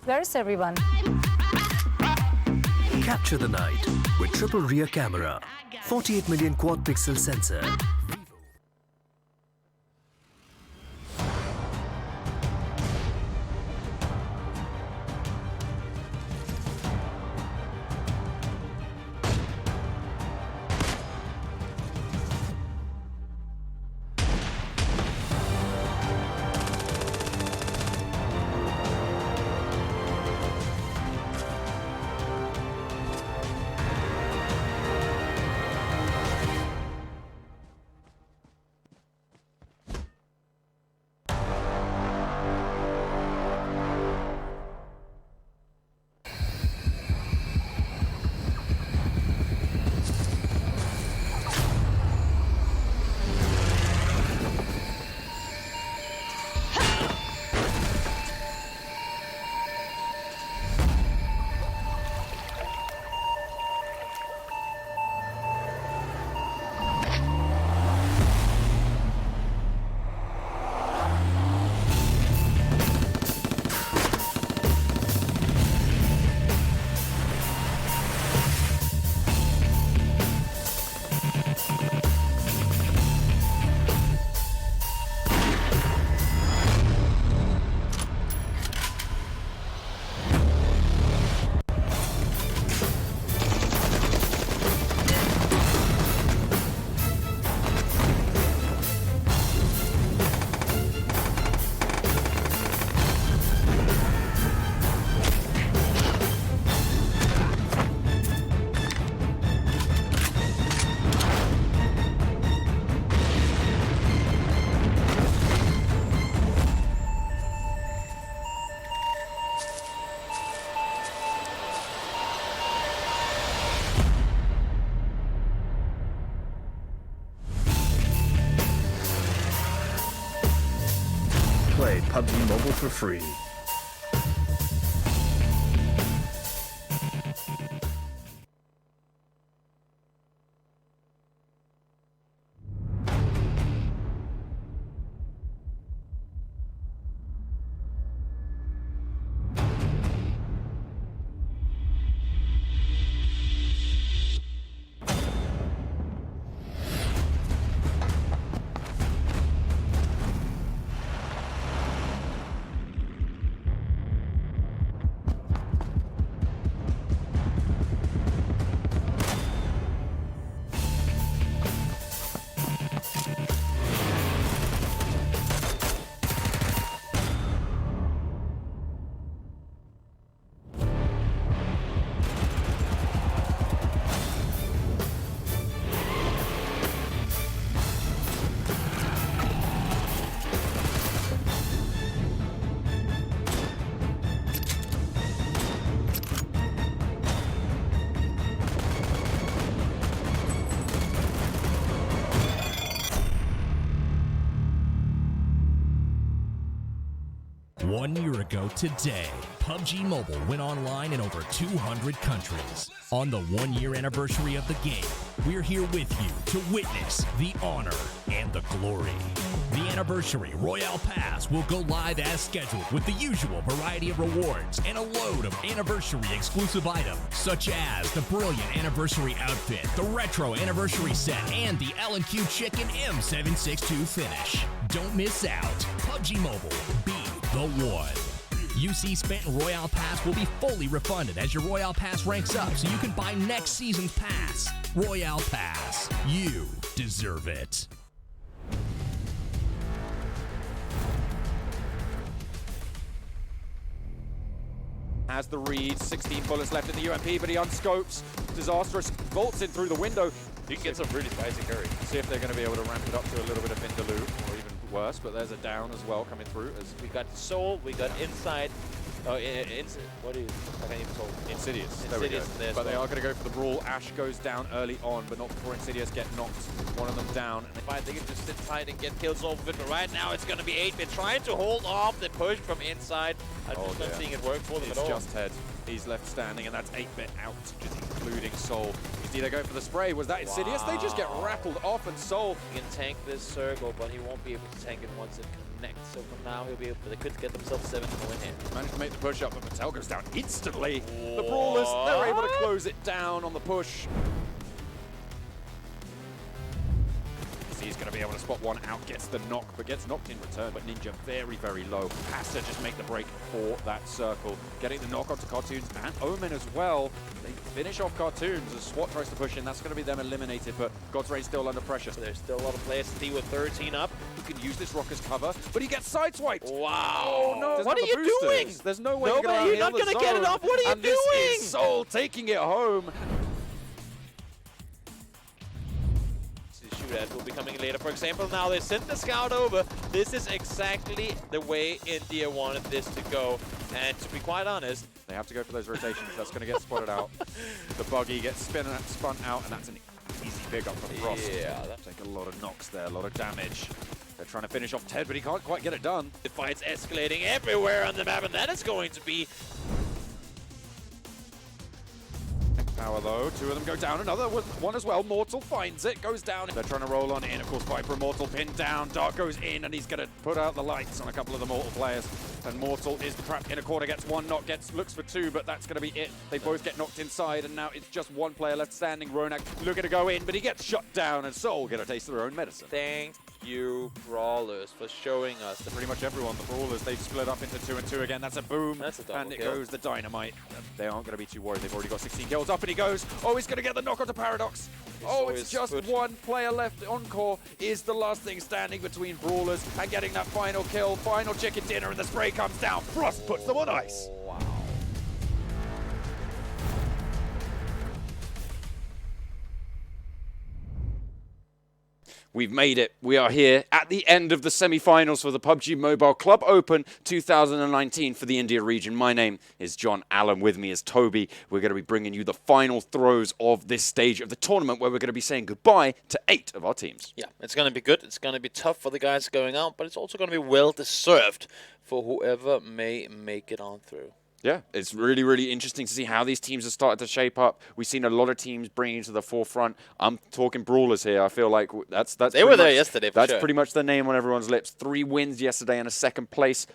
Where is everyone? Capture the night with triple rear camera, 48 million quad pixel sensor. Play PUBG Mobile for free. One year ago today, PUBG Mobile went online in over 200 countries. On the one-year anniversary of the game, we're here with you to witness the honor and the glory. The Anniversary Royale Pass will go live as scheduled with the usual variety of rewards and a load of anniversary exclusive items, such as the brilliant anniversary outfit, the retro anniversary set, and the L&Q Chicken M762 finish. Don't miss out. PUBG Mobile, be the one. UC spent in Royale Pass will be fully refunded as your Royale Pass ranks up, so you can buy next season's pass. Royale Pass, you deserve it. Has the read, 16 bullets left in the UMP, but he unscopes. Disastrous vaults in through the window. You can get some really spicy carry. See if they're going to be able to ramp it up to a little bit of Vindaloo, or even worse, but there's a down as well coming through. As We got Soul, we got Inside. What is I can't even tell. Insidious. There we go. But they are going to go for the brawl. Ash goes down early on, but not before Insidious get knocked. One of them down. Fine, they can just sit tight and get kills off of it, but right now it's going to be 8-bit trying to hold off the push from inside. I'm just not seeing it work for them It's at all. just Head. He's left standing, and that's 8-bit out, just including Soul. He's either going for the spray. Was that Insidious? They just get rattled off, and Soul. He can tank this circle, but he won't be able to tank it once it connect. So for now, they could get themselves 7 to win here. Managed to make the push up, but Mattel goes down instantly. The Brawlers, they're able to close it down on the push. He's going to be able to spot one out, gets the knock, but gets knocked in return. But Ninja very, very low. Has to just make the break for that circle. Getting the knock onto Cartoons and Omen as well. They finish off Cartoons as SWAT tries to push in. That's going to be them eliminated, but GodsReign still under pressure. So there's still a lot of players to deal with 13 up. He can use this rock as cover, but he gets sideswiped. Wow. Oh no, What are you doing? There's no way You're not going to get it off. What are you doing? This is Soul taking it home. That will be coming later. For example, now they sent the scout over. This is exactly the way India wanted this to go. And to be quite honest, they have to go for those rotations. That's going to get spotted out. The buggy gets spun out, and that's an easy pick up from Frost. Yeah, take a lot of knocks there, a lot of damage. They're trying to finish off Ted, but he can't quite get it done. the fight's escalating everywhere on the map, and that is going to be Power though, 2 of them go down, another one as well. Mortal finds it, goes down. They're trying to roll on in, of course, Viper and Mortal pinned down. Dark goes in, and he's going to put out the lights on a couple of the Mortal players. And Mortal is trapped in a corner, gets one knock, looks for 2, but that's going to be it. They both get knocked inside, and now it's just one player left standing. Ronak looking to go in, but he gets shut down, and Soul get a taste of their own medicine. thank you, Brawlers, for showing us. Pretty much everyone, the Brawlers, they've split up into 2 and 2 again. That's a boom. That's a double and it kill. goes the Dynamite. They aren't going to be too worried. They've already got 16 kills. Up and he goes. Oh, he's going to get the knock onto Paradox. Oh, it's just one player left. Encore is the last thing standing between Brawlers and getting that final kill. Final chicken dinner, and the spray comes down. Frost puts them on ice. Wow. We've made it. We are here at the end of the semi-finals for the PUBG Mobile Club Open 2019 for the India region. My name is John Allen. With me is Toby. We're going to be bringing you the final throws of this stage of the tournament, where we're going to be saying goodbye to 8 of our teams. Yeah, it's going to be good. It's going to be tough for the guys going out, but it's also going to be well-deserved for whoever may make it on through. Yeah, it's really, really interesting to see how these teams have started to shape up. We've seen a lot of teams bringing to the forefront. I'm talking Brawlers here. I feel like that's they were there yesterday, for That's sure. pretty much the name on everyone's lips. 3 wins yesterday and a 2nd place.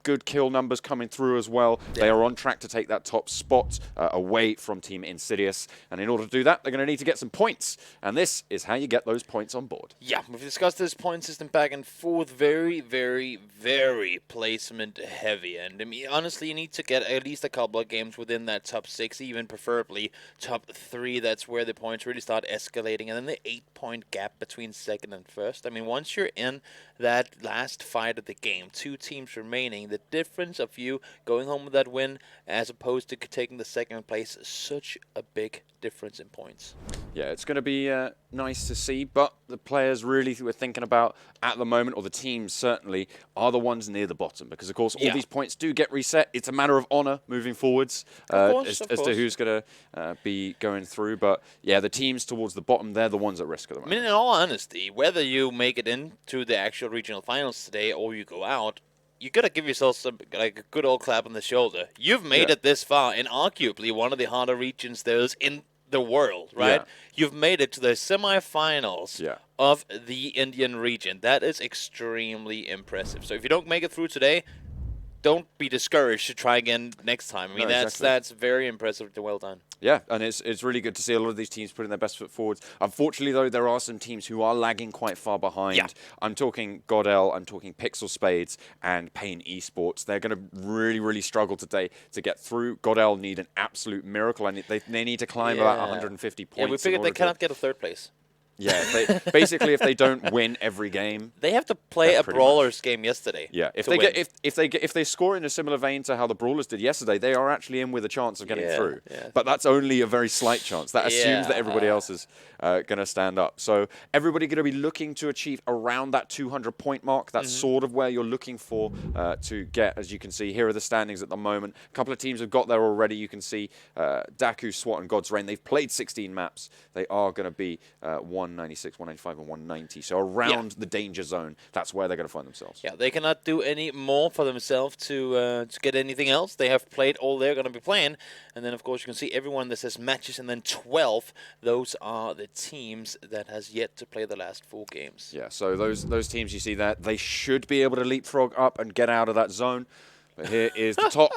Good kill numbers coming through as well. Yeah. They are on track to take that top spot away from Team Insidious. And in order to do that, they're going to need to get some points. And this is how you get those points on board. Yeah, we've discussed this point system back and forth. Very, very, very placement heavy. And I mean, honestly, you need to get at least a couple of games within that top 6, even preferably top 3. That's where the points really start escalating. And then the 8-point gap between 2nd and 1st. I mean, once you're in that last fight of the game, 2 teams remaining, the difference of you going home with that win as opposed to taking the 2nd place is such a big difference in points. Yeah, it's going to be nice to see, but the players really we're thinking about at the moment, or the teams certainly, are the ones near the bottom, because of course all these points do get reset. It's a matter of honor moving forwards as to who's going to be going through, but yeah, the teams towards the bottom, they're the ones at risk at the moment. I mean, in all honesty, whether you make it into the actual regional finals today or you go out, you gotta give yourself some like a good old clap on the shoulder. You've made it this far in arguably one of the harder regions there is in the world, right? Yeah. You've made it to the semifinals of the Indian region. That is extremely impressive. So if you don't make it through today, don't be discouraged to try again next time. I mean, that's very impressive and well done. Yeah, and it's really good to see a lot of these teams putting their best foot forwards. Unfortunately, though, there are some teams who are lagging quite far behind. Yeah. I'm talking GODL, I'm talking PixL Spades, and Pain eSports. They're going to really, really struggle today to get through. GODL need an absolute miracle, and they need to climb about 150 points. Yeah, we figured they cannot get a 3rd place. Yeah, basically, if they don't win every game, they have to play a Brawlers game yesterday. Yeah, if they score in a similar vein to how the Brawlers did yesterday, they are actually in with a chance of getting through. Yeah. But that's only a very slight chance. That assumes that everybody else is going to stand up. So everybody going to be looking to achieve around that 200-point mark. That's sort of where you're looking for to get. As you can see, here are the standings at the moment. A couple of teams have got there already. You can see DAKU, SWAT, and GodsReign. They've played 16 maps. They are going to be one 196, 195, and 190. So around the danger zone, that's where they're going to find themselves. Yeah, they cannot do any more for themselves to get anything else. They have played all they're going to be playing. And then, of course, you can see everyone that says matches and then 12. Those are the teams that has yet to play the last 4 games. Yeah, so those teams you see there, they should be able to leapfrog up and get out of that zone. But here is the top.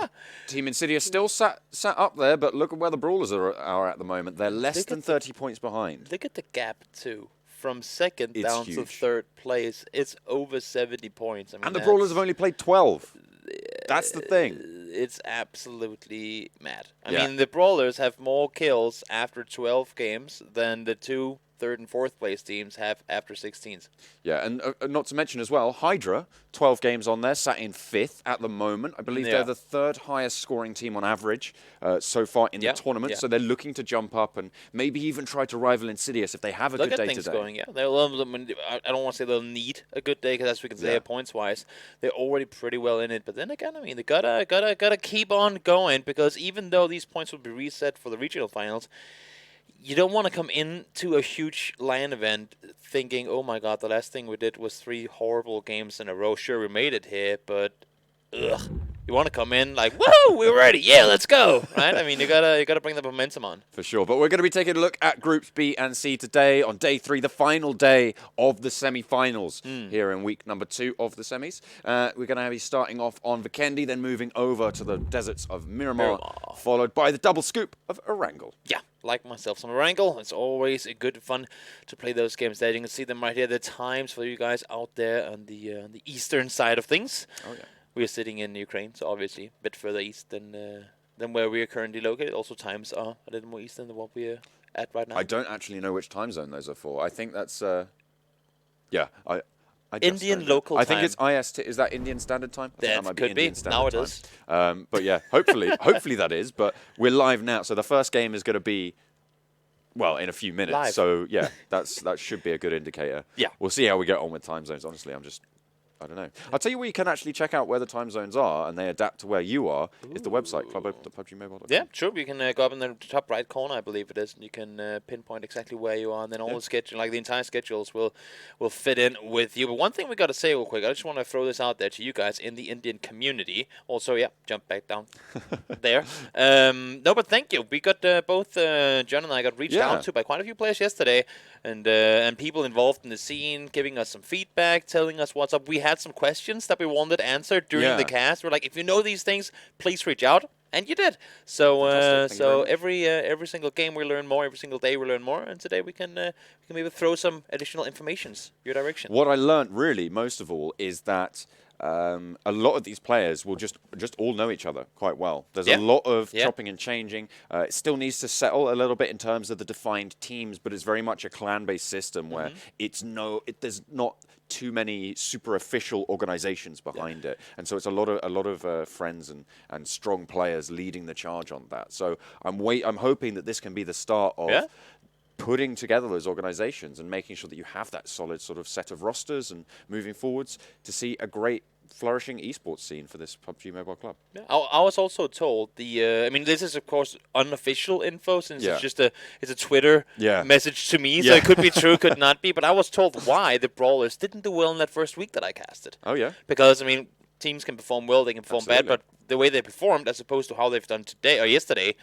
Team Insidious still sat up there, but look at where the Brawlers are at the moment. They're less than 30 points behind. Look at the gap, too. From second It's down to huge. third place, it's over 70 points. I mean, And the Brawlers have only played 12. That's the thing. It's absolutely mad. I Yeah. mean, the Brawlers have more kills after 12 games than the 2 third and fourth place teams have after 16s. Yeah, and not to mention as well, HYDRA, 12 games on there, sat in 5th at the moment. I believe they're the 3rd highest scoring team on average so far in the tournament. Yeah. So they're looking to jump up and maybe even try to rival Insidious if they have a good day today. Look at things going, yeah. I don't want to say they'll need a good day, because as we can say, points-wise, they're already pretty well in it. But then again, I mean, they gotta keep on going, because even though these points will be reset for the regional finals, you don't want to come into a huge LAN event thinking, oh my god, the last thing we did was 3 horrible games in a row. Sure, we made it here, but ugh. You want to come in like, woo, we're ready. Yeah, let's go. Right? I mean, you gotta bring the momentum on. For sure. But we're going to be taking a look at Groups B and C today on day 3, the final day of the semi-finals here in week number 2 of the semis. We're going to be starting off on Vikendi, then moving over to the deserts of Miramar, followed by the double scoop of Erangel. Yeah, like myself, some Erangel. It's always a good fun to play those games there. You can see them right here. The times for you guys out there on the eastern side of things. Oh, yeah. We are sitting in Ukraine, so obviously a bit further east than where we are currently located. Also, times are a little more eastern than what we are at right now. I don't actually know which time zone those are for. I think that's, yeah. I Indian local time. I think it's IST. Is that Indian Standard Time? I think That might could be. Indian Standard Now it Time. is. But yeah, hopefully that is. But we're live now, so the first game is going to be, well, in a few minutes. Live. So yeah, that should be a good indicator. Yeah. We'll see how we get on with time zones. Honestly, I don't know. I'll tell you where you can actually check out where the time zones are, and they adapt to where you are, is the website, club.pubgmobile.com. Yeah, sure. You can go up in the top right corner, I believe it is, and you can pinpoint exactly where you are, and then all the schedule, like the entire schedules, will fit in with you. But one thing we got to say real quick, I just want to throw this out there to you guys in the Indian community. Also, yeah, jump back down there. No, but thank you. We got both John and I got reached out to by quite a few players yesterday, and people involved in the scene giving us some feedback, telling us what's up. We had some questions that we wanted answered during the cast. We're like, if you know these things, please reach out, and you did. So every single game we learn more, every single day we learn more, and today we can maybe throw some additional informations your direction. What I learned really most of all is that a lot of these players will just all know each other quite well. There's a lot of chopping and changing. It still needs to settle a little bit in terms of the defined teams, but it's very much a clan-based system where there's not too many super official organizations behind it, and so it's a lot of friends and strong players leading the charge on that. So I'm hoping that this can be the start of putting together those organizations and making sure that you have that solid sort of set of rosters and moving forwards to see a great flourishing esports scene for this PUBG Mobile Club. Yeah, I was also told I mean, this is of course unofficial info since it's just a Twitter message to me, so it could be true, could not be. But I was told why the Brawlers didn't do well in that first week that I casted. Oh yeah, because I mean, teams can perform well, they can perform bad, but the way they performed as opposed to how they've done today or yesterday,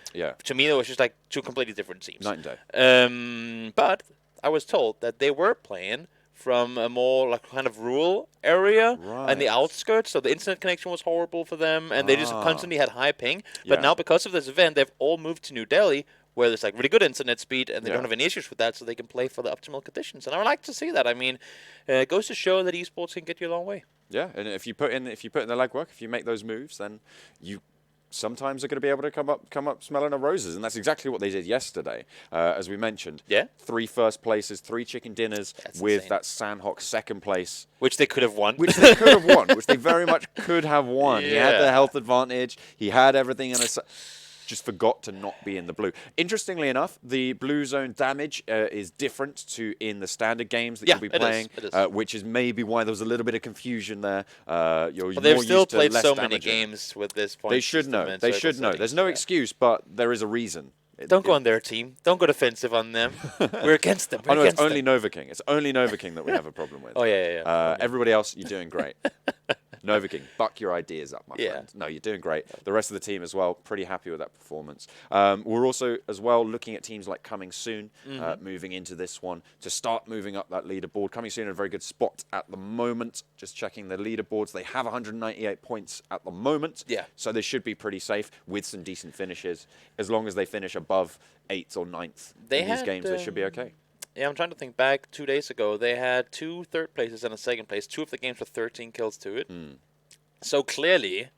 to me, it was just like 2 completely different teams. Night and day. But I was told that they were playing from a more like kind of rural area and the outskirts, so the internet connection was horrible for them, and they just constantly had high ping. But now, because of this event, they've all moved to New Delhi, where there's like really good internet speed, and they don't have any issues with that, so they can play for the optimal conditions. And I would like to see that. I mean, it goes to show that esports can get you a long way. Yeah, and if you put in the legwork, if you make those moves, then you sometimes are going to be able to come up smelling the roses, and that's exactly what they did yesterday. As we mentioned, 3 first places, 3 chicken dinners, with that Sandhawk second place, which they could have won, which they could have won, which they very much could have won. He had the health advantage, he had everything, and just forgot to not be in the blue. Interestingly enough, the blue zone damage is different to in the standard games that you'll be playing, which is maybe why there was a little bit of confusion there. But they've still played so many games with this point. They should know. They should know. There's no excuse, but there is a reason. Don't go on their team. Don't go defensive on them. We're against them. We're Oh no, it's against only them. Nova King. It's only Nova King that we have a problem with. Oh, yeah. Everybody else, you're doing great. Nova King, buck your ideas up, my Yeah. friend. No, you're doing great. The rest of the team as well, pretty happy with that performance. We're also, as well, looking at teams like Coming Soon, moving into this one to start moving up that leaderboard. Coming Soon in a very good spot at the moment. Just checking the leaderboards. They have 198 points at the moment. Yeah. So they should be pretty safe with some decent finishes. As long as they finish above 8th or 9th in these games, they should be okay. Yeah, I'm trying to think back 2 days ago. They had 2 third places and a second place. 2 of the games with 13 kills to it. So clearly,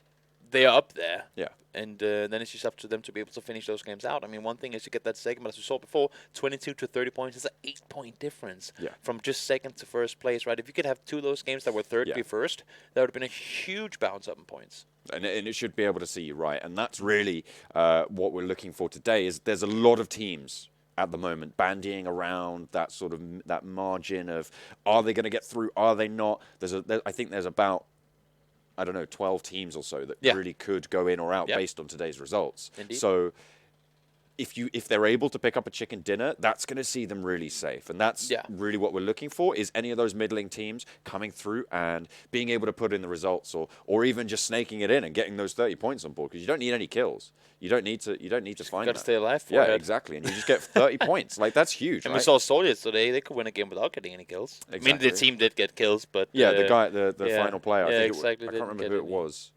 they are up there. Yeah. And then it's just up to them to be able to finish those games out. I mean, one thing is to get that second, but as we saw before, 22 to 30 points is an 8-point difference from just second to first place, right? If you could have 2 of those games that were third be first, that would have been a huge bounce up in points. And it should be able to see you right. And that's really what we're looking for today. Is there's a lot of teams at the moment bandying around that sort of that margin of, are they going to get through? Are they not? I think there's about, I don't know, 12 teams or so that really could go in or out based on today's results. Indeed. So if they're able to pick up a chicken dinner, that's going to see them really safe. And that's really what we're looking for, is any of those middling teams coming through and being able to put in the results, or even just snaking it in and getting those 30 points on board, because you don't need any kills. You don't need to find Got to stay alive for it. it. Exactly. And you just get 30 points. Like, that's huge. And right? we saw Soldiers today. They could win a game without getting any kills. Exactly. I mean, the team did get kills, but... the guy, the final player, Yeah, I exactly. can't remember who it was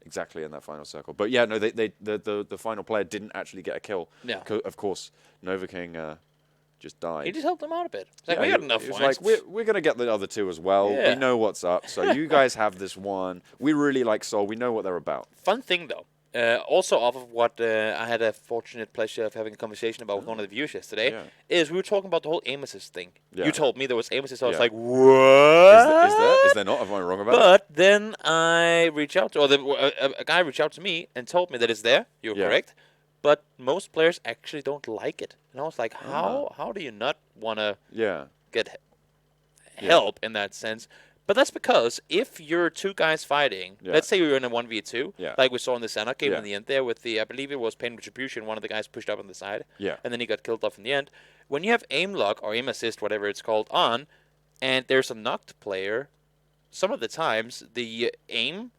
exactly in that final circle. But yeah, no, the final player didn't actually get a kill. Yeah. Of course, Nova King just died. He just helped them out a bit. It's like, we got enough points. points. Like, we're going to get the other 2 as well. Yeah. We know what's up. So you guys have this one. We really like Seoul. We know what they're about. Fun thing, though. Also, off of what I had a fortunate pleasure of having a conversation about with one of the viewers yesterday, is we were talking about the whole aim assist thing. Yeah. You told me there was aim assist, so I was like, what? Is there not? Am I wrong about But then I reached out to, or a guy reached out to me and told me that it's there. You're correct. But most players actually don't like it. And I was like, how do you not want to get help in that sense? But that's because if you're 2 guys fighting, let's say you're in a 1v2, like we saw in the Senna game in the end there with the, I believe it was Pain Retribution, one of the guys pushed up on the side, and then he got killed off in the end. When you have aim lock or aim assist, whatever it's called, on, and there's a knocked player, some of the times the aim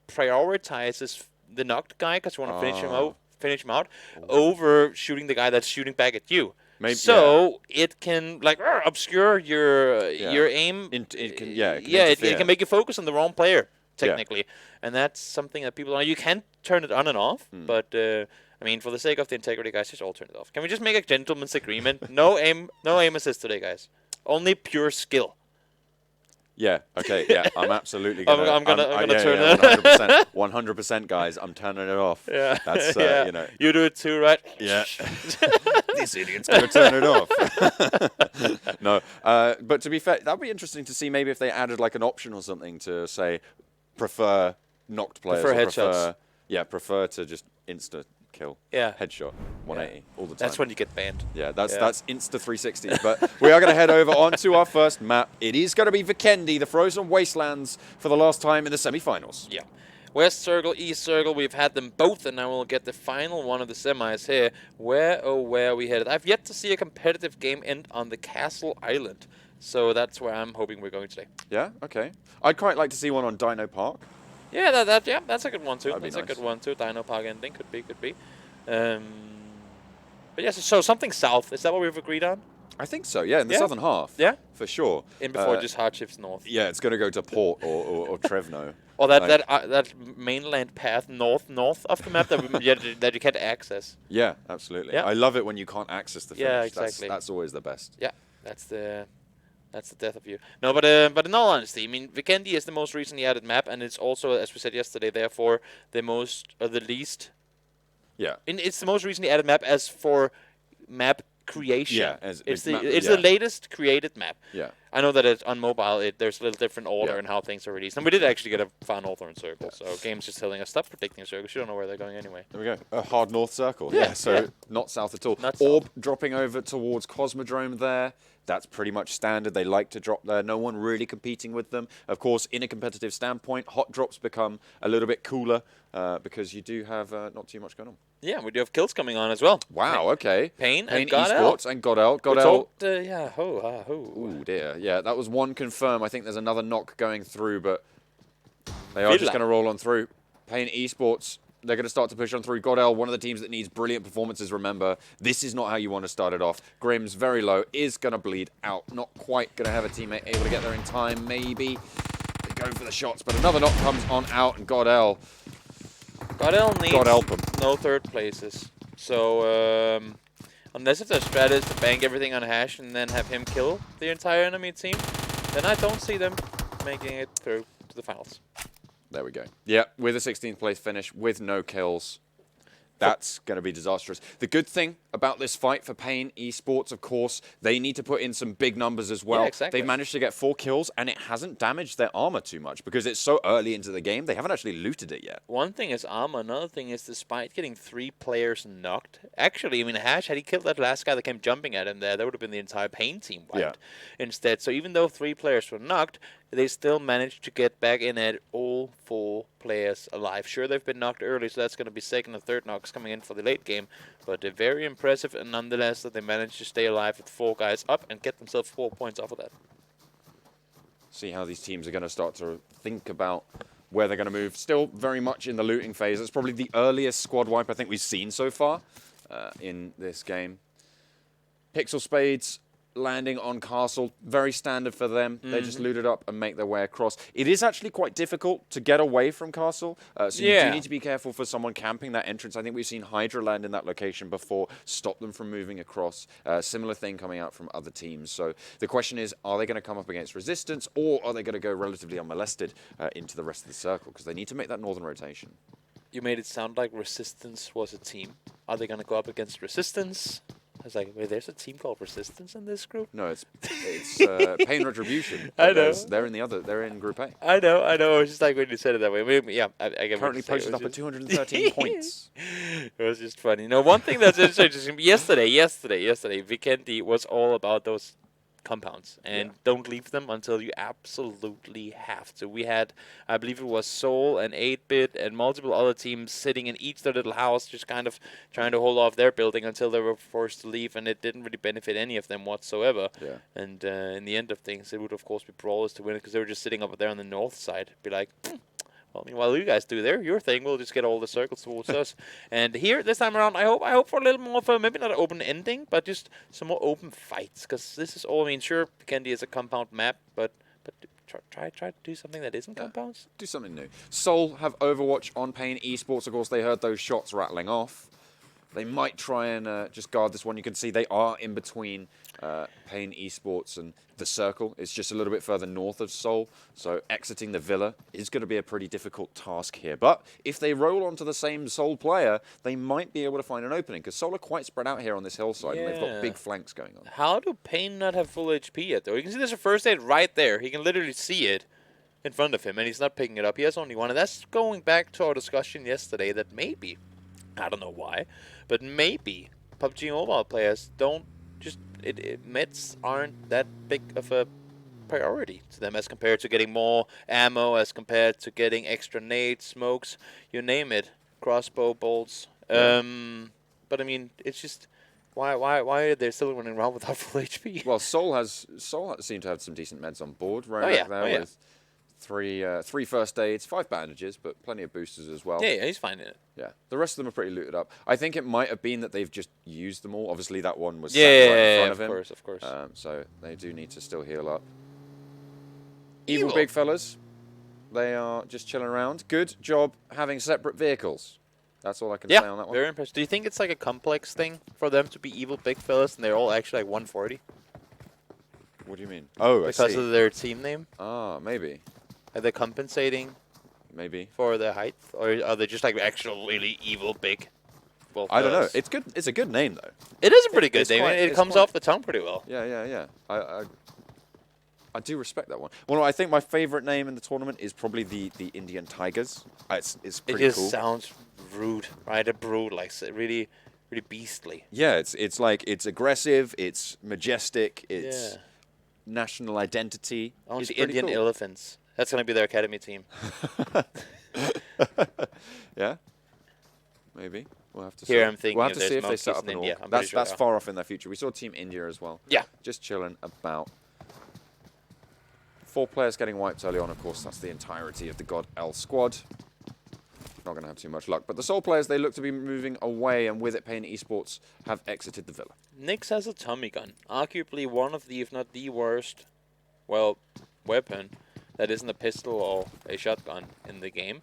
prioritizes the knocked guy because you want to finish him out over shooting the guy that's shooting back at you. Maybe, so it can like obscure your aim. It can make you focus on the wrong player technically, and that's something that people don't. You can turn it on and off, but I mean, for the sake of the integrity, guys, just all turn it off. Can we just make a gentleman's agreement? No aim assist today, guys. Only pure skill. Yeah. Okay. Yeah. I'm absolutely gonna. I'm gonna turn it. 100%, guys. I'm turning it off. Yeah. That's you know. You do it too, right? Yeah. This idiot's gonna turn it off. No. But to be fair, that'd be interesting to see maybe if they added like an option or something to say prefer knocked players. Prefer headshots. Prefer to just insta kill. Yeah. Headshot. 180 all the time. That's when you get banned. Yeah, that's insta 360. But we are going to head over onto our first map. It is going to be Vikendi, the Frozen Wastelands, for the last time in the semifinals. Yeah. West Circle, East Circle, we've had them both, and now we'll get the final one of the semis here. Where, oh, where are we headed? I've yet to see a competitive game end on the Castle Island, so that's where I'm hoping we're going today. Yeah, okay. I'd quite like to see one on Dino Park. Yeah, that's a good one too. That's nice. a good one too. Dino Park ending could be. But yes, so something south. Is that what we've agreed on? I think so, yeah, in the southern half. Yeah? For sure. In before just hard shifts north. Yeah, it's going to go to Port or Trevno. Or that mainland path north of the map that you can't access. Yeah, absolutely. Yeah. I love it when you can't access the finish. Yeah, exactly. That's always the best. Yeah, that's the death of you. No, but in all honesty, I mean, Vikendi is the most recently added map, and it's also, as we said yesterday, therefore the least. Yeah. And it's the most recently added map as for map creation. Yeah, it's the latest created map. Yeah. I know that it's on mobile. There's a little different order Yeah. in how things are released, and we did actually get a far northern circle. So games just telling us stop predicting circles. You don't know where they're going anyway. There we go. A hard north circle. Yeah, So yeah. not south at all. Not Orb south. dropping over towards Cosmodrome there. That's pretty much standard. They like to drop there. No one really competing with them. Of course, in a competitive standpoint, hot drops become a little bit cooler because you do have not too much going on. Yeah, we do have kills coming on as well. Wow, okay. Pain and GODL. eSports and GODL. We GODL. talked, yeah, ho. Ooh, dear. Yeah, that was one confirm. I think there's another knock going through, but they are just Villa. going to roll on through. Pain eSports, they're going to start to push on through. GODL, one of the teams that needs brilliant performances, remember. This is not how you want to start it off. Grim's very low, is going to bleed out. Not quite going to have a teammate able to get there in time, maybe. They go for the shots, but another knock comes on out, and GODL. GODL needs God help 'em. no third places. So, unless if their strat is to bank everything on Hash and then have him kill the entire enemy team, then I don't see them making it through to the finals. There we go. Yeah, with a 16th place finish, with no kills. That's going to be disastrous. The good thing about this fight for Pain eSports, of course, they need to put in some big numbers as well. Yeah, exactly. They've managed to get 4 kills, and it hasn't damaged their armor too much because it's so early into the game. They haven't actually looted it yet. One thing is armor, another thing is despite getting 3 players knocked, actually, I mean, Hash, had he killed that last guy that came jumping at him there, that would have been the entire Pain team wiped instead. So even though 3 players were knocked, they still managed to get back in at all 4 players alive. Sure, they've been knocked early, so that's going to be second and third knocks coming in for the late game. But they're very impressive, and nonetheless, that they managed to stay alive with 4 guys up and get themselves 4 points off of that. See how these teams are going to start to think about where they're going to move. Still very much in the looting phase. It's probably the earliest squad wipe I think we've seen so far in this game. PixL Spades landing on Castle, very standard for them. They just loot it up and make their way across. It is actually quite difficult to get away from Castle, so you do need to be careful for someone camping that entrance. I think we've seen HYDRA land in that location before, stop them from moving across. Similar thing coming out from other teams. So the question is, are they going to come up against Resistance, or are they going to go relatively unmolested into the rest of the circle? Because they need to make that northern rotation. You made it sound like Resistance was a team. Are they going to go up against Resistance? I was like, wait, there's a team called Resistance in this group? No, it's Pain Retribution. I know. They're in the other. They're in Group A. I know. It was just like when you said it that way. Maybe, yeah, I get what Currently you're saying. posted It up was at 213 points. It was just funny. No, one thing that's interesting. Yesterday, Vikendi was all about those compounds and don't leave them until you absolutely have to. We had, I believe it was Soul and 8-Bit and multiple other teams sitting in each their little house, just kind of trying to hold off their building until they were forced to leave, and it didn't really benefit any of them whatsoever. Yeah. And in the end of things, it would of course be Brawlers to win it because they were just sitting up there on the north side, be like, well, I mean, while you guys do your thing, we'll just get all the circles towards us. And here, this time around, I hope for a little more of a, maybe not an open ending, but just some more open fights. Because this is all, I mean, sure, Vikendi is a compound map, but try to do something that isn't compounds. Do something new. Soul have Overwatch on Pain eSports. Of course, they heard those shots rattling off. They might try and just guard this one. You can see they are in between Pain eSports and the circle. It's just a little bit further north of Seoul. So exiting the villa is going to be a pretty difficult task here. But if they roll onto the same Seoul player, they might be able to find an opening because Seoul are quite spread out here on this hillside and they've got big flanks going on. How do Pain not have full HP yet, though? You can see there's a first aid right there. He can literally see it in front of him, and he's not picking it up. He has only one, and that's going back to our discussion yesterday that maybe, I don't know why, but maybe PUBG Mobile players don't just, meds aren't that big of a priority to them as compared to getting more ammo, as compared to getting extra nades, smokes, you name it, crossbow bolts. But I mean, it's just, why are they still running around without full HP? Well, Seoul seem to have some decent meds on board right back there with three first aids, 5 bandages, but plenty of boosters as well. Yeah, he's fine in it. Yeah, the rest of them are pretty looted up. I think it might have been that they've just used them all. Obviously, that one was sat right in front of him. Of course. So they do need to still heal up. Evil big fellas, they are just chilling around. Good job having separate vehicles. That's all I can say on that one. Very impressive. Do you think it's like a complex thing for them to be evil big fellas and they're all actually like 140? What do you mean? Oh, I see. Because of their team name? Ah, maybe. Are they compensating Maybe. for their height? Or are they just like actual really evil big? Well, I don't know. It's good. It's a good name, though. It is a pretty good It's name. quite- It it's comes quite- off the tongue pretty well. Yeah. I do respect that one. Well, I think my favorite name in the tournament is probably the Indian Tigers. It's pretty It just cool. sounds rude, right? A brood, like really, really beastly. Yeah, it's like it's aggressive, it's majestic, it's Yeah. national identity. I want It's the pretty Indian cool. Elephants. That's gonna be their academy team. Yeah, maybe we'll have to. Here see. I'm thinking we'll have if to see there's if they set monkeys up in an India. org. I'm pretty That's sure, yeah. far off in their future. We saw Team India as well. Yeah. Just chilling about. 4 players getting wiped early on, of course. That's the entirety of the GODL squad. Not going to have too much luck. But the Seoul players, they look to be moving away, and with it, Pain eSports have exited the villa. Nyx has a Tommy gun, arguably one of the, if not the worst, well, weapon that isn't a pistol or a shotgun in the game.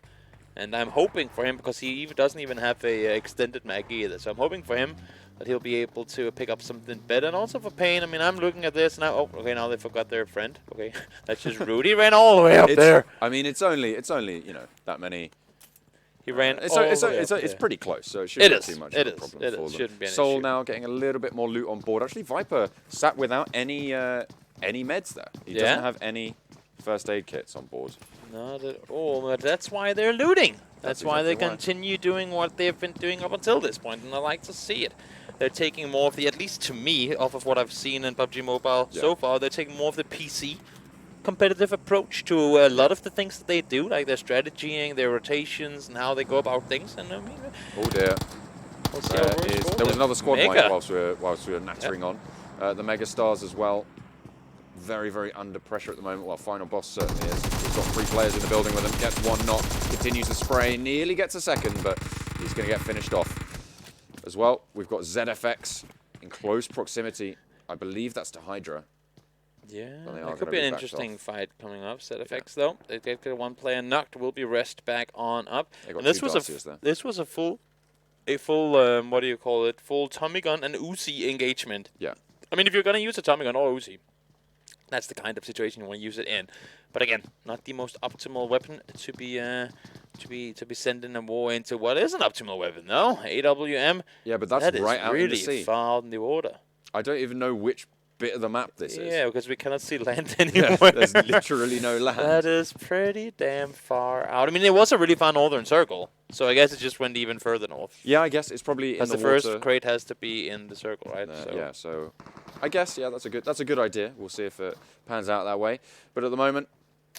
And I'm hoping for him, because he even doesn't even have a extended mag either. So I'm hoping for him that he'll be able to pick up something better. And also for Pain, I mean, I'm looking at this now. Oh, okay, now they forgot their friend. Okay, that's just rude. He ran all the way up there. I mean, it's only you know, that many. He ran It's all the way up it's there. pretty close, so it shouldn't be too much of a problem for them. Shouldn't be an Seoul issue. now getting a little bit more loot on board. Actually, Viper sat without any meds there. He doesn't have any first aid kits on board. Not at all, but that's why they're looting. That's why they exactly why. continue doing what they've been doing up until this point, and I like to see it. They're taking more of the, at least to me, off of what I've seen in PUBG Mobile so far, they're taking more of the PC competitive approach to a lot of the things that they do, like their strategying, their rotations, and how they go about things. And I mean, Oh dear. we'll see how it works There was another squad wipe Mega. whilst we were nattering on. The MegaStars as well. Very, very under pressure at the moment. Well, final boss certainly is. He's got 3 players in the building with him. Gets 1 knock. Continues to spray. Nearly gets a second, but he's going to get finished off. As well, we've got ZFX in close proximity. I believe that's to HYDRA. Yeah, They are that could gonna be an be backed interesting off. fight coming up. ZFX though, they get 1 player knocked. Will be rest back on up. They got And this 2 was Darcy's there. this was a full what do you call it? Full Tommy gun and Uzi engagement. Yeah. I mean, if you're gonna use a Tommy gun or Uzi, that's the kind of situation you want to use it in. But again, not the most optimal weapon to be sending a war into what is an optimal weapon, no? AWM. Yeah, but that's That is right out in the really sea. far in the order. I don't even know which bit of the map this is. Yeah, because we cannot see land Yeah, anywhere. there's literally no land. That is pretty damn far out. I mean, it was a really far northern circle, so I guess it just went even further north. Yeah, I guess it's probably in Because the the first water. crate has to be in the circle, right? Yeah, so I guess that's a good idea. We'll see if it pans out that way. But at the moment,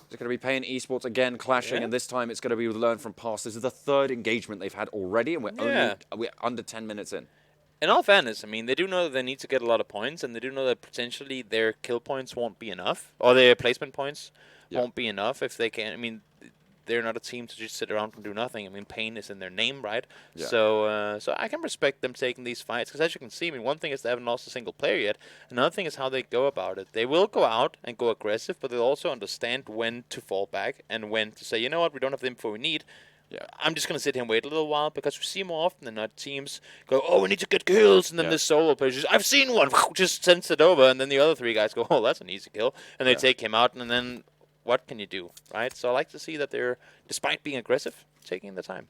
it's going to be Pain eSports again clashing, Yeah. and this time it's going to be with Learn from Past. This is the 3rd engagement they've had already, and we're under 10 minutes in. In all fairness, I mean, they do know that they need to get a lot of points, and they do know that potentially their kill points won't be enough, or their placement points won't be enough if they can. I mean, they're not a team to just sit around and do nothing. I mean, Pain is in their name, right? Yeah. So I can respect them taking these fights, because as you can see, I mean, one thing is they haven't lost a single player yet. Another thing is how they go about it. They will go out and go aggressive, but they'll also understand when to fall back and when to say, you know what, we don't have the info we need. Yeah. I'm just going to sit here and wait a little while, because we see more often than not teams go, oh, we need to get kills, and then the solo player just, I've seen one, just sends it over, and then the other 3 guys go, oh, that's an easy kill, and they take him out, and then what can you do, right? So I like to see that they're, despite being aggressive, taking the time.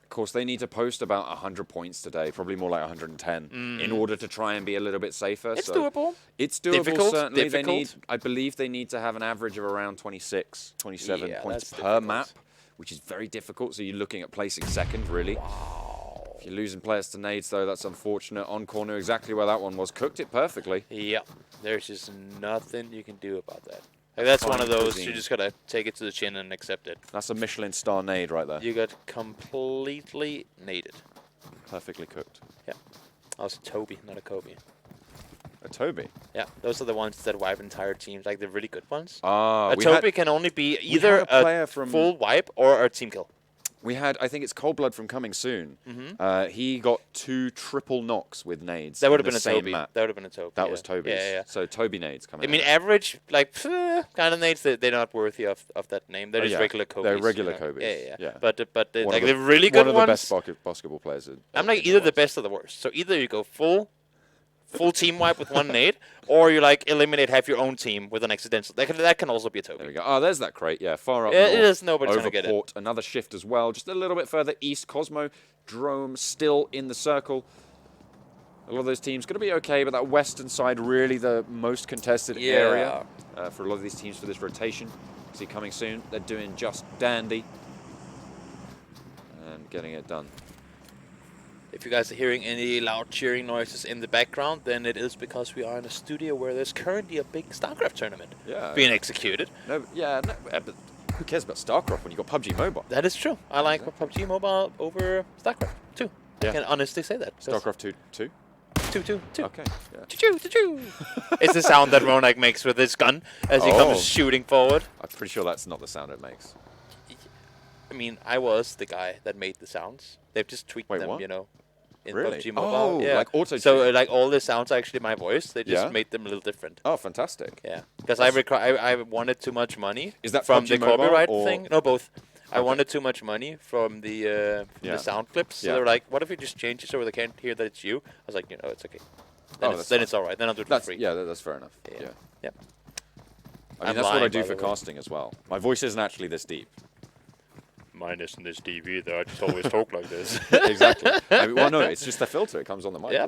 Of course, they need to post about 100 points today, probably more like 110, in order to try and be a little bit safer. It's so doable. It's doable, Difficult, certainly. difficult. I believe they need to have an average of around 26, 27 Yeah, points that's per difficult. map, which is very difficult. So you're looking at placing second, really. Wow. If you're losing players to nades, though, that's unfortunate. Encore knew exactly where that one was. Cooked it perfectly. Yeah, there's just nothing you can do about that. Like, that's one of Fine those, cuisine. you just got to take it to the chin and accept it. That's a Michelin star nade right there. You got completely naded. Perfectly cooked. Yeah. That was a Toby, not a Kobe. A Toby. Yeah, those are the ones that wipe entire teams, like the really good ones. Ah, A Toby can only be had either a player a from- full wipe or a team kill. we had, I think it's Cold Blood from Coming Soon. He got 2 triple knocks with nades. That would in have been the a same Toby. map. That would have been a Toby. That yeah. was Toby's. Yeah. So Toby nades coming I mean, out. average, like, kind of nades, they're not worthy of that name. They're just yeah. regular Kobe's. They're regular you know? Kobe's, yeah. But One like of the really good one of the ones, best basketball players. I'm like either the best or the worst. So either you go full team wipe with 1 nade, or you like eliminate half your own team with an accidental. That can also be a There we Toby. go. Oh, there's that crate. Yeah, far up It north. is, nobody's over gonna get it. port. Another shift as well. Just a little bit further east. Cosmo Drome still in the circle. A lot of those teams going to be okay, but that western side really the most contested area for a lot of these teams for this rotation. See coming soon. They're doing just dandy and getting it done. If you guys are hearing any loud cheering noises in the background, then it is because we are in a studio where there's currently a big StarCraft tournament being executed. No, but who cares about StarCraft when you got PUBG Mobile? That is true. I like PUBG Mobile over StarCraft 2. I can honestly say that. StarCraft 2? 2? 2. Okay. Yeah. Choo choo. It's the sound that Ronak makes with his gun as he comes shooting forward. I'm pretty sure that's not the sound it makes. I mean, I was the guy that made the sounds. They've just tweaked them, what? you know, in Really? PUBG Mobile. Oh, yeah. like auto-tune. So like all the sounds are actually my voice. They just made them a little different. Oh, fantastic. Yeah, because I wanted too much money. Is that from PUBG the Mobile copyright or thing? No, both. I wanted too much money from the sound clips. So they were like, "What if you just change it so they can't hear that it's you?" I was like, "You know, it's okay. Then it's all right. Then I'll do it for free." Yeah, that's fair enough. Yeah. Yeah. I mean, that's what I do for casting as well. My voice isn't actually this deep. Mine isn't this deep either. I just always talk like this. Exactly. I mean, well, no, it's just the filter. It comes on the mic. Yeah.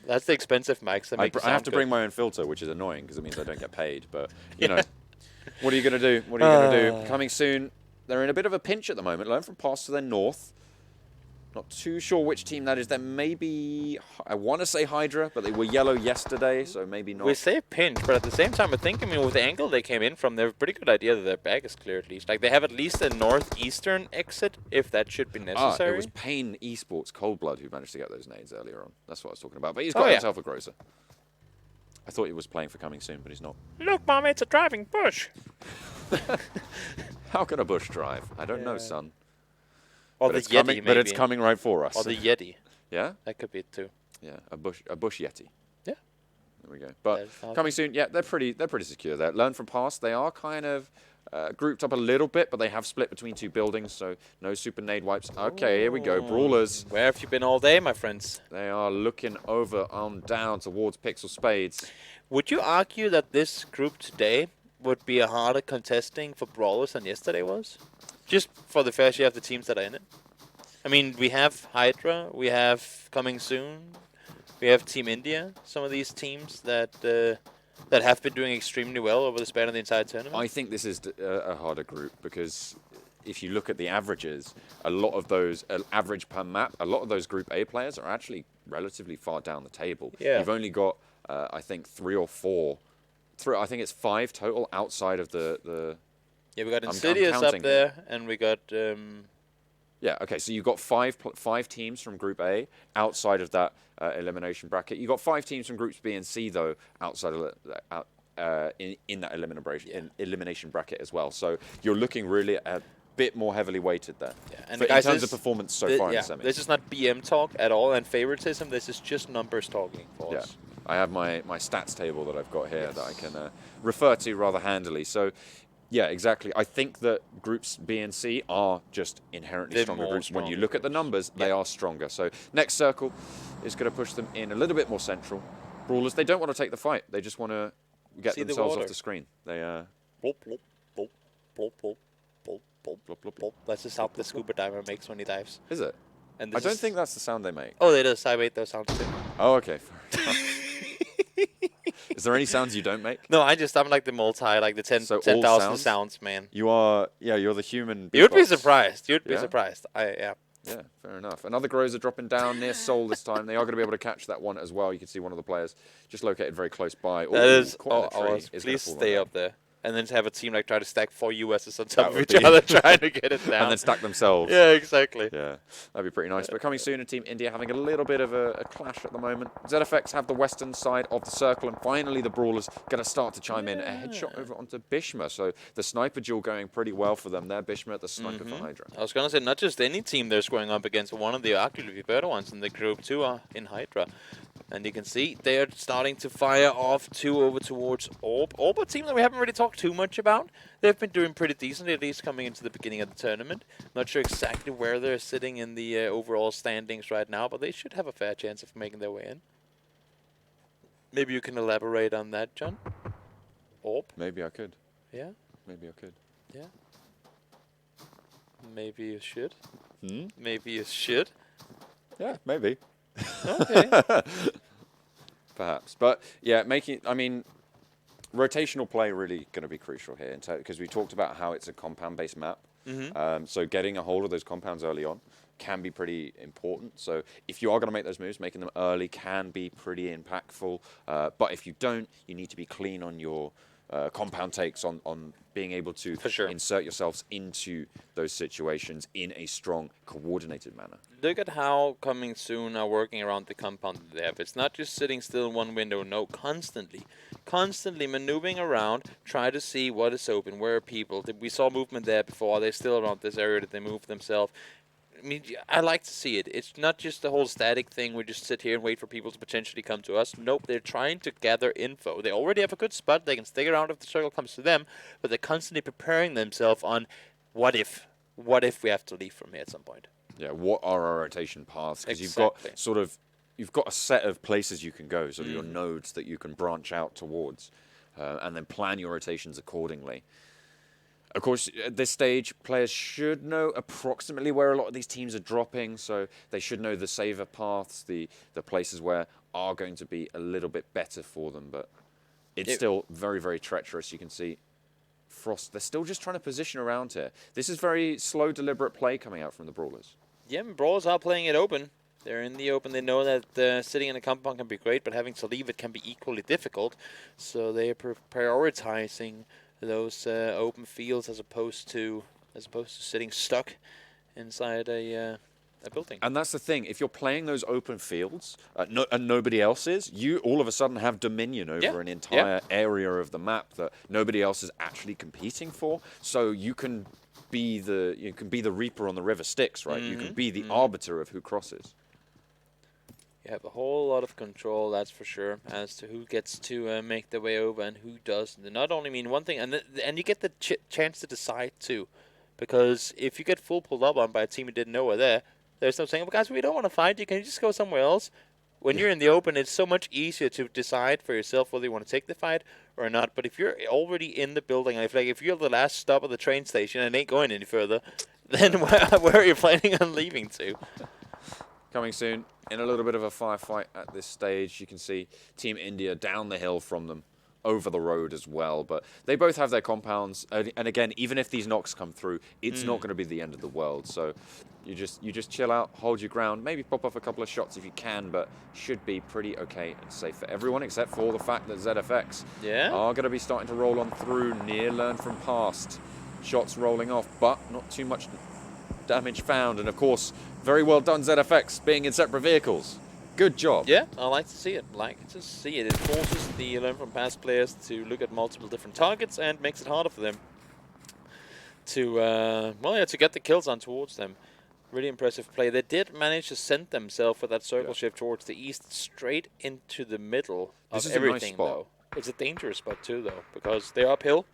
That's the expensive mics that make I have to bring my own filter, which is annoying because it means I don't get paid. But, you know, what are you going to do? What are you going to do? Coming soon. They're in a bit of a pinch at the moment. Learn from past to their north. Not too sure which team that is. There may be, I want to say HYDRA, but they were yellow yesterday, so maybe not. We say pinch, but at the same time, I mean, with the angle they came in from, they have a pretty good idea that their bag is clear at least. Like, they have at least a northeastern exit, if that should be necessary. It was Payne eSports Coldblood who managed to get those nades earlier on. That's what I was talking about. But he's got himself a Grozer. I thought he was playing for coming soon, but he's not. Look, Mom, it's a driving bush. How can a bush drive? I don't know, son. Or but the it's Yeti, coming, maybe. But it's coming right for us. Or the Yeti. Yeah? That could be it too. Yeah, a bush Yeti. Yeah. There we go. But coming soon, yeah, they're pretty secure there. Learn from past. They are kind of grouped up a little bit, but they have split between two buildings, so no super nade wipes. Okay, here we go. Brawlers. Where have you been all day, my friends? They are looking over on down towards PixL Spades. Would you argue that this group today would be a harder contesting for Brawlers than yesterday was? Just for the fair share of the teams that are in it. I mean, we have HYDRA, we have coming soon, we have Team India. Some of these teams that that have been doing extremely well over the span of the entire tournament. I think this is a harder group because if you look at the averages, a lot of those average per map, a lot of those Group A players are actually relatively far down the table. Yeah. You've only got, I think, 3 or 4. I think it's 5 total outside of the yeah, we got Insidious up there, and we got... yeah, okay, so you've got five teams from Group A outside of that elimination bracket. You've got 5 teams from Groups B and C, though, outside of in that elimination bracket as well. So you're looking really a bit more heavily weighted there. Yeah, and in guys, terms of performance so far in the semis. This is not BM talk at all and favoritism. This is just numbers talking for us. I have my stats table that I've got here that I can refer to rather handily. So, yeah, exactly. I think that Groups B and C are just inherently stronger groups. When you look at the numbers, they are stronger. So next circle is going to push them in a little bit more central. Brawlers, they don't want to take the fight. They just want to get themselves off the screen. They Blop, blop, blop, blop, blop, blop, blop, blop, blop, blop. That's the sound the scuba diver makes when he dives. Is it? And I don't think that's the sound they make. Oh, it is. I made those sounds too. Oh, okay. Is there any sounds you don't make? No, I'm like the like the 10,000 sounds, man. You are, you're the human beatbox. You'd be surprised. You'd be surprised. Yeah, fair enough. Another Grozer dropping down near Seoul this time. They are going to be able to catch that one as well. You can see one of the players just located very close by. That is, please stay up there. And then to have a team like try to stack 4 USs on top of each other trying to get it down. And then stack themselves. Yeah, exactly. Yeah, that'd be pretty nice. But coming soon, Team India having a little bit of a clash at the moment. ZFX have the western side of the circle, and finally the Brawlers going to start to chime in. A headshot over onto Bishma. So the sniper duel going pretty well for them there. Bishma, the sniper for HYDRA. I was going to say, not just any team they're scoring up against, one of the arguably better ones in the group too are in HYDRA. And you can see they are starting to fire off 2 over towards Orb. Orb, a team that we haven't really talked too much about. They've been doing pretty decently, at least coming into the beginning of the tournament. Not sure exactly where they're sitting in the overall standings right now, but they should have a fair chance of making their way in. Maybe you can elaborate on that, John? Orb? Maybe I could. Yeah? Maybe I could. Yeah? Maybe you should. Hmm? Maybe you should. Yeah, maybe. Okay. Perhaps. But yeah, rotational play really going to be crucial here because we talked about how it's a compound-based map. So getting a hold of those compounds early on can be pretty important. So if you are going to make those moves, making them early can be pretty impactful. But if you don't, you need to be clean on your compound takes, on being able to insert yourselves into those situations in a strong, coordinated manner. Look at how Coming Soon are working around the compound that they have. It's not just sitting still in one window, no, constantly maneuvering around, try to see what is open, where are people. We saw movement there before, are they still around this area, did they move themselves? I mean, I like to see it. It's not just the whole static thing, we just sit here and wait for people to potentially come to us. Nope, they're trying to gather info. They already have a good spot, they can stick around if the circle comes to them, but they're constantly preparing themselves on what if we have to leave from here at some point. Yeah, what are our rotation paths? Because you've got a set of places you can go, sort of your nodes that you can branch out towards, and then plan your rotations accordingly. Of course, at this stage, players should know approximately where a lot of these teams are dropping, so they should know the saver paths, the places where are going to be a little bit better for them, but it's still very, very treacherous. You can see Frost, they're still just trying to position around here. This is very slow, deliberate play coming out from the Brawlers. Yeah, Brawlers are playing it open. They're in the open. They know that sitting in a compound can be great, but having to leave it can be equally difficult. So they are prioritizing those open fields as opposed to sitting stuck inside a building. And that's the thing. If you're playing those open fields and nobody else is, you all of a sudden have dominion over an entire area of the map that nobody else is actually competing for. So you can be the Reaper on the River Styx, right? You can be the arbiter of who crosses. You have a whole lot of control, that's for sure, as to who gets to make their way over and who doesn't. And not only one thing, and you get the chance to decide too, because if you get full pulled up on by a team you didn't know were there, there's no saying, well, guys, we don't want to fight. You can just go somewhere else. When you're in the open, it's so much easier to decide for yourself whether you want to take the fight or not. But if you're already in the building, and if you're the last stop of the train station and ain't going any further, then where are you planning on leaving to? Coming soon, in a little bit of a firefight at this stage, you can see Team India down the hill from them, over the road as well. But they both have their compounds, and again, even if these knocks come through, it's not going to be the end of the world. So you just chill out, hold your ground, maybe pop off a couple of shots if you can, but should be pretty okay and safe for everyone, except for the fact that ZFX are going to be starting to roll on through, near learn from past. Shots rolling off, but not too much damage found. And of course, very well done ZFX, being in separate vehicles. Good job. Yeah, I like to see it. It forces the learn from past players to look at multiple different targets and makes it harder for them to to get the kills on towards them. Really impressive play. They did manage to send themselves with that circle shift towards the east, straight into the middle of everything, though. It's a dangerous spot too, though, because they're uphill.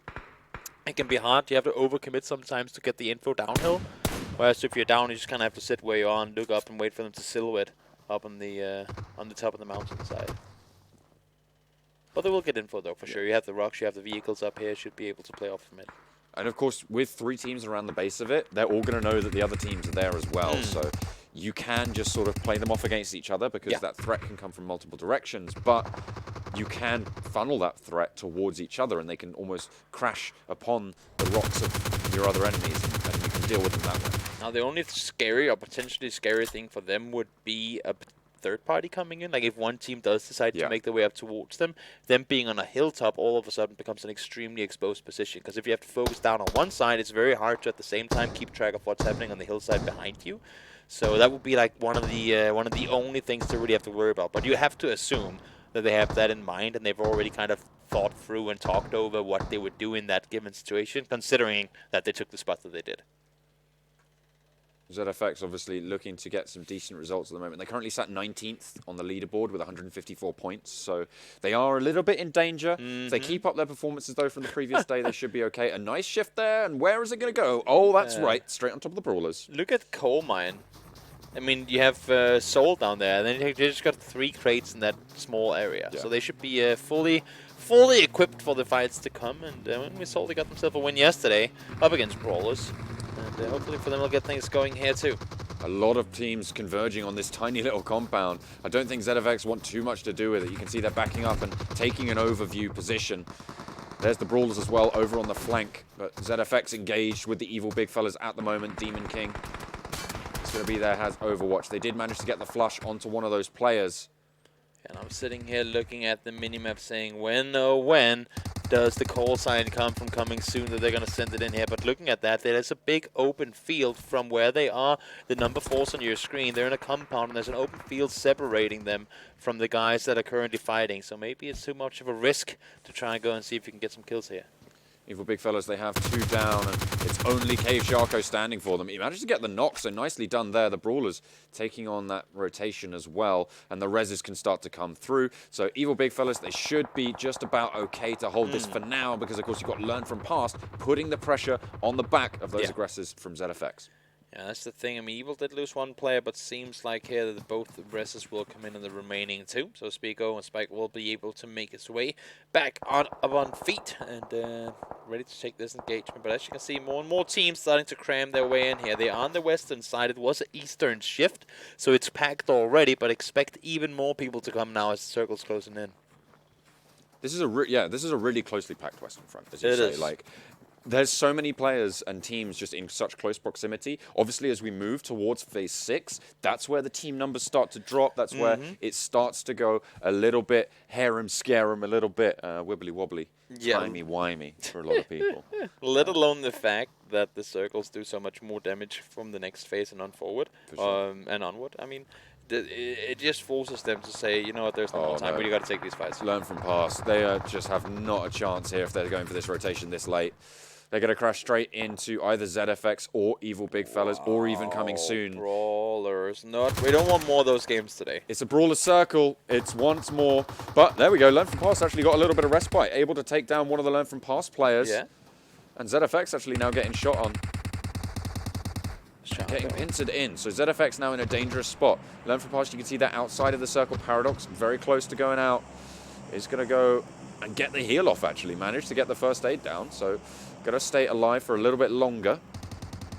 It can be hard. You have to overcommit sometimes to get the info downhill. Whereas if you're down, you just kind of have to sit where you are and look up and wait for them to silhouette up on the top of the mountainside. But they will get info, though, for sure. You have the rocks, you have the vehicles up here, should be able to play off from it. And of course, with 3 teams around the base of it, they're all going to know that the other teams are there as well. So you can just sort of play them off against each other because that threat can come from multiple directions. But you can funnel that threat towards each other, and they can almost crash upon the rocks of your other enemies, and you can deal with them that way. Now, the only scary or potentially scary thing for them would be a third party coming in. Like if one team does decide to make their way up towards them being on a hilltop all of a sudden becomes an extremely exposed position. Because if you have to focus down on one side, it's very hard to at the same time keep track of what's happening on the hillside behind you. So that would be like one of the only things to really have to worry about. But you have to assume that they have that in mind and they've already kind of thought through and talked over what they would do in that given situation, considering that they took the spot that they did. ZFX obviously looking to get some decent results at the moment. They currently sat 19th on the leaderboard with 154 points, so they are a little bit in danger. If they keep up their performances, though, from the previous day, they should be okay. A nice shift there, and where is it going to go? Oh, that's right, straight on top of the Brawlers. Look at Coal Mine. I mean, you have Soul down there, and then they just got 3 crates in that small area. So they should be fully equipped for the fights to come, and we saw they got themselves a win yesterday up against Brawlers. And hopefully for them, we'll get things going here too. A lot of teams converging on this tiny little compound. I don't think ZFX want too much to do with it. You can see they're backing up and taking an overview position. There's the Brawlers as well over on the flank. But ZFX engaged with the evil big fellas at the moment. Demon King is going to be there, has Overwatch. They did manage to get the flush onto one of those players. And I'm sitting here looking at the minimap saying, when, oh when, does the call sign come from coming soon that they're going to send it in here? But looking at that, there's a big open field from where they are. The number 4's on your screen. They're in a compound, and there's an open field separating them from the guys that are currently fighting. So maybe it's too much of a risk to try and go and see if you can get some kills here. Evil big fellas, they have 2 down, and it's only Cave Sharko standing for them. He managed to get the knock, so nicely done there. The Brawlers taking on that rotation as well, and the reses can start to come through. So Evil big fellas, they should be just about okay to hold this for now, because of course you've got to learn from past, putting the pressure on the back of those aggressors from ZFX. Yeah, that's the thing. I mean, Evil did lose 1 player, but seems like here that both the reses will come in the remaining 2. So Spico and Spike will be able to make his way back up on feet and ready to take this engagement. But as you can see, more and more teams starting to cram their way in here. They are on the western side. It was an eastern shift, so it's packed already, but expect even more people to come now as the circle's closing in. This is a this is a really closely packed western front, as you say. Is. Like, there's so many players and teams just in such close proximity. Obviously, as we move towards Phase 6, that's where the team numbers start to drop. That's where it starts to go a little bit harem-scarum, a little bit wibbly-wobbly, timey-wimey for a lot of people. Let alone the fact that the circles do so much more damage from the next phase and on forward and onward. I mean, it just forces them to say, you know what, there's no more time, but you got to take these fights. Learn from past. They just have not a chance here if they're going for this rotation this late. They're going to crash straight into either ZFX or Evil Big Fellas, or even coming soon. Brawlers. We don't want more of those games today. It's a Brawler circle. It's once more. But there we go. Learn from past actually got a little bit of respite. Able to take down one of the Learn from past players. Yeah. And ZFX actually now getting shot on. Getting pincered in. So ZFX now in a dangerous spot. Learn from past, you can see that outside of the circle. Paradox, very close to going out. Is going to go and get the heal off, actually. Managed to get the first aid down. So got to stay alive for a little bit longer.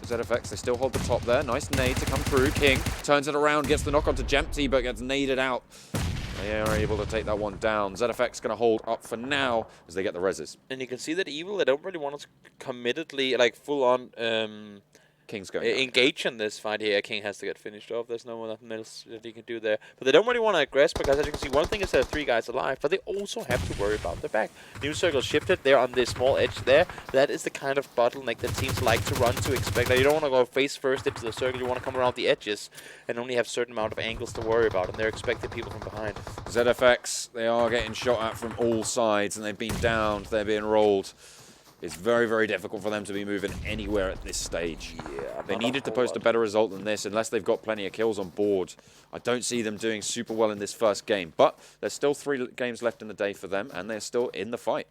ZFX, they still hold the top there. Nice nade to come through. King turns it around, gets the knock onto Jempty, but gets naded out. They are able to take that one down. ZFX going to hold up for now as they get the reses. And you can see that Evil, they don't really want to committedly, like full on King's going engage in this fight here. King has to get finished off. There's nothing else that he can do there. But they don't really want to aggress because, as you can see, one thing is there are 3 guys alive, but they also have to worry about the back. New circle shifted. They're on this small edge there. That is the kind of bottleneck that teams like to run to expect. Like, you don't want to go face first into the circle. You want to come around the edges and only have a certain amount of angles to worry about, and they're expecting people from behind. ZFX, they are getting shot at from all sides, and they've been downed. They're being rolled. It's very, very difficult for them to be moving anywhere at this stage. Yeah, they needed to post a better result than this unless they've got plenty of kills on board. I don't see them doing super well in this first game, but there's still 3 games left in the day for them, and they're still in the fight.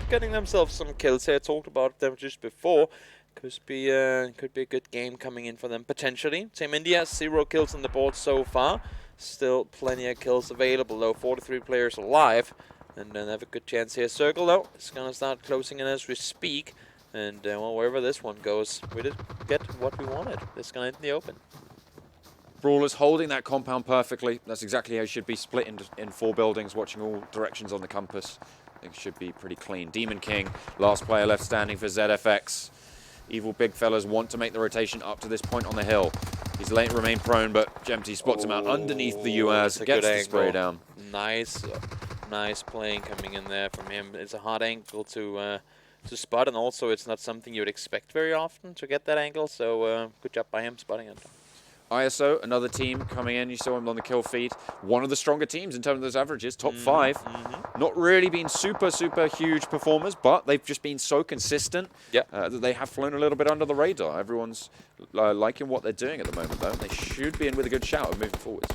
Getting themselves some kills here. Talked about them just before. Could be a good game coming in for them, potentially. Team India, 0 kills on the board so far. Still plenty of kills available, though. 43 players alive. And then have a good chance here. Circle, though, it's going to start closing in as we speak. And, well, wherever this one goes, we did get what we wanted. It's going to end in the open. Brawlers holding that compound perfectly. That's exactly how it should be, split in 4 buildings, watching all directions on the compass. I think it should be pretty clean. Demon King, last player left standing for ZFX. Evil big fellas want to make the rotation up to this point on the hill. He's late, remain prone, but Jempty spots him out underneath the UAZ, gets the spray down. Nice playing coming in there from him. It's a hard angle to spot, and also it's not something you would expect very often to get that angle, so good job by him spotting it. ISO, another team coming in. You saw him on the kill feed. One of the stronger teams in terms of those averages, top 5. Not really been super huge performers, but they've just been so consistent that they have flown a little bit under the radar. Everyone's liking what they're doing at the moment, though. They should be in with a good shout of moving forwards.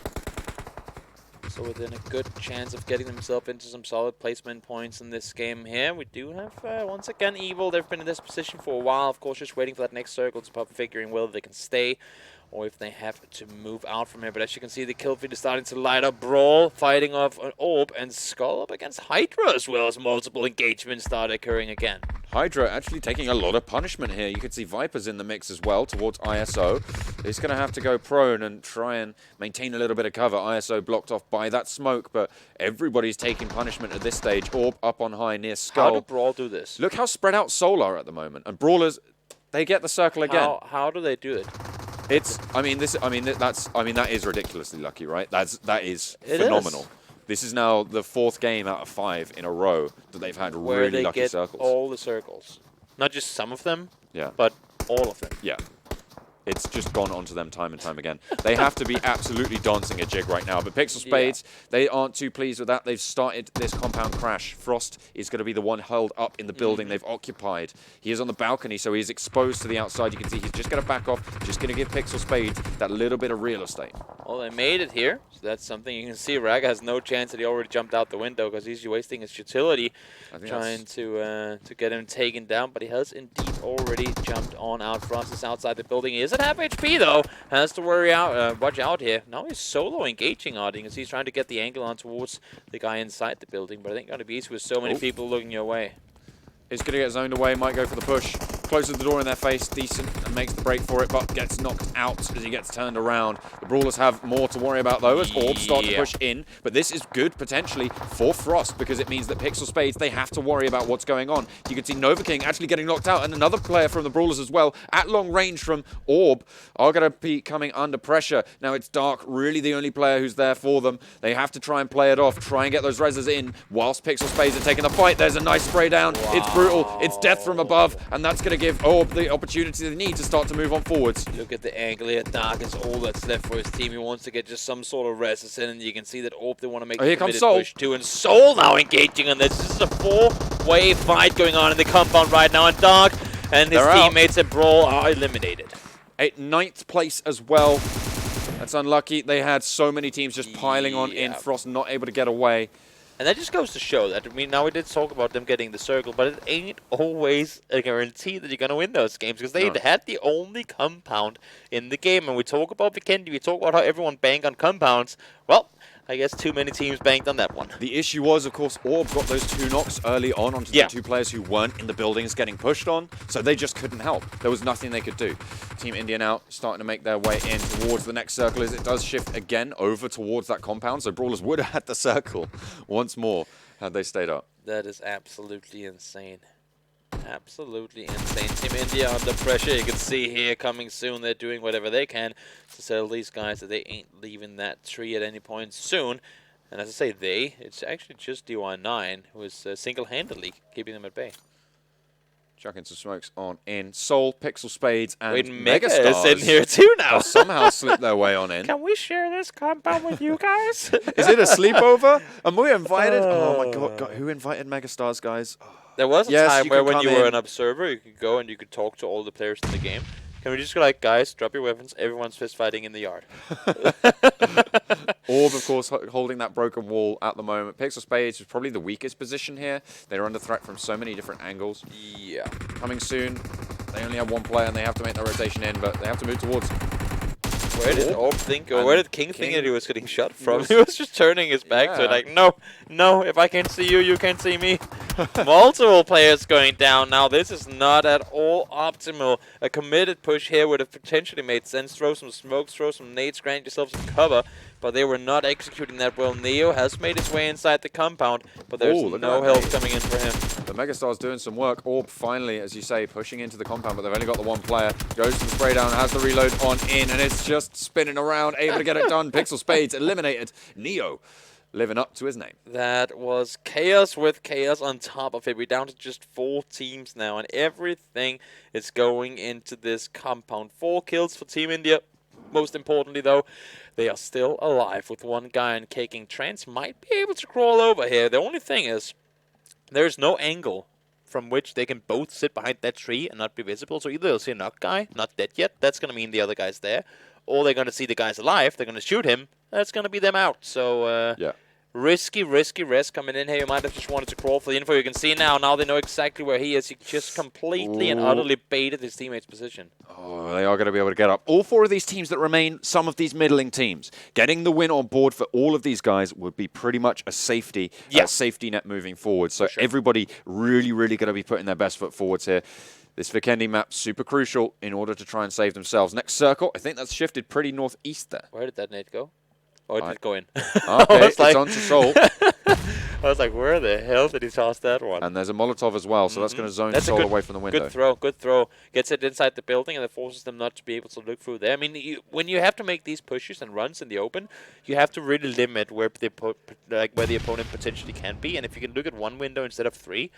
So within a good chance of getting themselves into some solid placement points in this game here. We do have, once again, Evil. They've been in this position for a while. Of course, just waiting for that next circle to pop, figuring whether they can stay or if they have to move out from here. But as you can see, the kill feed is starting to light up. Brawl fighting off an Orb, and SKUL up against HYDRA as well, as multiple engagements start occurring again. HYDRA actually taking a lot of punishment here. You can see Viper's in the mix as well towards ISO. He's going to have to go prone and try and maintain a little bit of cover. ISO blocked off by that smoke, but everybody's taking punishment at this stage. Orb up on high near SKUL. How do Brawl do this? Look how spread out Soul are at the moment. And Brawlers, they get the circle again. How do they do it? That is ridiculously lucky, right? That is phenomenal. This is now the 4th game out of 5 in a row that they've had really lucky circles. All the circles. Not just some of them, yeah, but all of them. Yeah. It's just gone onto them time and time again. They have to be absolutely dancing a jig right now. But PixL Spades, they aren't too pleased with that. They've started this compound crash. Frost is going to be the one held up in the building they've occupied. He is on the balcony, so he's exposed to the outside. You can see he's just going to back off, just going to give PixL Spades that little bit of real estate. Well, they made it here, so that's something you can see. Raga has no chance that he already jumped out the window because he's wasting his utility trying to get him taken down, but he has indeed already jumped on out. Frost is outside the building. He is at half HP though, has to watch out here. Now he's solo engaging out because he's trying to get the angle on towards the guy inside the building, but I think it's going to be easy with so many people looking your way. Is going to get zoned away, might go for the push. Closes the door in their face, decent, and makes the break for it, but gets knocked out as he gets turned around. The Brawlers have more to worry about, though, as Orbs start to push in. But this is good, potentially, for Frost, because it means that PixL Spades, they have to worry about what's going on. You can see Nova King actually getting knocked out, and another player from the Brawlers as well, at long range from Orb, are going to be coming under pressure. Now, it's Dark, really the only player who's there for them. They have to try and play it off, try and get those reses in, whilst PixL Spades are taking the fight. There's a nice spray down. Wow. It's brutal. It's death from above, and that's going to give Orb the opportunity they need to start to move on forwards. Look at the angle here. Dark is all that's left for his team. He wants to get just some sort of reses in, and you can see that Orb, they want to make a committed push too. And Soul now engaging on this. This is a 4-way fight going on in the compound right now, and Dark and his teammates at Brawl are eliminated. 9th place as well. That's unlucky. They had so many teams just piling on in. Frost not able to get away. And that just goes to show that, I mean, now we did talk about them getting the circle, but it ain't always a guarantee that you're going to win those games, because they had the only compound in the game. And we talk about Vikendi, we talk about how everyone banged on compounds. Well, I guess too many teams banked on that one. The issue was, of course, Orb got those 2 knocks early on onto the 2 players who weren't in the buildings getting pushed on, so they just couldn't help. There was nothing they could do. Team India now starting to make their way in towards the next circle as it does shift again over towards that compound, so Brawlers would have had the circle once more had they stayed up. That is absolutely insane. Absolutely insane. Team India under pressure. You can see here coming soon. They're doing whatever they can to tell these guys that they ain't leaving that tree at any point soon. And as I say it's actually just DY9 who is single-handedly keeping them at bay. Chucking some smokes on in. Soul, PixL Spades, and MegaStars is in here too now. Somehow slipped their way on in. Can we share this compound with you guys? Is it a sleepover? Am we invited? Oh my god, who invited MegaStars, guys? There was a time where when you were an observer, you could go and you could talk to all the players in the game. Can we just go like, guys, drop your weapons, everyone's fist fighting in the yard. Orb, of course, holding that broken wall at the moment. PixL Spades is probably the weakest position here. They're under threat from so many different angles. Yeah. Coming soon. They only have 1 player and they have to make their rotation in, but they have to move towards. Where did Orb think, or where did King think that he was getting shot from? He was just turning his back to it like, no, if I can't see you, you can't see me. Multiple players going down now. This is not at all optimal. A committed push here would have potentially made sense. Throw some smokes, throw some nades, grant yourself some cover, but they were not executing that well. Neo has made his way inside the compound, but there's no help coming in for him. The MegaStars doing some work. Orb finally, as you say, pushing into the compound, but they've only got the 1 player. Goes to the spray down, has the reload on in, and it's just spinning around, able to get it done. PixL Spades eliminated. Neo living up to his name. That was chaos with chaos on top of it. We're down to just 4 teams now, and everything is going into this compound. 4 kills for Team India. Most importantly, though, they are still alive with 1 guy in caking. Trance might be able to crawl over here. The only thing is, there's no angle from which they can both sit behind that tree and not be visible. So either they'll see a knock guy, not dead yet. That's going to mean the other guy's there. Or they're going to see the guy's alive. They're going to shoot him. That's going to be them out. So, Risky risk coming in here. You might have just wanted to crawl for the info. You can see now they know exactly where he is. He just completely and utterly baited his teammate's position. Oh, they are going to be able to get up. All 4 of these teams that remain, some of these middling teams, getting the win on board for all of these guys would be pretty much a safety net moving forward. So everybody really going to be putting their best foot forwards here. This Vikendi map, super crucial in order to try and save themselves. Next circle, I think that's shifted pretty northeast there. Where did that nade go? Oh, it did go in. Okay, it's on to Soul. I was like, where the hell did he toss that one? And there's a Molotov as well, so that's going to zone Soul away from the window. Good throw. Gets it inside the building, and it forces them not to be able to look through there. I mean, when you have to make these pushes and runs in the open, you have to really limit where the opponent potentially can be. And if you can look at one window instead of 3,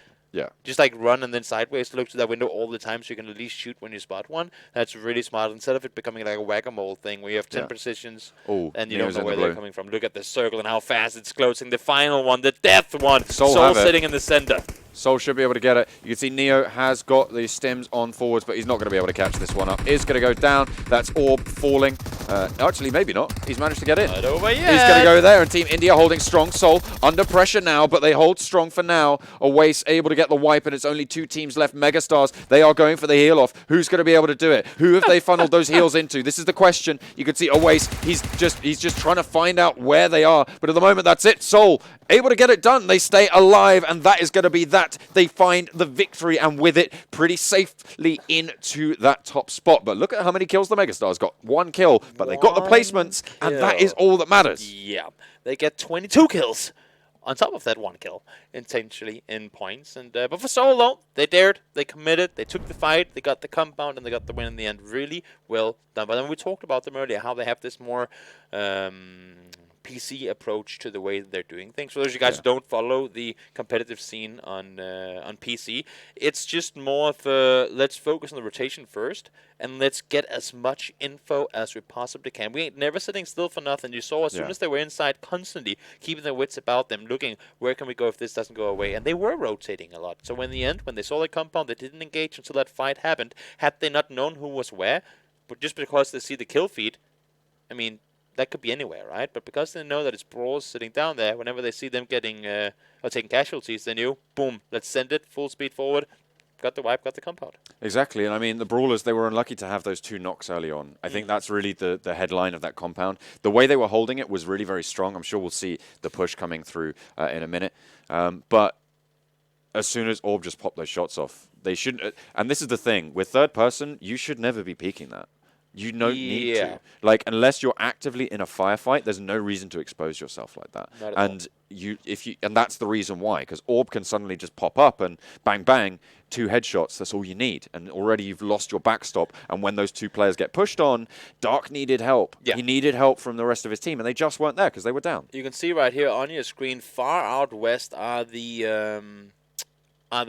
just like run and then sideways look to that window all the time so you can at least shoot when you spot one. That's really smart. Instead of it becoming like a whack-a-mole thing where you have 10 positions and you don't know where they're coming from. Look at the circle and how fast it's closing. The final one, the death one. Soul sitting in the center. Soul should be able to get it. You can see Neo has got the stims on forwards, but he's not going to be able to catch this one up. Is going to go down. That's Orb falling. Actually, maybe not. He's managed to get in. Not over yet. He's going to go there, and Team India holding strong. Soul under pressure now, but they hold strong for now. Owace able to get the wipe, and it's only 2 teams left. MegaStars, they are going for the heal off. Who's going to be able to do it? Who have they funneled those heals into? This is the question. You can see Owace. He's just trying to find out where they are. But at the moment, that's it. Soul able to get it done. They stay alive, and that is going to be that. They find the victory, and with it, pretty safely into that top spot. But look at how many kills the MegaStars got. 1 kill, but they got the placements, and that is all that matters. Yeah, they get 22 kills on top of that 1 kill, intentionally in points. And but for Soul, though, they dared, they committed, they took the fight, they got the compound, and they got the win in the end. Really well done. But then we talked about them earlier, how they have this more PC approach to the way that they're doing things. For those of you guys who don't follow the competitive scene on PC, it's just more of a, let's focus on the rotation first, and let's get as much info as we possibly can. We ain't never sitting still for nothing. You saw as soon as they were inside, constantly keeping their wits about them, looking, where can we go if this doesn't go away? And they were rotating a lot. So in the end, when they saw the compound, they didn't engage until that fight happened. Had they not known who was where, but just because they see the kill feed, I mean, that could be anywhere, right? But because they know that it's Brawlers sitting down there, whenever they see them getting or taking casualties, they knew, boom, let's send it full speed forward. Got the wipe, got the compound. Exactly, and I mean, the Brawlers, they were unlucky to have those 2 knocks early on. I think that's really the headline of that compound. The way they were holding it was really very strong. I'm sure we'll see the push coming through in a minute. But as soon as Orb just popped those shots off, they shouldn't. And this is the thing, with third person, you should never be peeking that. You don't need to. Like, unless you're actively in a firefight, there's no reason to expose yourself like that. And and that's the reason why, because Orb can suddenly just pop up and bang bang, 2 headshots. That's all you need, and already you've lost your backstop. And when those 2 players get pushed on, Dark needed help. He needed help from the rest of his team, and they just weren't there because they were down. You can see right here on your screen, far out west are the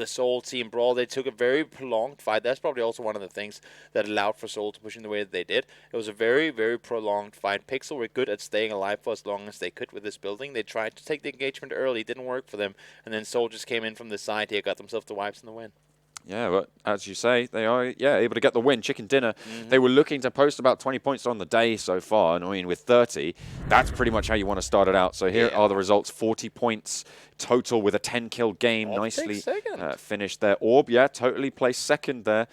Soul team. Brawl. They took a very prolonged fight. That's probably also one of the things that allowed for Soul to push in the way that they did. It was a very, very prolonged fight. PixL were good at staying alive for as long as they could with this building. They tried to take the engagement early. It didn't work for them. And then Soul just came in from the side here, got themselves the wipes and the win. Yeah, but as you say, they are able to get the win. Chicken dinner. They were looking to post about 20 points on the day so far, and I mean, with 30, that's pretty much how you want to start it out. So here are the results: 40 points total with a 10-kill game. Nicely finished there. Orb, totally placed second there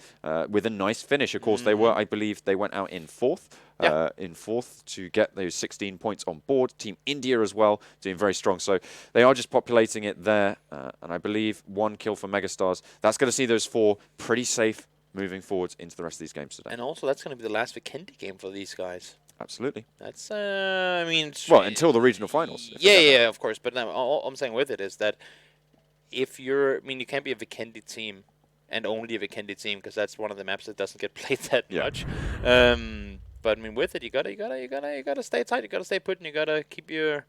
with a nice finish. Of course, they were, I believe, they went out in 4th. In 4th to get those 16 points on board. Team India as well, doing very strong. So they are just populating it there. And I believe 1 kill for MegaStars. That's going to see those 4 pretty safe moving forwards into the rest of these games today. And also, that's going to be the last Vikendi game for these guys. Absolutely. That's, I mean... Well, until the regional finals. Yeah, of course. But now, all I'm saying with it is that if you're... I mean, you can't be a Vikendi team and only a Vikendi team, because that's one of the maps that doesn't get played that much. But I mean, with it, you gotta stay tight. You gotta stay put, and you gotta keep your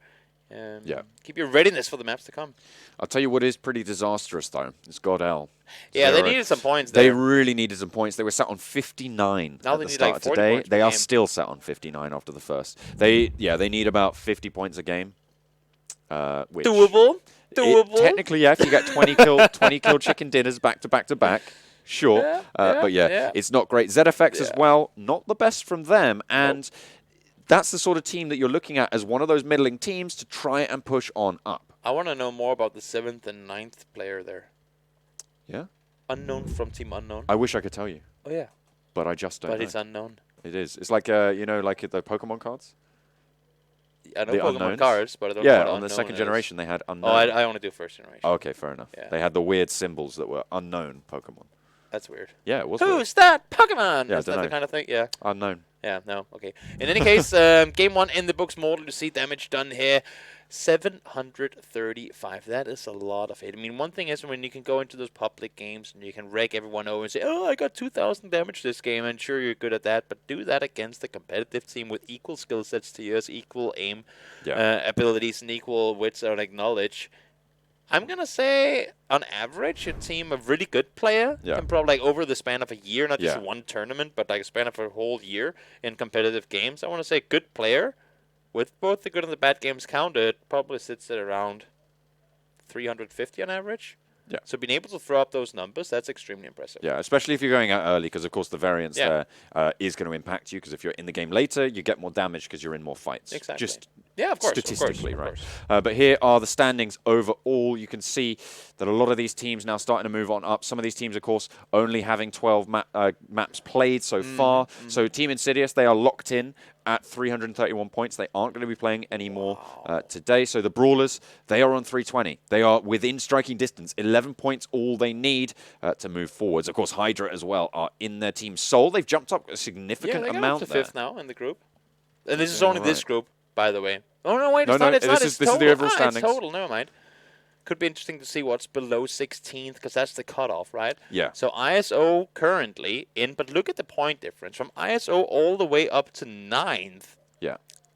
keep your readiness for the maps to come. I'll tell you what is pretty disastrous though. It's GODL. Yeah, they needed some points there. They really needed some points. They were sat on 59 at the start of today. They are still sat on 59 after the first. They need about 50 points a game. Which doable. Technically, if you get 20 kill chicken dinners back to back to back. Sure, but it's not great. ZFX as well, not the best from them, and that's the sort of team that you're looking at as one of those middling teams to try and push on up. I want to know more about the 7th and 9th player there. Yeah? Unknown from Team Unknown. I wish I could tell you, Oh, yeah. but I just don't know. But it's unknown. It is. It's like, you know, like the Pokemon cards? I know The Pokemon unknowns? cards, but I don't know Yeah, what on the unknown second is. generation they had unknown. Oh, I only do first generation. Oh, okay, fair enough. Yeah. They had the weird symbols that were unknown Pokemon. That's weird. Yeah, it was weird. Who's that Pokemon? Yeah, Is that the dunno. kind of thing? Yeah. Unknown. Yeah, no, okay. In any case, game 1 in the books, Mortal, you see damage done here. 735. That is a lot of hit. I mean, one thing is when you can go into those public games and you can wreck everyone over and say, oh, I got 2,000 damage this game, and sure, you're good at that, but do that against a competitive team with equal skill sets to yours, equal aim abilities, and equal wits or like knowledge. I'm going to say, on average, a team of really good player can probably, like, over the span of a year, not just one tournament, but like a span of a whole year in competitive games, I want to say good player, with both the good and the bad games counted, probably sits at around 350 on average. Yeah. So being able to throw up those numbers, that's extremely impressive. Yeah, especially if you're going out early, because of course the variance there is going to impact you, because if you're in the game later, you get more damage because you're in more fights. Exactly. Just yeah, of course, statistically, of course, right? But here are the standings overall. You can see that a lot of these teams now starting to move on up. Some of these teams, of course, only having 12 maps played so far. So Team Insidious, they are locked in at 331 points. They aren't going to be playing anymore today. So the Brawlers, they are on 320. They are within striking distance. 11 points, all they need to move forwards. Of course, HYDRA as well are in their team Soul. They've jumped up a significant they got amount up to there. 5th now in the group. And this is only this group, by the way. Oh, no, wait, it's not. This is the overall standings. It's total, never mind. Could be interesting to see what's below 16th, because that's the cutoff, right? Yeah. So ISO currently in, but look at the point difference. From ISO all the way up to 9th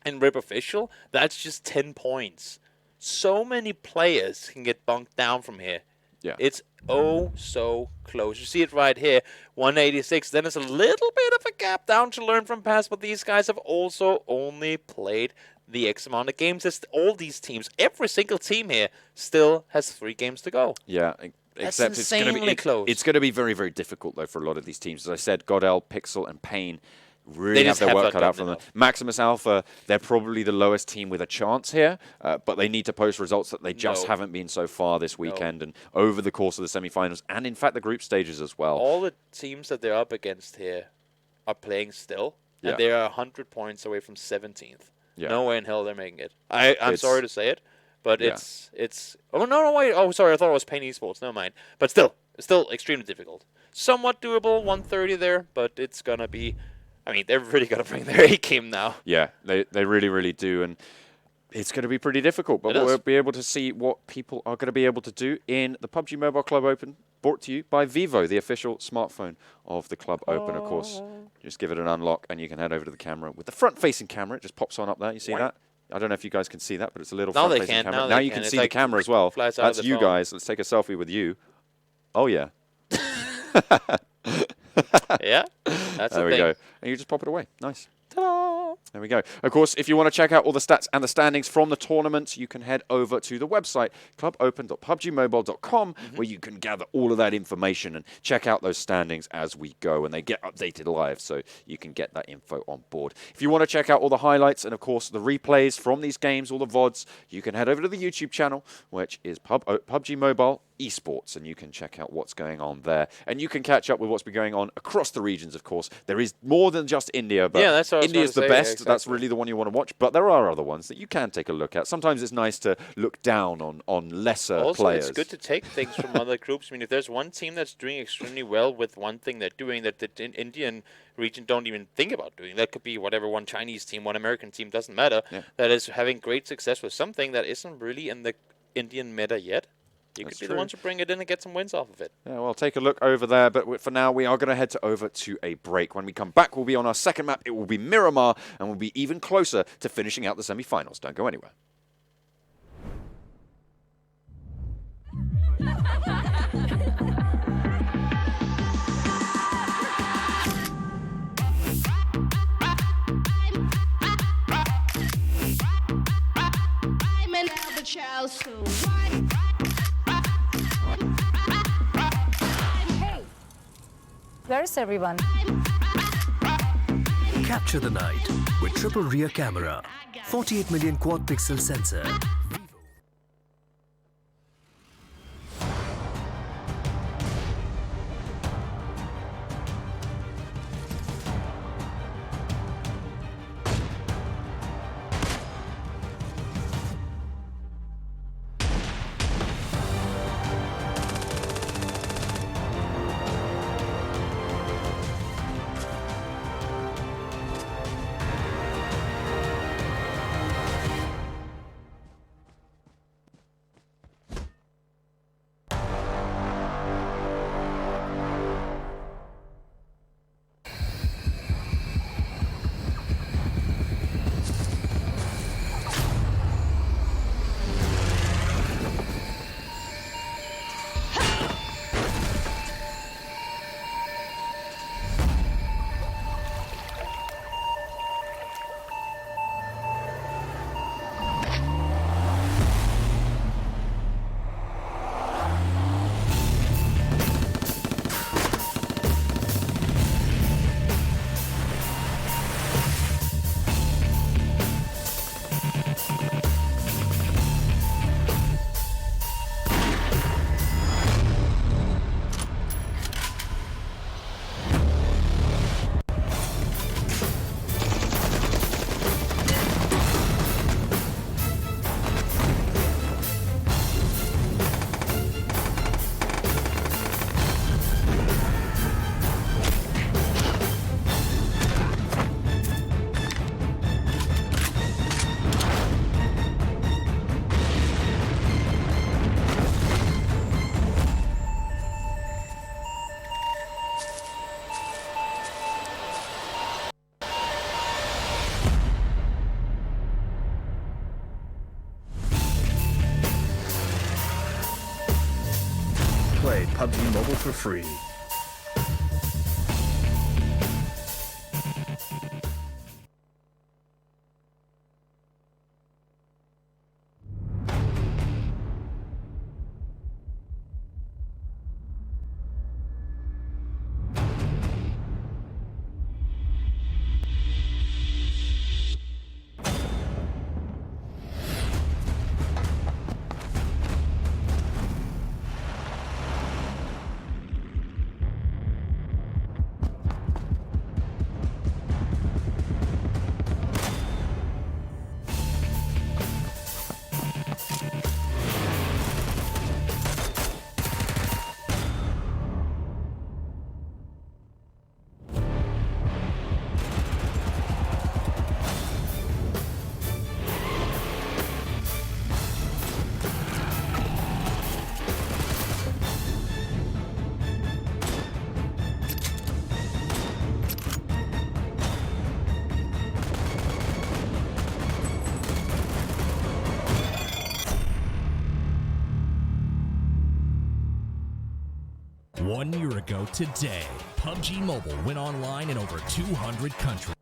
in RIP Official, that's just 10 points. So many players can get bunked down from here. Yeah. It's oh so close. You see it right here, 186. Then it's a little bit of a gap down to learn from past, but these guys have also only played the X amount of games. As all these teams, every single team here still has 3 games to go. Yeah, except it's going to be close. It's going to be very, very difficult though for a lot of these teams. As I said, GODL, PixL, and Pain really have their work cut out from them. Maximus Alpha, they're probably the lowest team with a chance here, but they need to post results that they just haven't been so far this weekend and over the course of the semifinals, and in fact the group stages as well. All the teams that they're up against here are playing still, and they are 100 points away from 17th. Yeah. No way in hell they're making it. I'm sorry to say it, but it's oh no wait, oh sorry, I thought it was Pain Esports. Never mind. But still extremely difficult. Somewhat doable, 130 there, but it's gonna be. I mean, they're really gonna bring their A game now. Yeah, they really, really do, and it's going to be pretty difficult. But we'll be able to see what people are going to be able to do in the PUBG Mobile Club Open, brought to you by Vivo, the official smartphone of the Club Open. Of course, just give it an unlock, and you can head over to the camera with the front-facing camera. It just pops on up there. You see that? I don't know if you guys can see that, but it's a little front-facing camera. Now you can see the camera as well. That's you guys. Let's take a selfie with you. Oh yeah. Yeah, that's there we go. And you just pop it away. Nice. Ta-da! There we go. Of course, if you want to check out all the stats and the standings from the tournament, you can head over to the website, clubopen.pubgmobile.com, where you can gather all of that information and check out those standings as we go, and they get updated live, so you can get that info on board. If you want to check out all the highlights and, of course, the replays from these games, all the VODs, you can head over to the YouTube channel, which is PUBG Mobile eSports, and you can check out what's going on there. And you can catch up with what's been going on across the regions, of course. There is more than just India, but that's what India's the best. Yeah, exactly. That's really the one you want to watch. But there are other ones that you can take a look at. Sometimes it's nice to look down on lesser players. It's good to take things from other groups. I mean, if there's one team that's doing extremely well with one thing they're doing that the Indian region don't even think about doing, that could be whatever, one Chinese team, one American team, doesn't matter, that is having great success with something that isn't really in the Indian meta yet. You could be the ones who bring it in and get some wins off of it. Yeah, well, take a look over there. But for now, we are going to head over to a break. When we come back, we'll be on our second map. It will be Miramar, and we'll be even closer to finishing out the semi-finals. Don't go anywhere. Where is everyone? Capture the night with triple rear camera, 48 million quad pixel sensor. Play PUBG Mobile for free. One year ago today, PUBG Mobile went online in over 200 countries.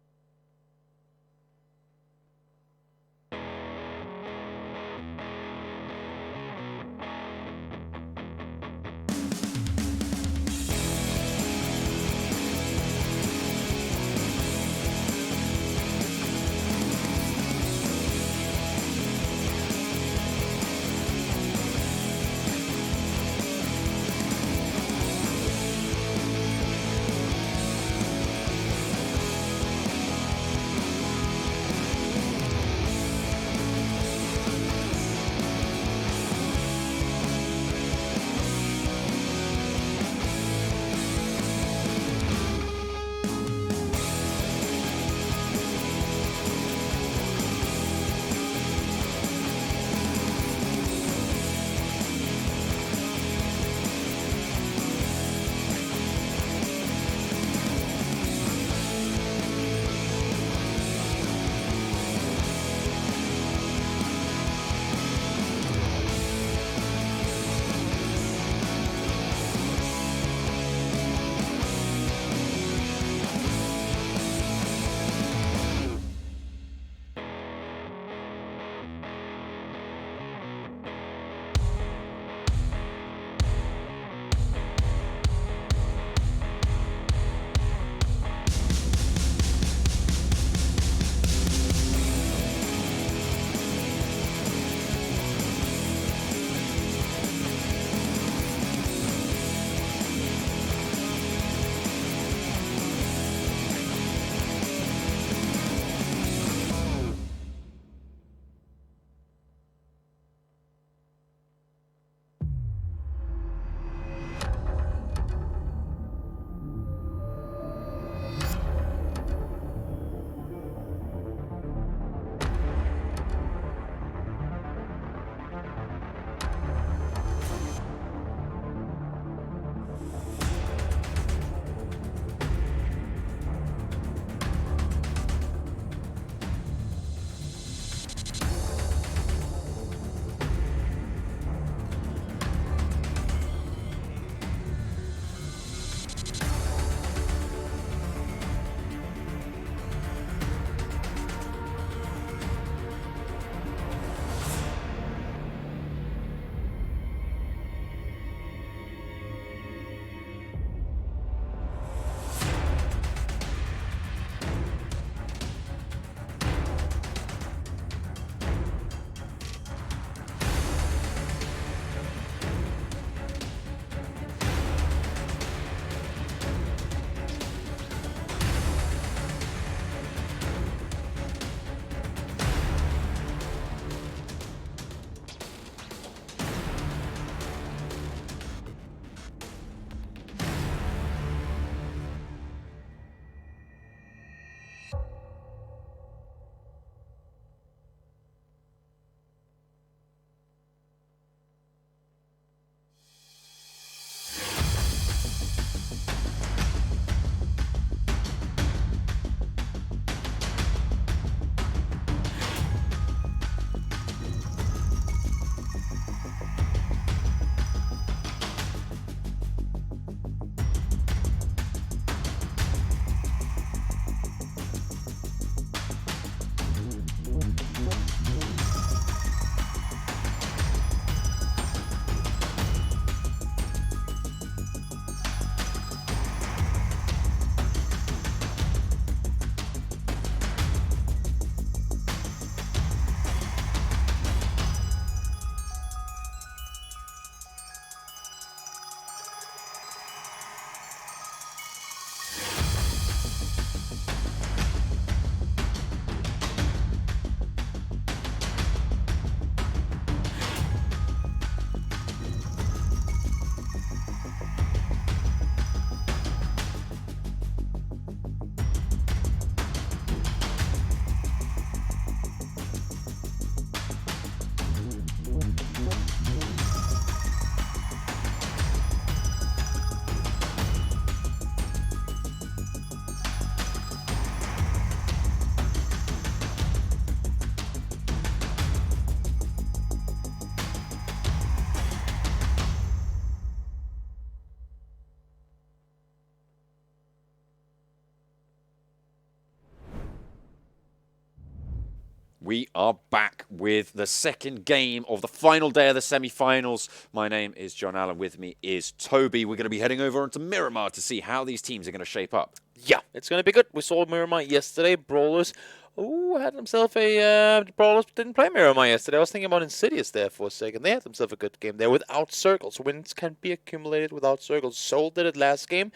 We are back with the second game of the final day of the semi-finals. My name is John Allen. With me is Toby. We're going to be heading over onto Miramar to see how these teams are going to shape up. Yeah, it's going to be good. We saw Miramar yesterday. Brawlers, had themselves a... Brawlers didn't play Miramar yesterday. I was thinking about Insidious there for a second. They had themselves a good game there without circles. Wins can be accumulated without circles. Seoul did it last game.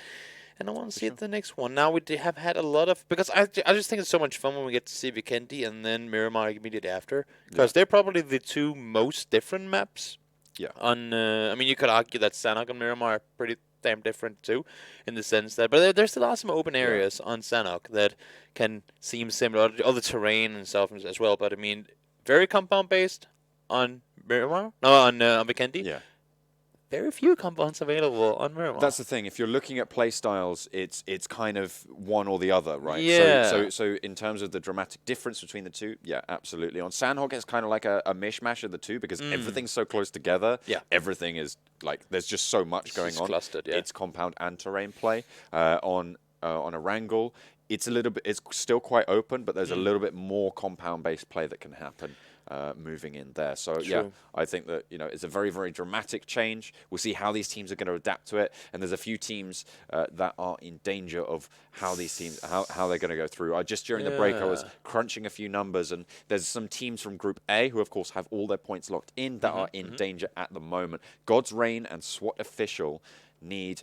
And I want to see it the next one. Now we have had a lot of... Because I just think it's so much fun when we get to see Vikendi and then Miramar immediately after. Because they're probably the two most different maps. Yeah. On, I mean, you could argue that Sanhok and Miramar are pretty damn different too, in the sense that... But there still are some open areas on Sanhok that can seem similar. All the terrain and stuff as well. But I mean, very compound-based on Miramar. No, on Vikendi. Yeah. Very few compounds available on Miramar. That's the thing. If you're looking at play styles, it's kind of one or the other, right? Yeah. So in terms of the dramatic difference between the two, yeah, absolutely. On Sanhok, it's kind of like a mishmash of the two because everything's so close together. Yeah. Everything is like there's just so much going on. Clustered, yeah. It's compound and terrain play. On Erangel, it's still quite open, but there's a little bit more compound-based play that can happen. Moving in there. So, yeah, I think that, it's a very, very dramatic change. We'll see how these teams are going to adapt to it. And there's a few teams that are in danger of how these teams, how they're going to go through. Just during the break, I was crunching a few numbers, and there's some teams from Group A who, of course, have all their points locked in that are in danger at the moment. GodsReign and SWAT Official need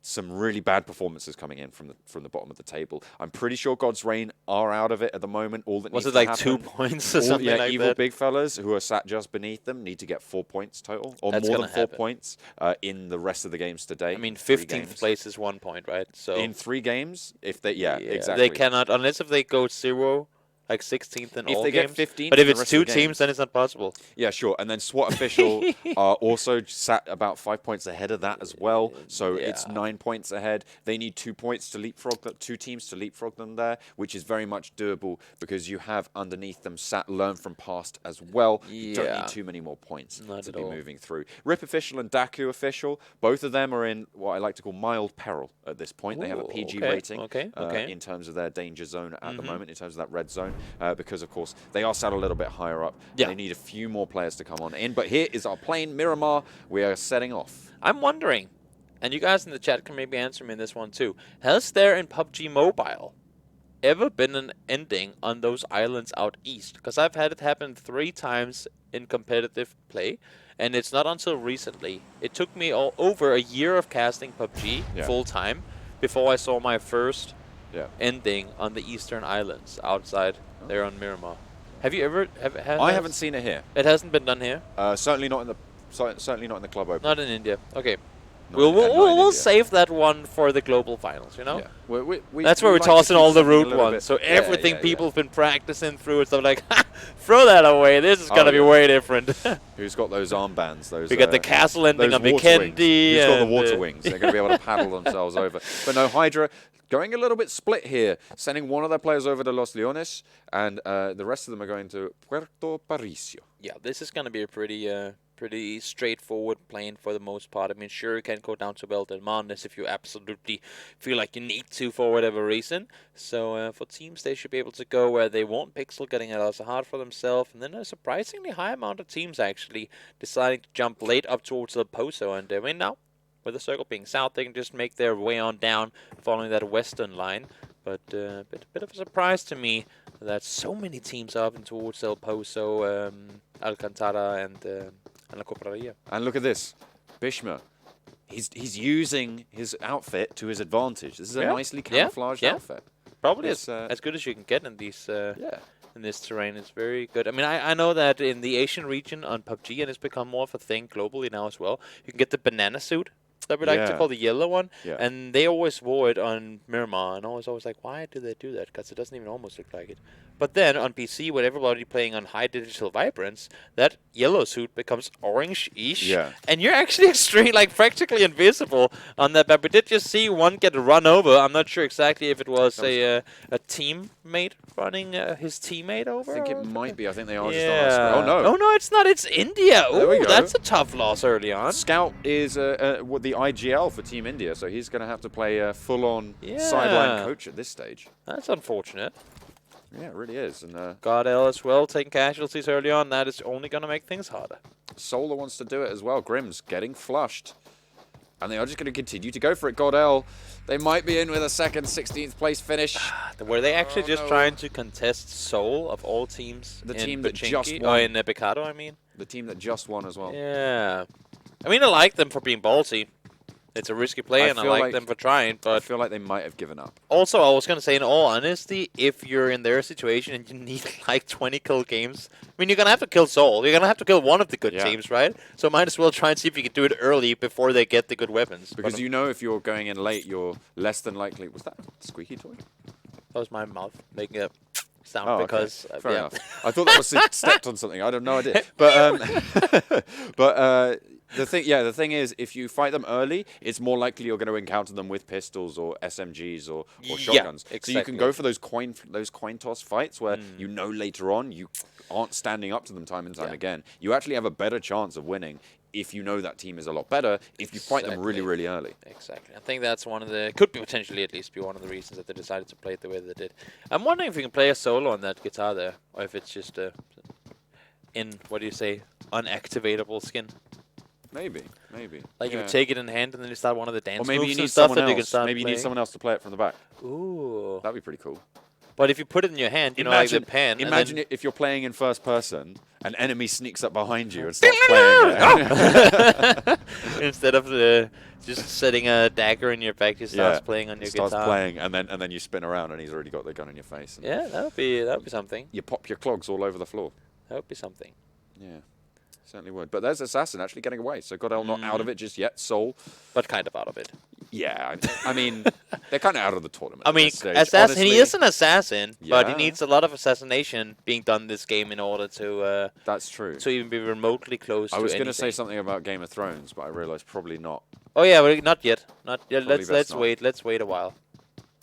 some really bad performances coming in from the bottom of the table. I'm pretty sure GodsReign are out of it at the moment. All that was needs it like to happen, 2 points or something like evil that? big fellas who are sat just beneath them need to get 4 points total, or That's more than gonna 4 happen. points in the rest of the games today. I mean, 3 15th games. place is 1 point, right? So In 3 games, if they exactly. they cannot, unless if they go 0, like 16th in If all they games. get 15th but if in the it's rest 2 of the teams, games- then it's not possible. Yeah, sure. And then SWAT Official are also sat about 5 points ahead of that as well. So it's 9 points ahead. They need 2 points to leapfrog 2 teams to leapfrog them there, which is very much doable because you have underneath them sat learn from past as well. You don't need too many more points Not to at be all. moving through. RIP Official and DAKU Official, both of them are in what I like to call mild peril at this point. They have a Ooh, PG okay, rating okay. in terms of their danger zone at the moment, in terms of that red zone, because, of course, they are sat a little bit higher up. Yeah. They need a few more players to come on in. But here is our plane, Miramar. We are setting off. I'm wondering, and you guys in the chat can maybe answer me in this one too, has there in PUBG Mobile ever been an ending on those islands out east? Because I've had it happen 3 times in competitive play, and it's not until recently. It took me over a year of casting PUBG full time before I saw my first ending on the eastern islands outside there on Miramar. Have you ever had I that? haven't seen it here. It hasn't been done here? Certainly not in the club open. Not in India. Okay. Not in We'll India. save that one for the global finals, you know? Yeah. That's where we're like to tossing keep all the something a root little ones. bit- So Yeah, everything yeah, people have been practicing through, it's like, ha, throw that away. This is going to be way different. Who's got those armbands? Those We got the castle ending those on water Vikendi. wings. Who's got the and, water wings? They're going to be able to paddle themselves over. But no, HYDRA going a little bit split here, sending one of their players over to Los Leones, and the rest of them are going to Puerto Parisio. Yeah, this is going to be a pretty straightforward plane for the most part. I mean, sure, you can go down to Beldelmontes if you absolutely feel like you need to for whatever reason. So for teams, they should be able to go where they want. PixL getting it as hard for themselves, and then a surprisingly high amount of teams actually deciding to jump late up towards El Pozo. And I mean, now, with the circle being south, they can just make their way on down following that western line. But a bit of a surprise to me that so many teams are up and towards El Pozo, Alcantara, and La Copraria. And look at this, Bishma. He's using his outfit to his advantage. This is a nicely camouflaged outfit. Probably It's, as good as you can get in these in this terrain. It's very good. I mean, I know that in the Asian region on PUBG, and it's become more of a thing globally now as well, you can get the banana suit that we like to call the yellow one, and they always wore it on Miramar, and I was always like, why do they do that? Because it doesn't even almost look like it. But then on PC, with everybody playing on high digital vibrance, that yellow suit becomes orange-ish, and you're actually practically invisible on that map. We did just see one get run over. I'm not sure exactly if it was a teammate running his teammate over. I think it might be. I think they are just Yeah. on. Oh, no. Oh, no, it's not. It's India. There we Ooh, go. that's a tough loss early on. Scout is the IGL for Team India, so he's going to have to play a full-on sideline coach at this stage. That's unfortunate. Yeah, it really is. And GODL as well, taking casualties early on. That is only going to make things harder. Solar wants to do it as well. Grim's getting flushed. And they are just going to continue to go for it. GODL, they might be in with a second 16th place finish. Were they actually just trying to contest Seoul of all teams? The in team that Pochinki? just won. In Picado, I mean. The team that just won as well. Yeah. I mean, I like them for being ballsy. It's a risky play, and I like them for trying, but... I feel like they might have given up. Also, I was going to say, in all honesty, if you're in their situation and you need like 20 kill games, I mean, you're going to have to kill Seoul. You're going to have to kill one of the good teams, right? So might as well try and see if you can do it early before they get the good weapons. Because you know if you're going in late, you're less than likely... Was that a squeaky toy? That was my mouth making a sound because... Fair enough. I thought that was stepped on something. I have no idea. But, the thing is, if you fight them early, it's more likely you're going to encounter them with pistols or SMGs or shotguns. Exactly. So you can go for those coin toss fights where you know later on you aren't standing up to them time and time again. You actually have a better chance of winning if you know that team is a lot better if you fight them really, really early. Exactly. I think that's one of the... Could be potentially at least be one of the reasons that they decided to play it the way they did. I'm wondering if you can play a solo on that guitar there, or if it's just what do you say, unactivatable skin. Maybe. Like you would take it in hand and then you start one of the dance or maybe moves you need and stuff someone that you can else. start Maybe you need someone else to play it from the back. Ooh. That'd be pretty cool. But if you put it in your hand, you know, like the pen. Imagine if you're playing in first person, an enemy sneaks up behind you and starts playing it. Instead of just setting a dagger in your back, he starts playing on your guitar. Starts playing, and then you spin around, and he's already got the gun in your face. Yeah, that would be something. You pop your clogs all over the floor. That would be something. Yeah. Certainly would. But there's Assassin actually getting away. So GODL not out of it just yet. Soul. But kind of out of it. Yeah. I mean, they're kind of out of the tournament. I mean, Assassin, he is an assassin, but he needs a lot of assassination being done this game in order to... That's true. To even be remotely close to I was going to anything. say something about Game of Thrones, but I realized probably not. Oh, yeah, but not yet. Not yet. Probably Let's wait. Let's wait a while.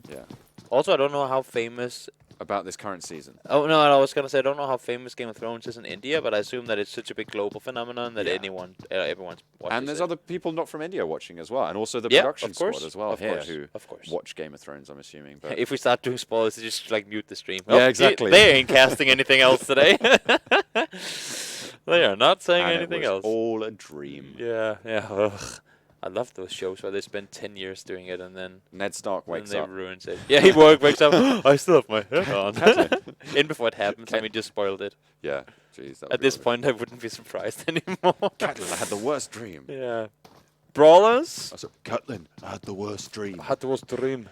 Yeah. Also, I don't know how famous... About this current season. Oh, no, I was going to say, I don't know how famous Game of Thrones is in India, but I assume that it's such a big global phenomenon that everyone's watching. And there's other people not from India watching as well, and also the production squad as well who watch Game of Thrones, I'm assuming. But if we start doing spoilers, just like mute the stream. Yeah, exactly. They ain't casting anything else today. They are not saying anything else. All a dream. Yeah. Ugh. I love those shows where they spend 10 years doing it and then Ned Stark wakes up. They ruins it. Yeah, he wakes up. I still have my head on. In before it happens, and we just spoiled it. Yeah, jeez. At this point, I wouldn't be surprised anymore. Catlin, I had the worst dream. Yeah. Brawlers. Catlin, I had the worst dream. I had the worst dream.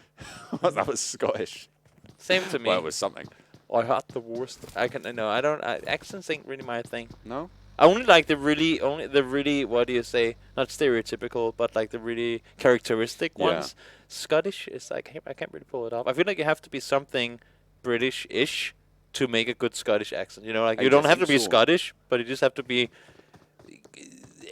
That was Scottish. Same to me. Well, it was something. I had the worst. Accents ain't really my thing. No. I only like the really, what do you say? Not stereotypical, but like the really characteristic ones. Scottish is like, I can't really pull it off. I feel like you have to be something British-ish to make a good Scottish accent. You know, like you don't have to be Scottish, but you just have to be,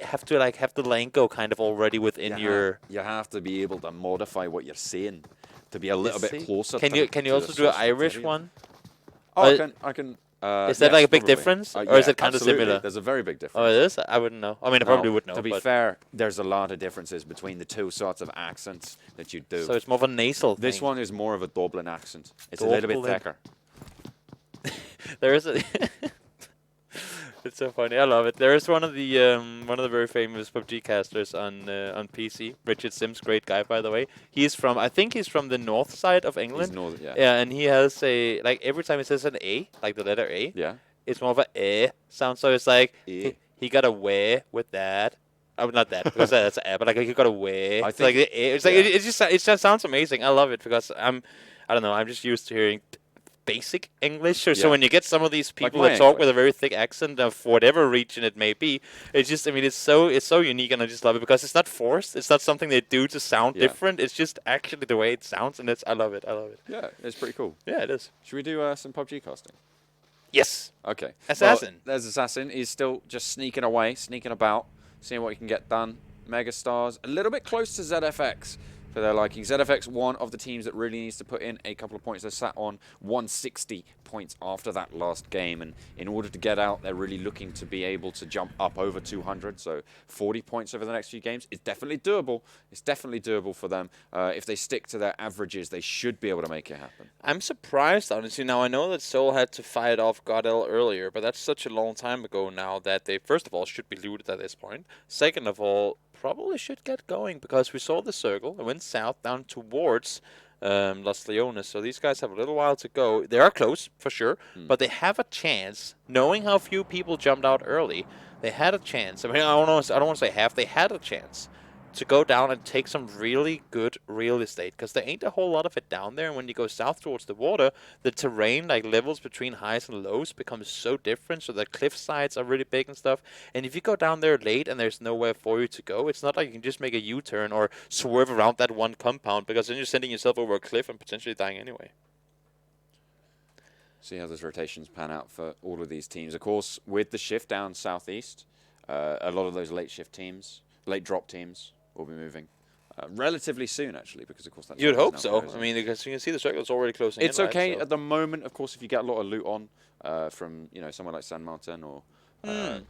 have the lingo kind of already within your. You have to be able to modify what you're saying to be a little bit closer. Can you also do an Irish one? Oh, I can. Is that like a big difference, or is it kind of similar? There's a very big difference. Oh, it is? I wouldn't know. I mean, I probably would know. To be fair, there's a lot of differences between the two sorts of accents that you do. So it's more of a nasal thing. This one is more of a Dublin accent. It's a little bit thicker. There is a... It's so funny. I love it. There is one of the very famous PUBG casters on PC. Richard Sims, great guy by the way. He's from, I think he's from the north side of England. He's north, yeah. Yeah, and he has like every time he says an A, like the letter A. Yeah. It's more of a sound. So it's like he got away with that. Oh, not that because that's a, but like he got away. I think like it's like it just sounds amazing. I love it because I don't know. I'm just used to hearing basic English, so when you get some of these people that talk with a very thick accent of whatever region it may be, it's just, I mean, it's so unique, and I just love it because it's not forced. It's not something they do to sound different. It's just actually the way it sounds, and I love it. I love it. Yeah, it's pretty cool. Yeah, it is. Should we do some PUBG casting? Yes. Okay. Assassin. Well, there's Assassin. He's still just sneaking away, sneaking about, seeing what he can get done. MegaStars, a little bit close to ZFX. for their liking. ZFX, one of the teams that really needs to put in a couple of points. They're sat on 160 points after that last game, and in order to get out, they're really looking to be able to jump up over 200. So 40 points over the next few games is definitely doable. It's definitely doable for them. If they stick to their averages, they should be able to make it happen. I'm surprised, honestly. Now, I know that Seoul had to fight off GODL earlier, but that's such a long time ago now that they, first of all, should be looted at this point. Second of all, probably should get going, because we saw the circle. It went south down towards Las Leones, so these guys have a little while to go. They are close, for sure, but they have a chance, knowing how few people jumped out early. They had a chance. I mean, I don't want to say half. They had a chance to go down and take some really good real estate, because there ain't a whole lot of it down there. And when you go south towards the water, the terrain, like levels between highs and lows, becomes so different. So the cliff sides are really big and stuff. And if you go down there late and there's nowhere for you to go, it's not like you can just make a U-turn or swerve around that one compound, because then you're sending yourself over a cliff and potentially dying anyway. See how those rotations pan out for all of these teams. Of course, with the shift down southeast, a lot of those late shift teams, late drop teams, will be moving relatively soon, actually, because of course that's. You'd hope so. I mean, because you can see the circle's already closing in. It's okay right, so. At the moment, of course, if you get a lot of loot on from somewhere like San Martin or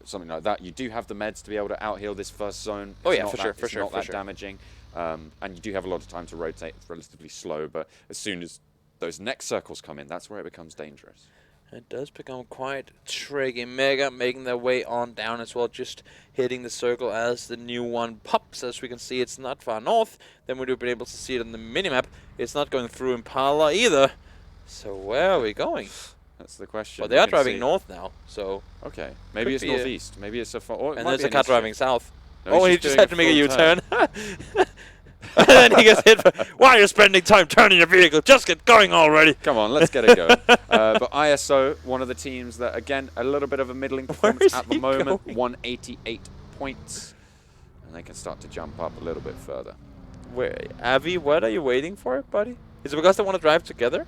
something like that, you do have the meds to be able to out heal this first zone. Oh yeah, for sure, It's not that damaging, and you do have a lot of time to rotate. It's relatively slow, but as soon as those next circles come in, that's where it becomes dangerous. It does become quite tricky. Mega making their way on down as well, just hitting the circle as the new one pops. As we can see, it's not far north. Then we'll be able to see it on the minimap. It's not going through Impala either. So where are we going? That's the question. Well, they are driving north now, so... Okay, maybe it's northeast. Maybe it's a... and there's a car driving south. No, oh, he just had to make a U-turn. And then he gets hit. Why are you spending time turning your vehicle? Just get going already. Come on, let's get it going. But ISO, one of the teams that, again, a little bit of a middling performance at the moment. Going? 188 points. And they can start to jump up a little bit further. Where, Avi, what are you waiting for, buddy? Is it because they want to drive together?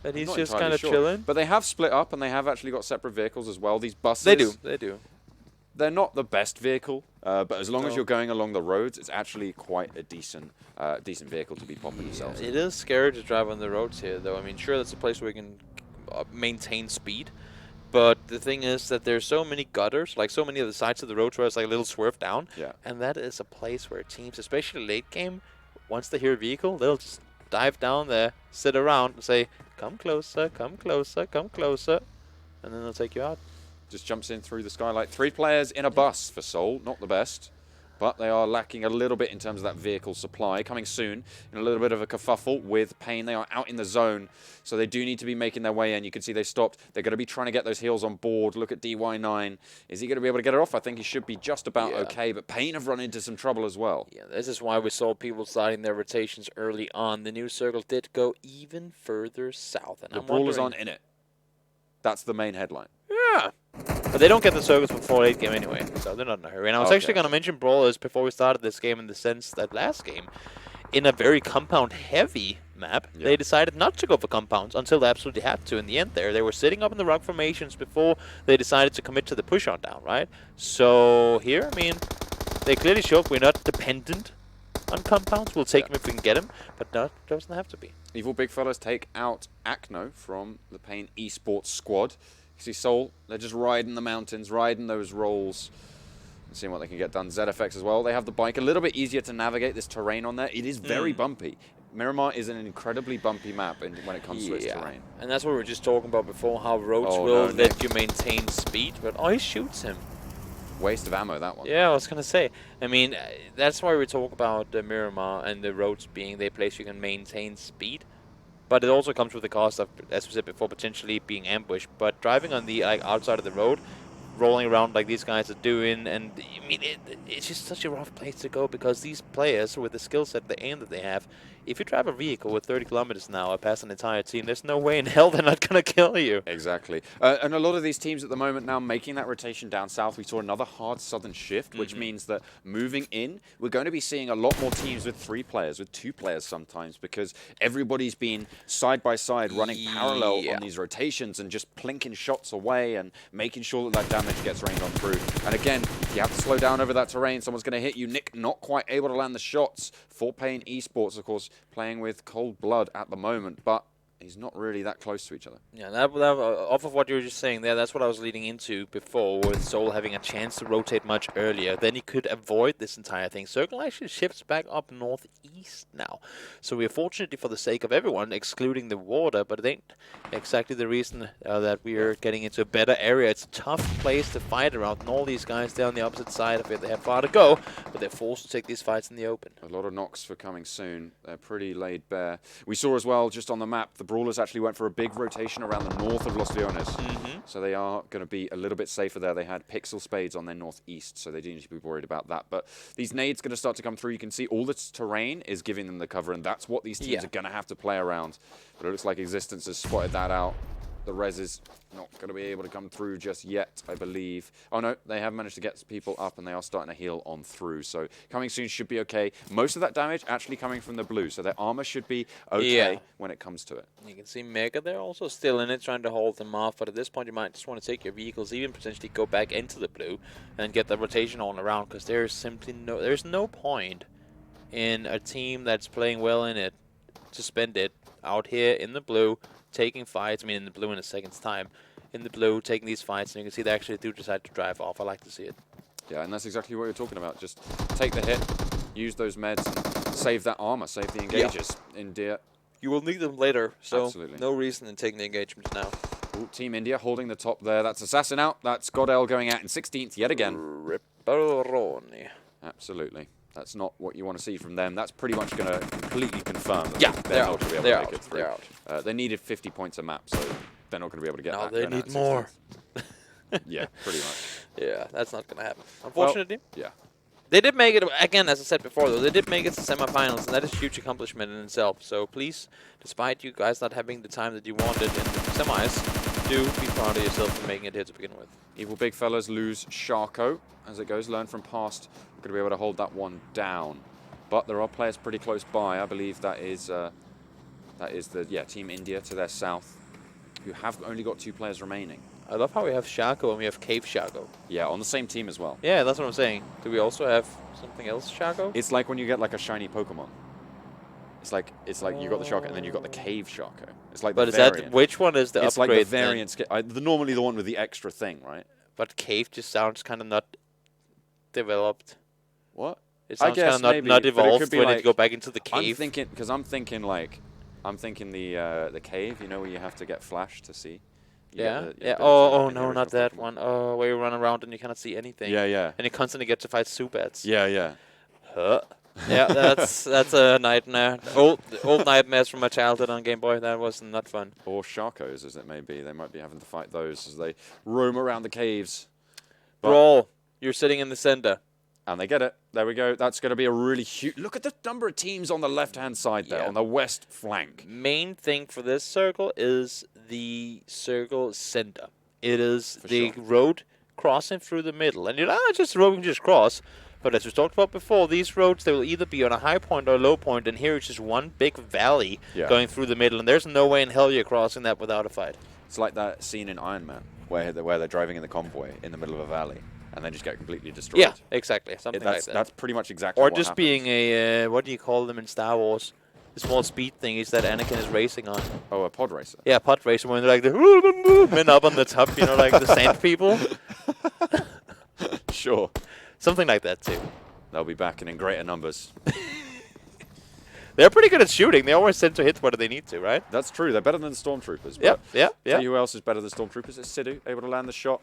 That he's just kind of chilling? But they have split up, and they have actually got separate vehicles as well. These buses... They do. They're not the best vehicle, but as long as you're going along the roads, it's actually quite a decent vehicle to be popping yourselves in. It is scary to drive on the roads here, though. I mean, sure, that's a place where you can maintain speed, but the thing is that there's so many gutters, like so many of the sides of the road where it's like a little swerve down, and that is a place where teams, especially late game, once they hear a vehicle, they'll just dive down there, sit around, and say, come closer, come closer, come closer, and then they'll take you out. Just jumps in through the skylight. 3 players in a bus for Seoul. Not the best, but they are lacking a little bit in terms of that vehicle supply. Coming soon in a little bit of a kerfuffle with Pain. They are out in the zone, so they do need to be making their way in. You can see they stopped. They're going to be trying to get those heals on board. Look at DY9. Is he going to be able to get it off? I think he should be just about okay, but Pain have run into some trouble as well. Yeah, this is why we saw people starting their rotations early on. The new circle did go even further south. And the Brawlers aren't in it. That's the main headline. Yeah. But they don't get the circles before late game anyway, so they're not in a hurry. And I was actually going to mention Brawlers before we started this game, in the sense that last game, in a very compound-heavy map, they decided not to go for compounds until they absolutely had to in the end there. They were sitting up in the rock formations before they decided to commit to the push on down, right? So here, I mean, they clearly showed we're not dependent on compounds. We'll take them if we can get them, but that doesn't have to be. Evil Big Fellas take out Acno from the Pain eSports squad. You see Seoul, they're just riding the mountains, riding those rolls, and seeing what they can get done. ZFX as well. They have the bike a little bit easier to navigate this terrain on there. It is very bumpy. Miramar is an incredibly bumpy map when it comes to its terrain. And that's what we were just talking about before, how roads will let you maintain speed, but he shoots him. Waste of ammo, that one. Yeah, I was going to say. I mean, that's why we talk about Miramar and the roads being the place you can maintain speed. But it also comes with the cost of, as we said before, potentially being ambushed. But driving on the outside of the road, rolling around like these guys are doing, and I mean, it's just such a rough place to go, because these players, with the skill set, the aim that they have, if you drive a vehicle with 30 kilometers an hour past an entire team, there's no way in hell they're not going to kill you. Exactly. And a lot of these teams at the moment now making that rotation down south. We saw another hard southern shift, which means that moving in, we're going to be seeing a lot more teams with 3 players, with 2 players sometimes, because everybody's been side by side running parallel on these rotations and just plinking shots away and making sure that damage gets rained on through. And again, you have to slow down over that terrain. Someone's going to hit you. Nick not quite able to land the shots. For Pain eSports, of course, playing with cold blood at the moment, but he's not really that close to each other. Yeah, off of what you were just saying there, that's what I was leading into before, with Soul having a chance to rotate much earlier. Then he could avoid this entire thing. Circle actually shifts back up northeast now. So we're fortunately, for the sake of everyone, excluding the water, but it ain't exactly the reason that we are getting into a better area. It's a tough place to fight around, and all these guys down the opposite side of it, they have far to go, but they're forced to take these fights in the open. A lot of knocks for coming soon. They're pretty laid bare. We saw as well, just on the map, the Brawlers actually went for a big rotation around the north of Los Leones. So they are going to be a little bit safer there. They had PixL Spades on their northeast, so they do need to be worried about that. But these nades going to start to come through. You can see all this terrain is giving them the cover, and that's what these teams are going to have to play around. But it looks like Existence has spotted that out. The res is not going to be able to come through just yet, I believe. Oh, no, they have managed to get people up, and they are starting to heal on through. So coming soon should be okay. Most of that damage actually coming from the blue, so their armor should be okay when it comes to it. You can see Mega there also still in it, trying to hold them off. But at this point, you might just want to take your vehicles, even potentially go back into the blue and get the rotation all around, because there's simply there's no point in a team that's playing well in it to spend it out here in the blue, taking fights. I mean, in the blue in a second's time. In the blue, taking these fights, and you can see they actually do decide to drive off. I like to see it. Yeah, and that's exactly what you're talking about. Just take the hit, use those meds, and save that armor, save the engages in Deer. You will need them later, so Absolutely. no reason in taking the engagements now. Ooh, Team India holding the top there. That's Assassin out. That's GODL going out in 16th yet again. Ripperoni. Absolutely. That's not what you want to see from them. That's pretty much going to completely confirm that they're they're not out. going to be able They're to make out. it through. They're out. They needed 50 points a map, so they're not going to be able to get Now that. they going out need in more. 16th. Yeah, pretty much. Yeah, that's not going to happen. Unfortunately. Well, yeah. They did make it, again, as I said before, though, they did make it to semifinals, and that is a huge accomplishment in itself. So please, despite you guys not having the time that you wanted in the semis, do be proud of yourself for making it here to begin with. Evil Big Fellas lose Sharko as it goes. Learn from past. We're going to be able to hold that one down. But there are players pretty close by. I believe that is the Team India to their south, who have only got 2 players remaining. I love how we have Sharko and we have Cave Sharko. Yeah, on the same team as well. Yeah, that's what I'm saying. Do we also have something else Sharko? It's like when you get like a shiny Pokemon. It's like you got the Sharko and then you got the Cave Sharko. It's like But the is variant. that, which one is the It's upgrade like the variant. Normally the one with the extra thing, right? But Cave just sounds kind of not developed. What? It I sounds guess kind of maybe, not but it evolved could be when like, it go back into the I'm cave. thinking the cave, you know, where you have to get flash to see. You Yeah, get the yeah. ability Oh, in the no, not original that Pokemon. one. Oh, where you run around and you cannot see anything. Yeah, yeah. And you constantly get to fight Subats. Yeah, yeah. Huh. Yeah, that's a nightmare. Old nightmares from my childhood on Game Boy. That was not fun. Or Sharkos, as it may be. They might be having to fight those as they roam around the caves. But Brawl, you're sitting in the center. And they get it. There we go. That's going to be a really huge... Look at the number of teams on the left-hand side there, on the west flank. Main thing for this circle is the circle center. It is the road crossing through the middle. And you're like, just a road we can just cross. But as we talked about before, these roads, they will either be on a high point or a low point, and here it's just one big valley going through the middle, and there's no way in hell you're crossing that without a fight. It's like that scene in Iron Man, where they're driving in the convoy in the middle of a valley, and then just get completely destroyed. Yeah, exactly. Something like that. That's pretty much exactly or what just happens. being a, what do you call them in Star Wars? The small speed thingies that Anakin is racing on. Oh, a pod racer. Yeah, pod racer, when they're like the men up on the top, you know, like the sand people. Sure. Something like that, too. They'll be back and in greater numbers. They're pretty good at shooting. They always tend to hit what they need to, right? That's true. They're better than the Stormtroopers. Yep, Tell yeah. you who else is better than Stormtroopers? It's Sidhu, able to land the shot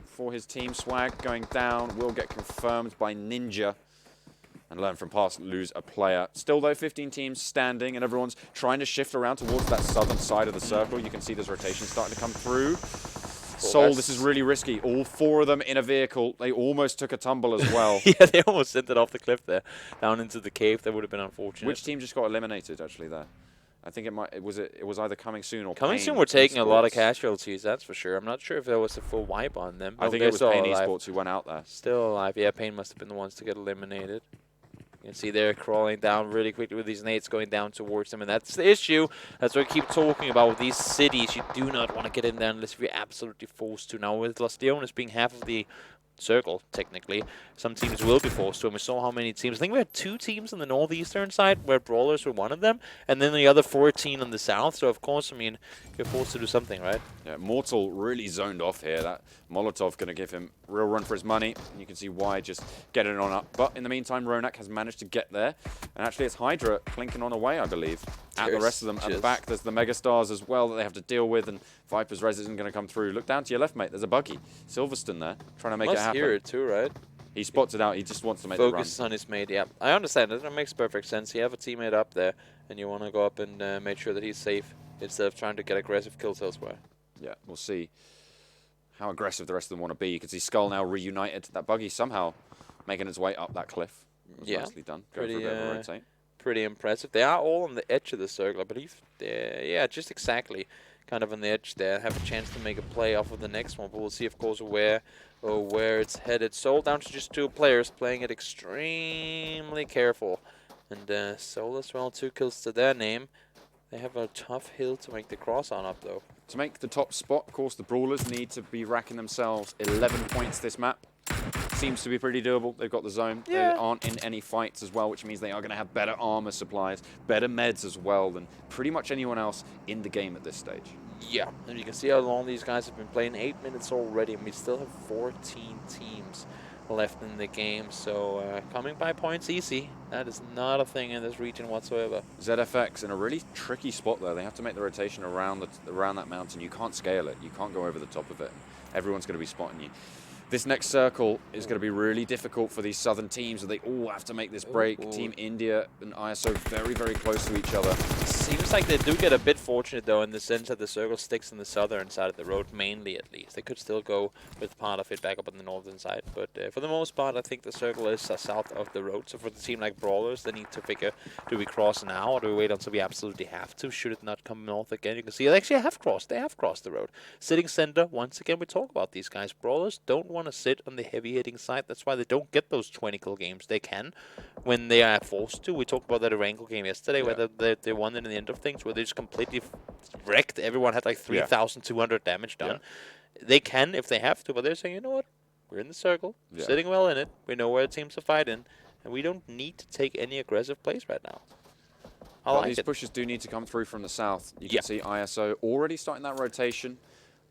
for his team. Swag going down. Will get confirmed by Ninja. And learn from past, lose a player. Still, though, 15 teams standing, and everyone's trying to shift around towards that southern side of the circle. You can see there's rotation starting to come through. Soul, this is really risky. All 4 of them in a vehicle. They almost took a tumble as well. Yeah, they almost sent it off the cliff there, down into the cave. That would have been unfortunate. Which team just got eliminated, actually, there? I think it was either Coming Soon or Coming Pain Soon were taking a lot of eSports. casualties, that's for sure. I'm not sure if there was a full wipe on them. I think they're it was still Pain alive. eSports who went out there. Still alive. Yeah, Pain must have been the ones to get eliminated. You can see they're crawling down really quickly with these nades going down towards them, and that's the issue. That's what I keep talking about with these cities. You do not want to get in there unless you're absolutely forced to. Now, with Los Leones being half of the circle, technically, some teams will be forced to, and we saw how many teams. I think we had 2 teams on the northeastern side where Brawlers were one of them, and then the other 14 on the south. So, of course, I mean, you're forced to do something, right? Yeah, Mortal really zoned off here. That Molotov going to give him a real run for his money. And you can see why, just getting it on up. But in the meantime, Ronak has managed to get there. And actually, it's HYDRA clinking on away, I believe. At the rest of them. At the back, there's the MegaStars as well that they have to deal with. And Viper's Res isn't going to come through. Look down to your left, mate. There's a buggy. Silverstone there, trying to make it happen. Hear it too, right? He spots it out. He just wants to make the run. Focus on his mate, yeah. I understand it. That makes perfect sense. You have a teammate up there, and you want to go up and make sure that he's safe instead of trying to get aggressive kills elsewhere. Yeah, we'll see how aggressive the rest of them want to be. You can see SKUL now reunited. That buggy somehow making its way up that cliff. Yeah, nicely done. Go for a bit of a rotate. Pretty impressive. They are all on the edge of the circle, I believe. Yeah, just exactly. Kind of on the edge there. Have a chance to make a play off of the next one, but we'll see, of course, where it's headed. Soul down to just 2 players, playing it extremely careful. And Soul as well, 2 kills to their name. They have a tough hill to make the cross on up, though. To make the top spot, of course, the Brawlers need to be racking themselves 11 points this map. Seems to be pretty doable. They've got the zone. Yeah. They aren't in any fights as well, which means they are going to have better armor supplies, better meds as well than pretty much anyone else in the game at this stage. Yeah, and you can see how long these guys have been playing. 8 minutes already, and we still have 14 teams left in the game. So coming by points easy, that is not a thing in this region whatsoever. ZFX in a really tricky spot there. They have to make the rotation around that mountain. You can't scale it. You can't go over the top of it. Everyone's going to be spotting you. This next circle is going to be really difficult for these southern teams, and they all have to make this break. Team India and ISO very, very close to each other. Seems like they do get a bit fortunate, though, in the sense that the circle sticks on the southern side of the road, mainly at least. They could still go with part of it back up on the northern side, but for the most part, I think the circle is south of the road. So for the team like Brawlers, they need to figure, do we cross now, or do we wait until we absolutely have to? Should it not come north again? You can see they actually have crossed. They have crossed the road. Sitting center, once again, we talk about these guys. Brawlers don't want to sit on the heavy-hitting side. That's why they don't get those 20-kill games. They can when they are forced to. We talked about that Erangel game yesterday, where they won it in the end of things, where they just completely wrecked. Everyone had like 3,200 damage done. They can if they have to, but they're saying, you know what? We're in the circle, sitting well in it. We know where the teams are fighting, and we don't need to take any aggressive plays right now. These pushes do need to come through from the south. You can see ISO already starting that rotation.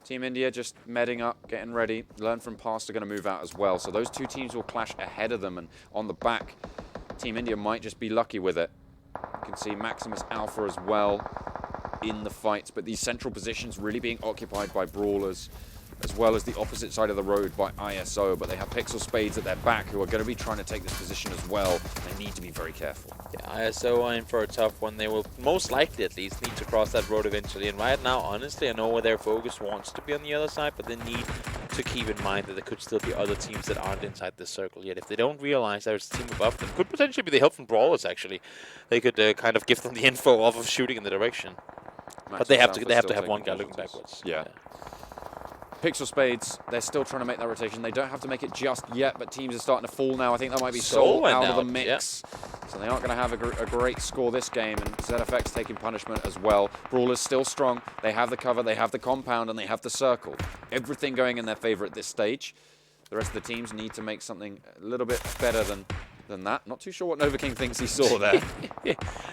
Team India just medding up, getting ready. Learn from past are going to move out as well. So those 2 teams will clash ahead of them, and on the back, Team India might just be lucky with it. You can see Maximus Alpha as well in the fights, but these central positions really being occupied by Brawlers, as well as the opposite side of the road by ISO, but they have PixL Spades at their back who are going to be trying to take this position as well. They need to be very careful. Yeah, ISO are in for a tough one. They will most likely at least need to cross that road eventually, and right now, honestly, I know where their focus wants to be on the other side, but they need to keep in mind that there could still be other teams that aren't inside this circle yet. If they don't realize there's a team above them, could potentially be the help from Brawlers, actually. They could kind of give them the info off of shooting in the direction. But they have to have one guy looking backwards. Yeah. PixL Spades, they're still trying to make that rotation. They don't have to make it just yet, but teams are starting to fall now. I think that might be Soul out of the mix. So they aren't going to have a great score this game, and ZFX taking punishment as well. Brawlers still strong. They have the cover, they have the compound, and they have the circle. Everything going in their favor at this stage. The rest of the teams need to make something a little bit better than that. Not too sure what Novaking thinks he saw there.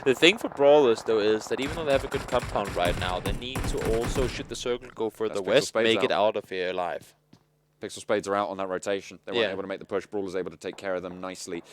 The thing for Brawlers, though, is that even though they have a good compound right now, they need to also, should the circle go further west, make it out of here alive. PixL Spades are out on that rotation. They weren't able to make the push. Brawlers able to take care of them nicely.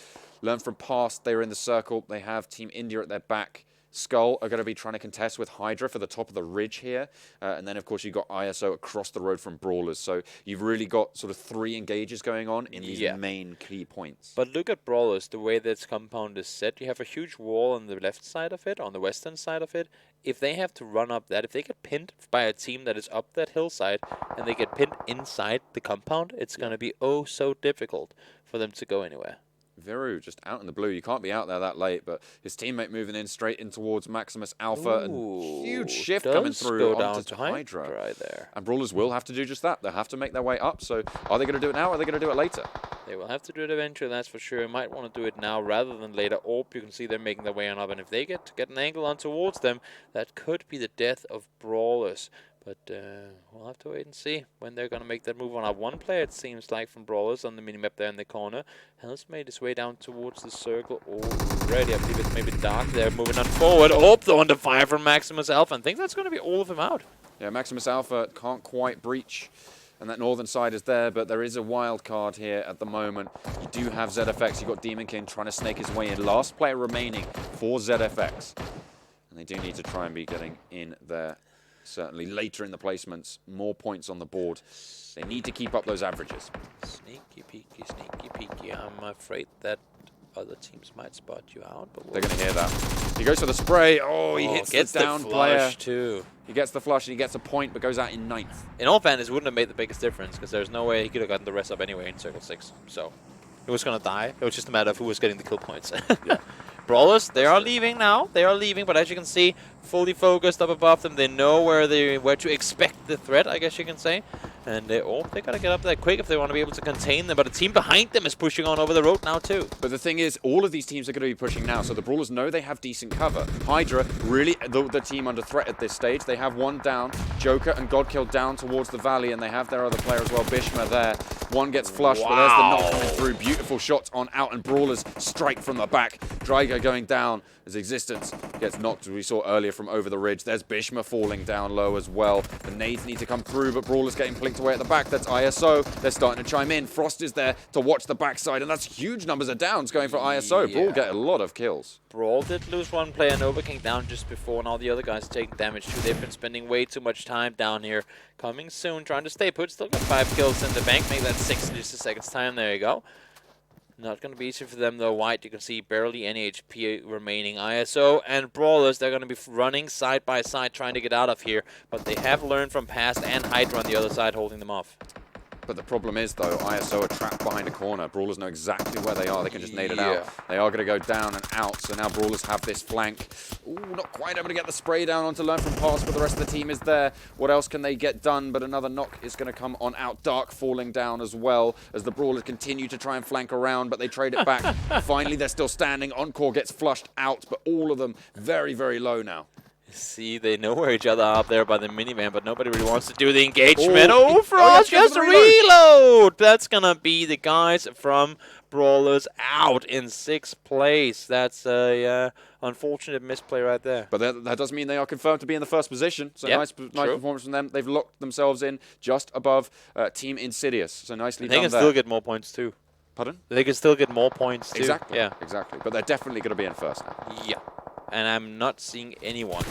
Learn from past. They were in the circle. They have Team India at their back. SKUL are going to be trying to contest with HYDRA for the top of the ridge here. And then, of course, you've got ISO across the road from Brawlers. So you've really got sort of 3 engages going on in these main key points. But look at Brawlers, the way that compound is set. You have a huge wall on the left side of it, on the western side of it. If they have to run up that, if they get pinned by a team that is up that hillside and they get pinned inside the compound, it's going to be oh so difficult for them to go anywhere. Viru just out in the blue. You can't be out there that late, but his teammate moving in straight in towards Maximus Alpha. And huge shift coming through onto HYDRA. Right there. And Brawlers will have to do just that. They'll have to make their way up. So are they going to do it now or are they going to do it later? They will have to do it eventually, that's for sure. Might want to do it now rather than later. You can see they're making their way on up. And if they get an angle on towards them, that could be the death of Brawlers. But we'll have to wait and see when they're going to make that move on. One player, it seems like, from Brawlers on the minimap there in the corner has made his way down towards the circle already. I believe it's maybe Dark there moving on forward. The under fire from Maximus Alpha. I think that's going to be all of them out. Yeah, Maximus Alpha can't quite breach. And that northern side is there, but there is a wild card here at the moment. You do have ZFX. You've got Demon King trying to snake his way in. Last player remaining for ZFX. And they do need to try and be getting in there. Certainly later in the placements, more points on the board. They need to keep up those averages. Sneaky peeky, sneaky peeky. I'm afraid that other teams might spot you out. But they're going to hear that. He goes for the spray. He hits the down player. Too. He gets the flush and he gets a point, but goes out in 9th. In all fairness, wouldn't have made the biggest difference because there's no way he could have gotten the rest up anyway in Circle 6. So he was going to die. It was just a matter of who was getting the kill points. Yeah. Brawlers, they are leaving now. They are leaving, but as you can see, fully focused up above them. They know where to expect the threat, I guess you can say. And they got to get up there quick if they want to be able to contain them. But a team behind them is pushing on over the road now too. But the thing is, all of these teams are going to be pushing now. So the Brawlers know they have decent cover. HYDRA, really the team under threat at this stage. They have one down. Joker and Godkill down towards the valley. And they have their other player as well, Bishma, there. One gets flushed, but there's the knock coming through. Beautiful shots on out, and Brawlers strike from the back. Drygo going down as Existence gets knocked, as we saw earlier, from over the ridge. There's Bishma falling down low as well. The nades need to come through, but Brawlers getting plinked away at the back. That's ISO. They're starting to chime in. Frost is there to watch the backside, and that's huge numbers of downs going for ISO. Yeah. Brawl get a lot of kills. Brawl did lose one player, Nova King down just before, and all the other guys are taking damage too. They've been spending way too much time down here. Coming soon, trying to stay put. Still got 5 kills in the bank. Make that 6 in just a second's time. There you go. Not going to be easy for them though. White, you can see barely any HP remaining. ISO and Brawlers, they're going to be running side by side trying to get out of here. But they have learned from past, and HYDRA on the other side holding them off. But the problem is, though, ISO are trapped behind a corner. Brawlers know exactly where they are. They can just nade it out. They are going to go down and out, so now Brawlers have this flank. Ooh, not quite able to get the spray down onto Learn From Past, but the rest of the team is there. What else can they get done? But another knock is going to come on out. Dark falling down as well, as the Brawlers continue to try and flank around, but they trade it back. Finally, they're still standing. Encore gets flushed out, but all of them very, very low now. See, they know where each other are up there by the minivan, but nobody really wants to do the engagement. Frost just reload! That's going to be the guys from Brawlers out in 6th place. That's a unfortunate misplay right there. But that does mean they are confirmed to be in the first position. So nice performance from them. They've locked themselves in just above Team Insidious. So nicely done there. They can still get more points too. Pardon? They can still get more points too. Exactly. Yeah. Exactly. But they're definitely going to be in first now. Yeah. And I'm not seeing anyone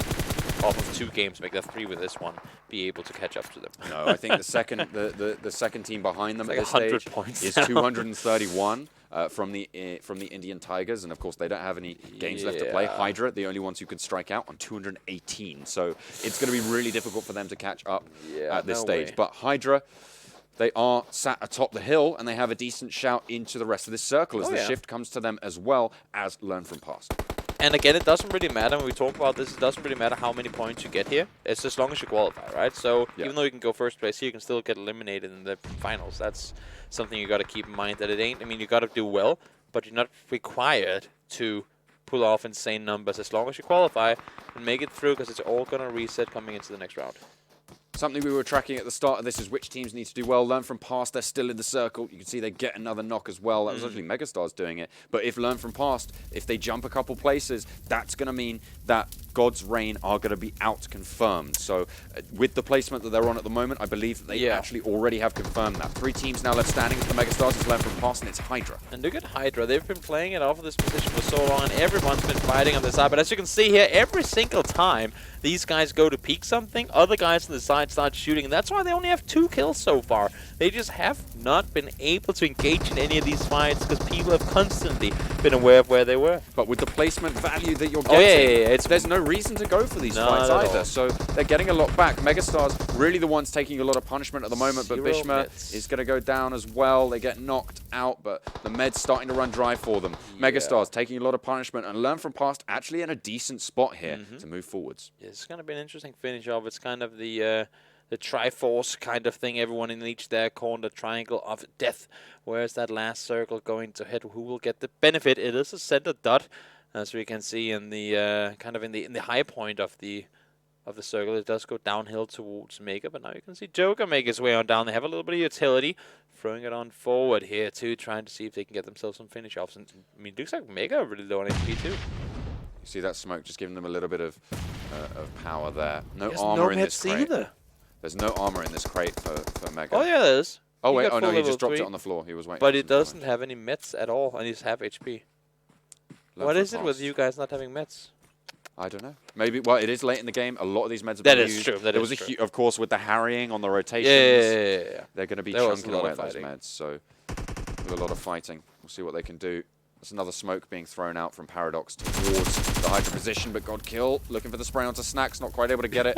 off of 2 games, make that 3 with this one, be able to catch up to them. No, I think the second team behind them at this like stage points is 231 from the Indian Tigers, and of course they don't have any games left to play. HYDRA, the only ones who could strike out, on 218. So it's going to be really difficult for them to catch up at this stage. But HYDRA, they are sat atop the hill, and they have a decent shout into the rest of this circle as the shift comes to them, as well as Learn From Past. And again, it doesn't really matter when we talk about this. It doesn't really matter how many points you get here. It's as long as you qualify, right? So even though you can go first place here, you can still get eliminated in the finals. That's something you got to keep in mind, that it ain't. I mean, you got to do well, but you're not required to pull off insane numbers as long as you qualify and make it through, because it's all going to reset coming into the next round. Something we were tracking at the start of this is which teams need to do well. Learn From Past, they're still in the circle. You can see they get another knock as well. That was actually MegaStars doing it. But if Learn From Past, if they jump a couple places, that's going to mean that GodsReign are going to be out confirmed. So with the placement that they're on at the moment, I believe that they actually already have confirmed that. 3 teams now left standing for the MegaStars. It's Learn From Past, and it's HYDRA. And look at HYDRA. They've been playing it off of this position for so long, and everyone's been fighting on the side. But as you can see here, every single time these guys go to peek something, other guys on the side and start shooting. And that's why they only have 2 kills so far. They just have not been able to engage in any of these fights because people have constantly been aware of where they were. But with the placement value that you're getting, there's no reason to go for these fights either. So they're getting a lot back. MegaStars really the ones taking a lot of punishment at the moment, but Bishma is going to go down as well. They get knocked out, but the med's starting to run dry for them. MegaStars taking a lot of punishment and learn from past, actually in a decent spot here to move forwards. Yeah, it's going to be an interesting finish off. It's kind of the Triforce kind of thing. Everyone in each their corner, the triangle of death. Where's that last circle going to hit? Who will get the benefit? It is a center dot, as we can see in the kind of in the high point of the circle. It does go downhill towards Mega, but now you can see Joker make his way on down. They have a little bit of utility, throwing it on forward here too, trying to see if they can get themselves some finish offs. And I mean, it looks like Mega are really low on HP too. You see that smoke just giving them a little bit of power there. No armor in this crate. Either. There's no armor in this crate for Mega. Oh yeah, there is. Oh wait, no, he just dropped it on the floor. He was waiting. But it doesn't have any meds at all, and he's half HP. What is it with you guys not having meds? I don't know. Maybe, well, it is late in the game. A lot of these meds have been used. That is true. There was of course, with the harrying on the rotations, they're going to be chunking away at those meds. So, with a lot of fighting, we'll see what they can do. There's another smoke being thrown out from Paradox towards the HYDRA position, but GODKill looking for the spray onto Snacks, not quite able to get it.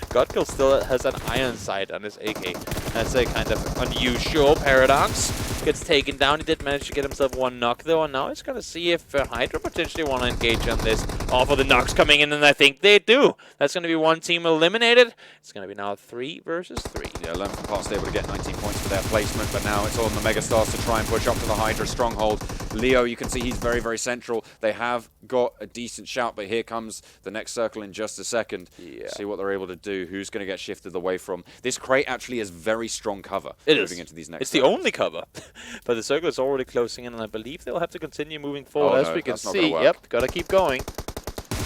GODKill still has an iron sight on his AK. That's a kind of unusual. Paradox gets taken down. He did manage to get himself one knock though, and now he's going to see if HYDRA potentially want to engage on this. All of the knocks coming in, and I think they do. That's going to be one team eliminated. It's going to be now 3 versus 3. Yeah, Learn from Past able to get 19 points for their placement, but now it's on the MegaStars to try and push up to the HYDRA stronghold. Leo, you can see he's very, very central. They have got a decent shout, but here comes the next circle in just a second. Yeah. See what they're able to do. Who's going to get shifted away from. This crate actually is very strong cover moving into these next It's the only cover. But the circle is already closing in, and I believe they'll have to continue moving forward as we can see. Yep, got to keep going.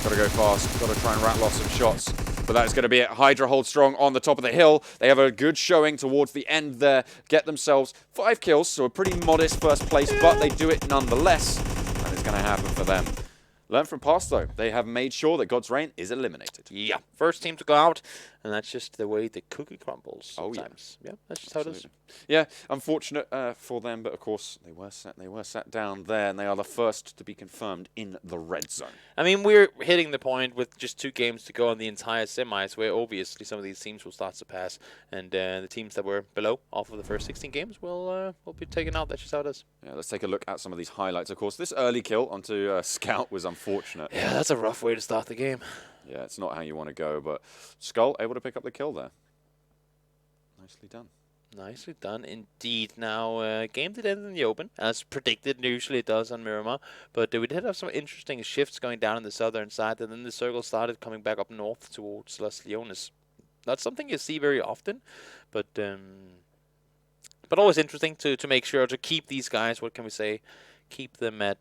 Got to go fast. Got to try and rattle off some shots. But that's going to be it. HYDRA hold strong on the top of the hill. They have a good showing towards the end there. Get themselves 5 kills, so a pretty modest first place, but they do it nonetheless. And it's going to happen for them. Learn from past, though. They have made sure that GodsReign is eliminated. Yeah, first team to go out, and that's just the way the cookie crumbles sometimes. Yeah, that's just how it is. Yeah, unfortunate for them, but of course they were sat down there, and they are the first to be confirmed in the red zone. I mean, we're hitting the point with just 2 games to go on the entire semis, where obviously some of these teams will start to pass, and the teams that were below off of the first 16 games will be taken out. That's just how it is. Yeah, let's take a look at some of these highlights. Of course, this early kill onto Scout was unfortunate. Yeah, that's a rough way to start the game. Yeah, it's not how you want to go, but SKUL able to pick up the kill there. Nicely done. Nicely done indeed. Now, game did end in the open, as predicted. Usually it does on Miramar. But we did have some interesting shifts going down on the southern side, and then the circle started coming back up north towards Las Leones. Not something you see very often, but always interesting to make sure to keep these guys, what can we say, keep them at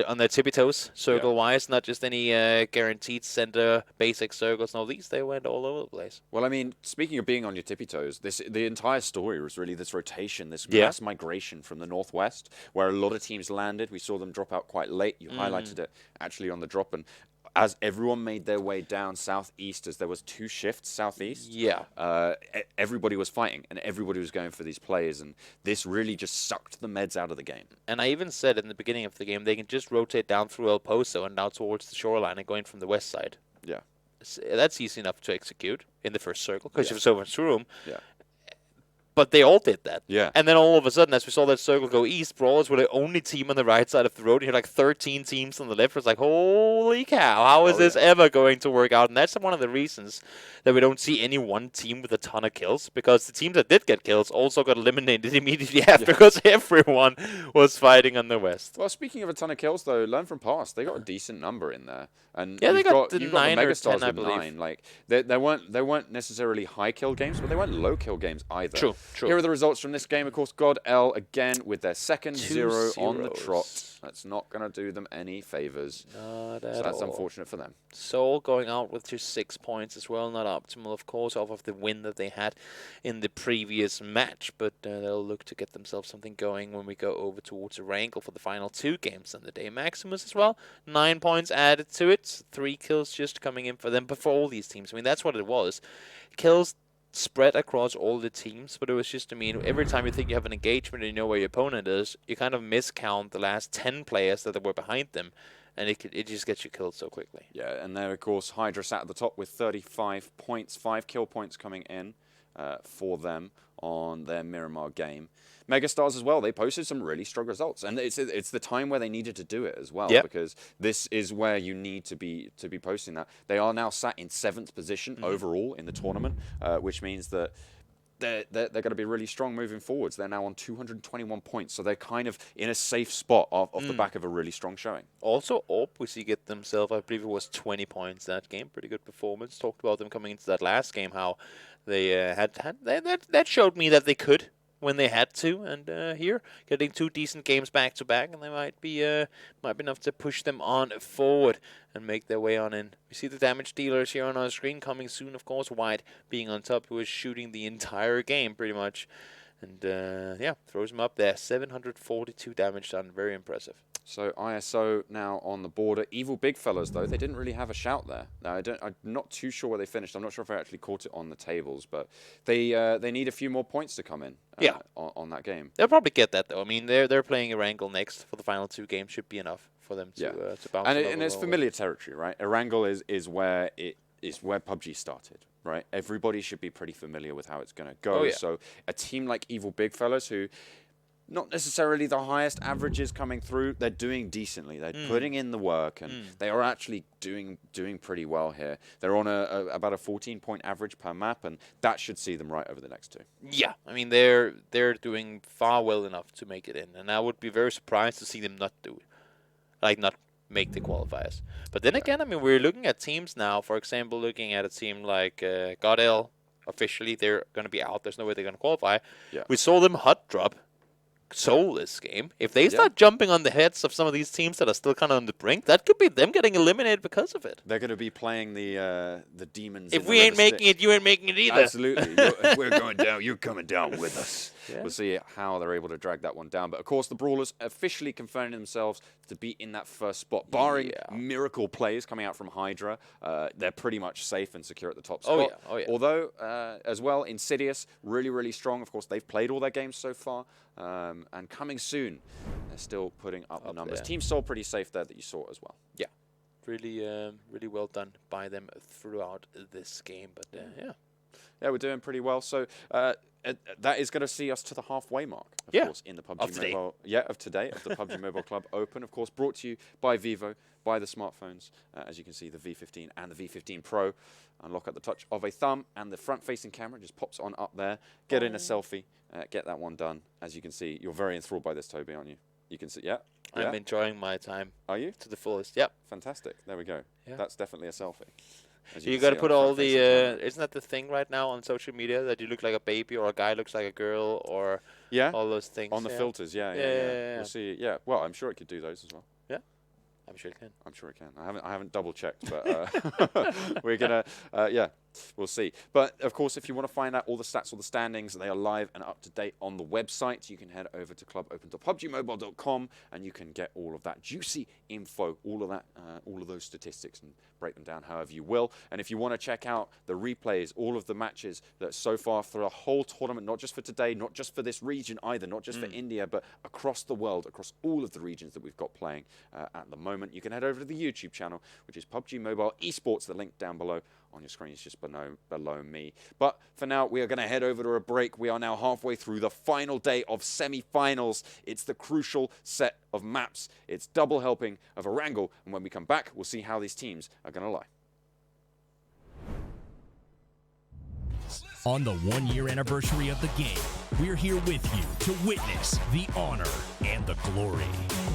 on their tippy toes, circle-wise, not just any guaranteed center basic circles. No, they went all over the place. Well, I mean, speaking of being on your tippy toes, the entire story was really this rotation, this mass migration from the northwest, where a lot of teams landed. We saw them drop out quite late. You highlighted it actually on the drop, and as everyone made their way down southeast, as there was 2 shifts southeast, everybody was fighting and everybody was going for these players, and this really just sucked the meds out of the game. And I even said in the beginning of the game, they can just rotate down through El Pozo and now towards the shoreline and going from the west side. Yeah. That's easy enough to execute in the first circle because you have so much room. Yeah. But they all did that. Yeah. And then all of a sudden, as we saw that circle go east, Brawlers were the only team on the right side of the road. You had like 13 teams on the left. It was like, holy cow, how is this ever going to work out? And that's one of the reasons that we don't see any one team with a ton of kills, because the teams that did get kills also got eliminated immediately after because everyone was fighting on the west. Well, speaking of a ton of kills, though, Learn from Past, they got a decent number in there. And yeah, they got the 9 or 10, I with believe. 9. Like, they weren't necessarily high kill games, but they weren't low kill games either. True. Here are the results from this game. Of course, GODL again with their second 0 on the trot. That's not going to do them any favors. Not at so that's all. unfortunate for them. Seoul going out with just 6 points as well. Not optimal, of course, off of the win that they had in the previous match. But they'll look to get themselves something going when we go over towards Erangel for the final 2 games on the day. Maximus as well, 9 points added to it. 3 kills just coming in for them. But for all these teams, I mean, that's what it was. Kills spread across all the teams, but it was just, I mean, every time you think you have an engagement and you know where your opponent is, you kind of miscount the last 10 players that were behind them, and it just gets you killed so quickly. Yeah, and there, of course, HYDRA sat at the top with 35 points, 5 kill points coming in for them on their Miramar game. MegaStars as well, they posted some really strong results, and it's the time where they needed to do it as well, because this is where you need to be posting that. They are now sat in 7th position overall in the tournament, which means that they're going to be really strong moving forwards. They're now on 221 points, so they're kind of in a safe spot off the back of a really strong showing. Also, we see get themselves, I believe it was 20 points that game. Pretty good performance. Talked about them coming into that last game, how they that showed me that they could when they had to, and here getting 2 decent games back to back, and they might be enough to push them on forward and make their way on in. We see the damage dealers here on our screen coming soon, of course. White being on top, who was shooting the entire game pretty much, and yeah, throws him up there. 742 damage done, very impressive. So ISO now on the border. Evil Big Fellas, though, they didn't really have a shout there. Now, I'm not too sure where they finished. I'm not sure if I actually caught it on the tables, but they need a few more points to come in on that game. They'll probably get that, though. I mean, they're playing Erangel next for the final 2 games. Should be enough for them to bounce. And it's familiar territory, right? Erangel is where PUBG started, right? Everybody should be pretty familiar with how it's going to go. Oh, yeah. So a team like Evil Big Fellas, who not necessarily the highest averages coming through, they're doing decently. They're putting in the work, and they are actually doing pretty well here. They're on about a 14-point average per map, and that should see them right over the next 2. Yeah, I mean, they're doing far well enough to make it in, and I would be very surprised to see them not do it, like not make the qualifiers. But then again, I mean, we're looking at teams now. For example, looking at a team like GODL. Officially, they're going to be out. There's no way they're going to qualify. Yeah. We saw them hot drop Seoul this game. If they start jumping on the heads of some of these teams that are still kind of on the brink, that could be them getting eliminated because of it. They're going to be playing the demons. If we ain't making it, you ain't making it either. Absolutely. We're going down. You're coming down with us. Yeah. We'll see how they're able to drag that one down. But, of course, the Brawlers officially confirming themselves to be in that first spot. Barring miracle plays coming out from HYDRA, they're pretty much safe and secure at the top spot. Oh, yeah. Although, as well, Insidious, really, really strong. Of course, they've played all their games so far. And coming soon, they're still putting up the numbers. There. Team Seoul pretty safe there that you saw as well. Yeah. Really well done by them throughout this game. But, yeah. Yeah, we're doing pretty well. So that is going to see us to the halfway mark, of course, in the PUBG Mobile. Yeah, of today, of the PUBG Mobile Club Open. Of course, brought to you by Vivo, by the smartphones. As you can see, the V15 and the V15 Pro unlock at the touch of a thumb, and the front-facing camera just pops on up there. Get in a selfie, get that one done. As you can see, you're very enthralled by this, Toby, aren't you? You can see, I'm enjoying my time. Are you? To the fullest, yep. Fantastic. There we go. Yeah. That's definitely a selfie. You got to put all the, isn't that the thing right now on social media, that you look like a baby or a guy looks like a girl, or all those things? On the filters, yeah. We'll see. Yeah, well, I'm sure it could do those as well. Yeah, I'm sure it can. I'm sure it can. I haven't double checked, but we're gonna, we'll see. But of course, if you want to find out all the stats, all the standings, they are live and up to date on the website. You can head over to clubopen.pubgmobile.com, and you can get all of that juicy info, all of those statistics, and break them down however you will. And if you want to check out the replays, all of the matches that so far for a whole tournament, not just for today, not just for this region either, not just for India, but across the world, across all of the regions that we've got playing at the moment, you can head over to the YouTube channel, which is PUBG Mobile eSports. The link down below on your screen is just below me. But for now, we are going to head over to a break. We are now halfway through the final day of semi-finals. It's the crucial set of maps. It's double helping of Erangel. And when we come back, we'll see how these teams are going to lie. On the 1-year anniversary of the game, we're here with you to witness the honor and the glory.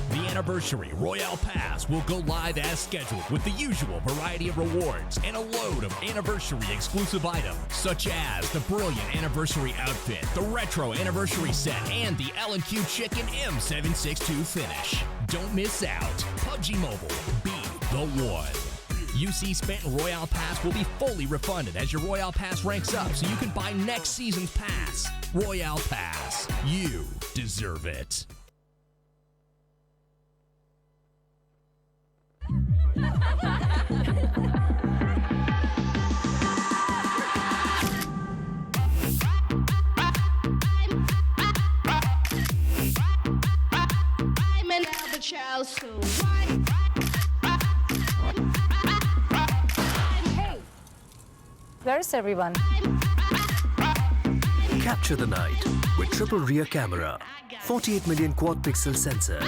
The Anniversary Royale Pass will go live as scheduled with the usual variety of rewards and a load of anniversary exclusive items, such as the brilliant anniversary outfit, the retro anniversary set, and the L&Q Chicken M762 finish. Don't miss out. PUBG Mobile, be the one. UC spent Royale Pass will be fully refunded as your Royale Pass ranks up, so you can buy next season's pass. Royale Pass. You deserve it. Hey, where's everyone? Capture the night with triple rear camera, 48 million quad pixel sensor.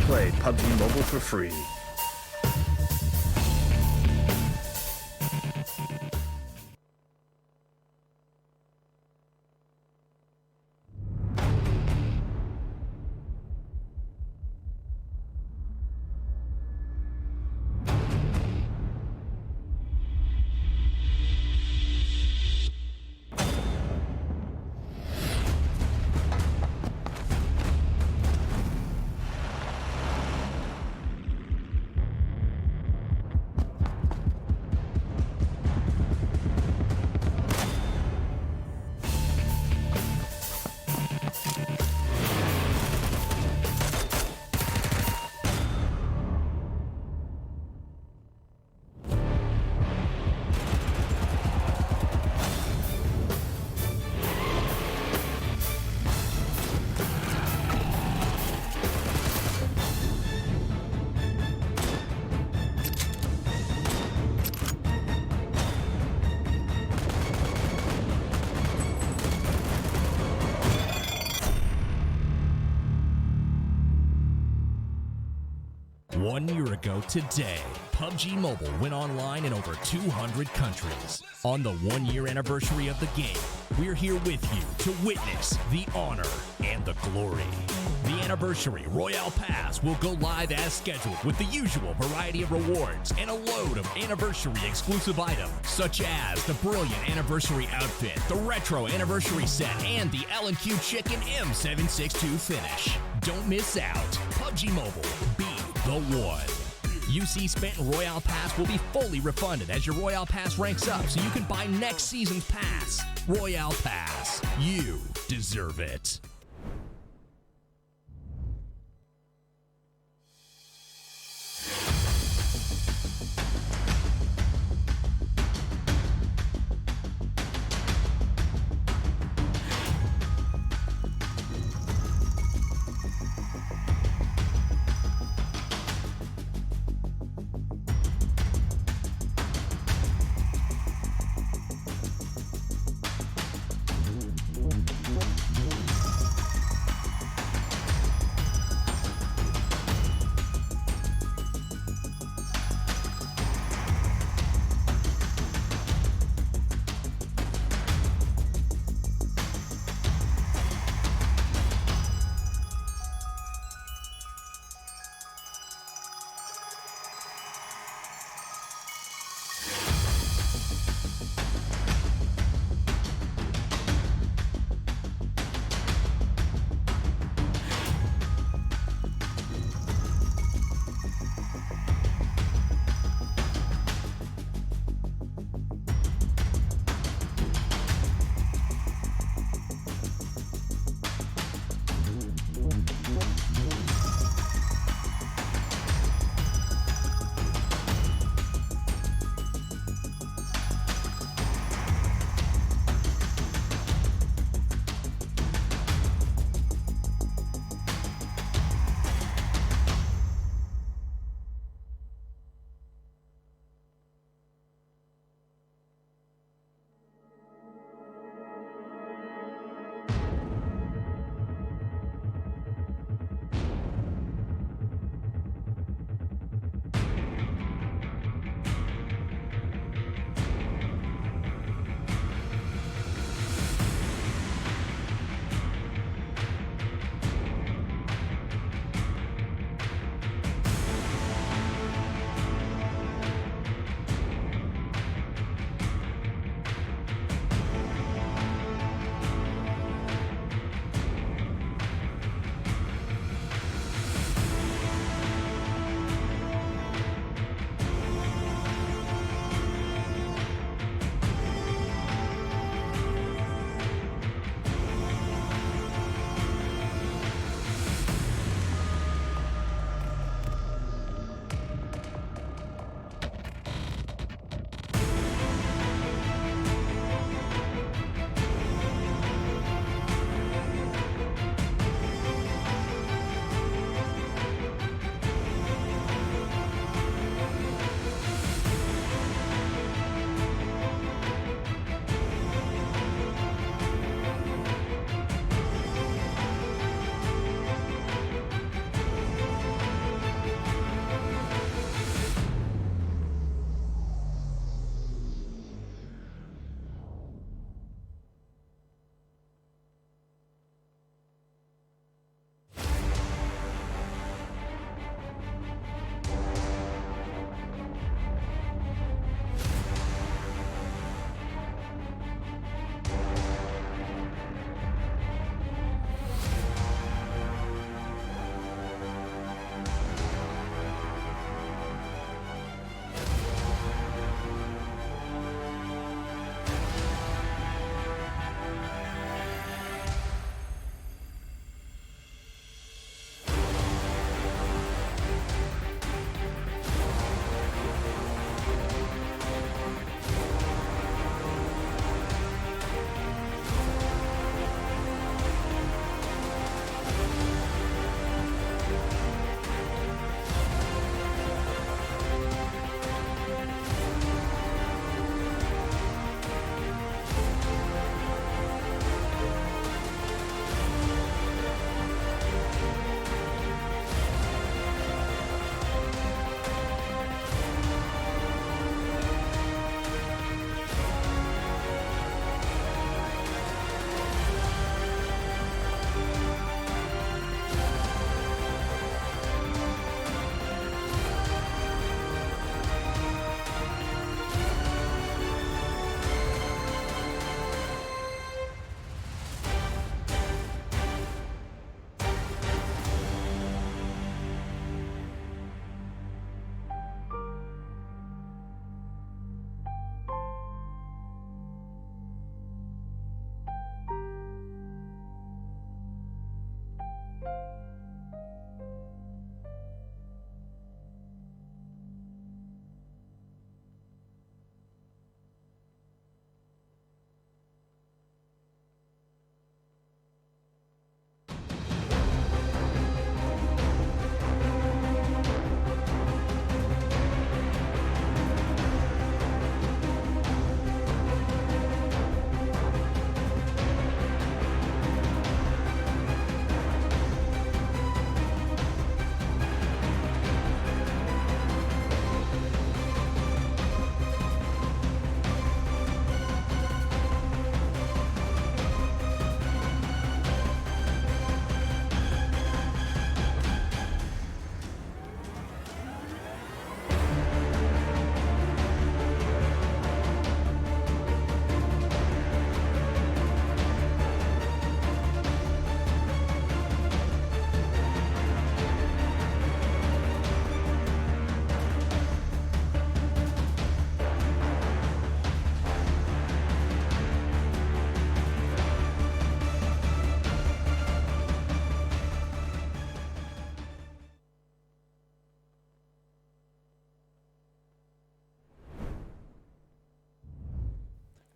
Play PUBG Mobile for free. One year ago today, PUBG Mobile went online in over 200 countries. On the one-year anniversary of the game, we're here with you to witness the honor and the glory. The Anniversary Royale Pass will go live as scheduled with the usual variety of rewards and a load of anniversary exclusive items, such as the brilliant anniversary outfit, the retro anniversary set, and the L&Q Chicken M762 finish. Don't miss out. PUBG Mobile, be the one. UC spent in Royale Pass will be fully refunded as your Royale Pass ranks up so you can buy next season's pass. Royale Pass. You deserve it.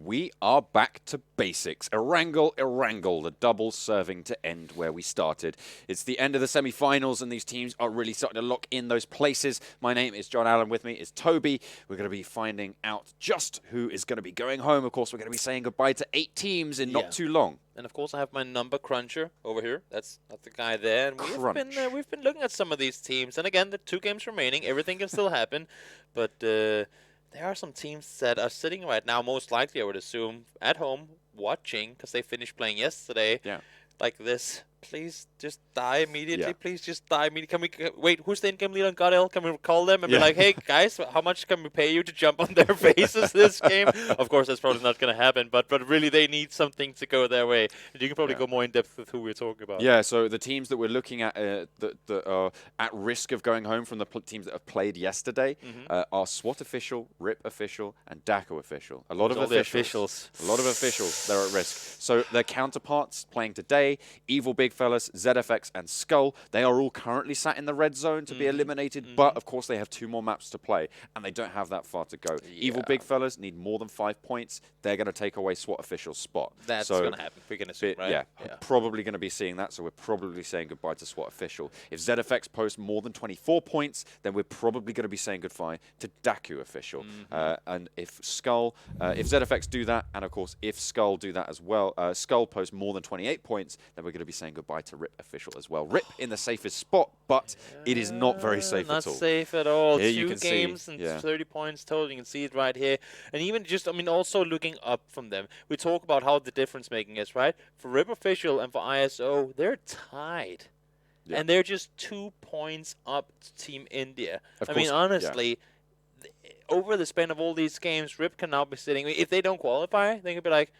we are back to basics. Erangel, the double serving to end where we started. It's the end of the semi-finals, and these teams are really starting to lock in those places. My name is John Allen. With me is Toby. We're going to be finding out just who is going to be going home. Of course, we're going to be saying goodbye to 8 teams in not too long. And of course, I have my number cruncher over here. That's the guy there. And we've been looking at some of these teams. And again, the 2 games remaining. Everything can still happen. But there are some teams that are sitting right now, most likely, I would assume, at home, watching, because they finished playing yesterday. Yeah. Like this. Please just die immediately. Yeah. Please just die immediately. Wait, who's the in-game leader on GODL? Can we call them and be like, hey, guys, how much can we pay you to jump on their faces this game? Of course, that's probably not going to happen, but really they need something to go their way. And you can probably go more in-depth with who we're talking about. Yeah, so the teams that we're looking at that are at risk of going home from the teams that have played yesterday are SWAT official, RIP official, and DAKU official. A lot of officials. A lot of officials, they're at risk. So their counterparts playing today, Evil Big Fellas, ZFX, and SKUL, they are all currently sat in the red zone to be eliminated, but of course they have 2 more maps to play, and they don't have that far to go. Evil Big Fellas need more than 5 points. They're going to take away SWAT official's spot. That's going to happen. We're going to see, right? Yeah, probably going to be seeing that, so we're probably saying goodbye to SWAT official. If ZFX posts more than 24 points, then we're probably going to be saying goodbye to DAKU official. And if SKUL, if ZFX do that, and of course if SKUL do that as well, SKUL posts more than 28 points, then we're going to be saying goodbye to RIP official as well. RIP in the safest spot, but it is not very safe at all. Not safe at all. Here 2 games and 30 points total. You can see it right here. And even just, I mean, also looking up from them, we talk about how the difference making is, right? For RIP official and for ISO, they're tied. Yeah. And they're just 2 points up to Team India. I mean, honestly, over the span of all these games, RIP can now be sitting. If they don't qualify, they could be like,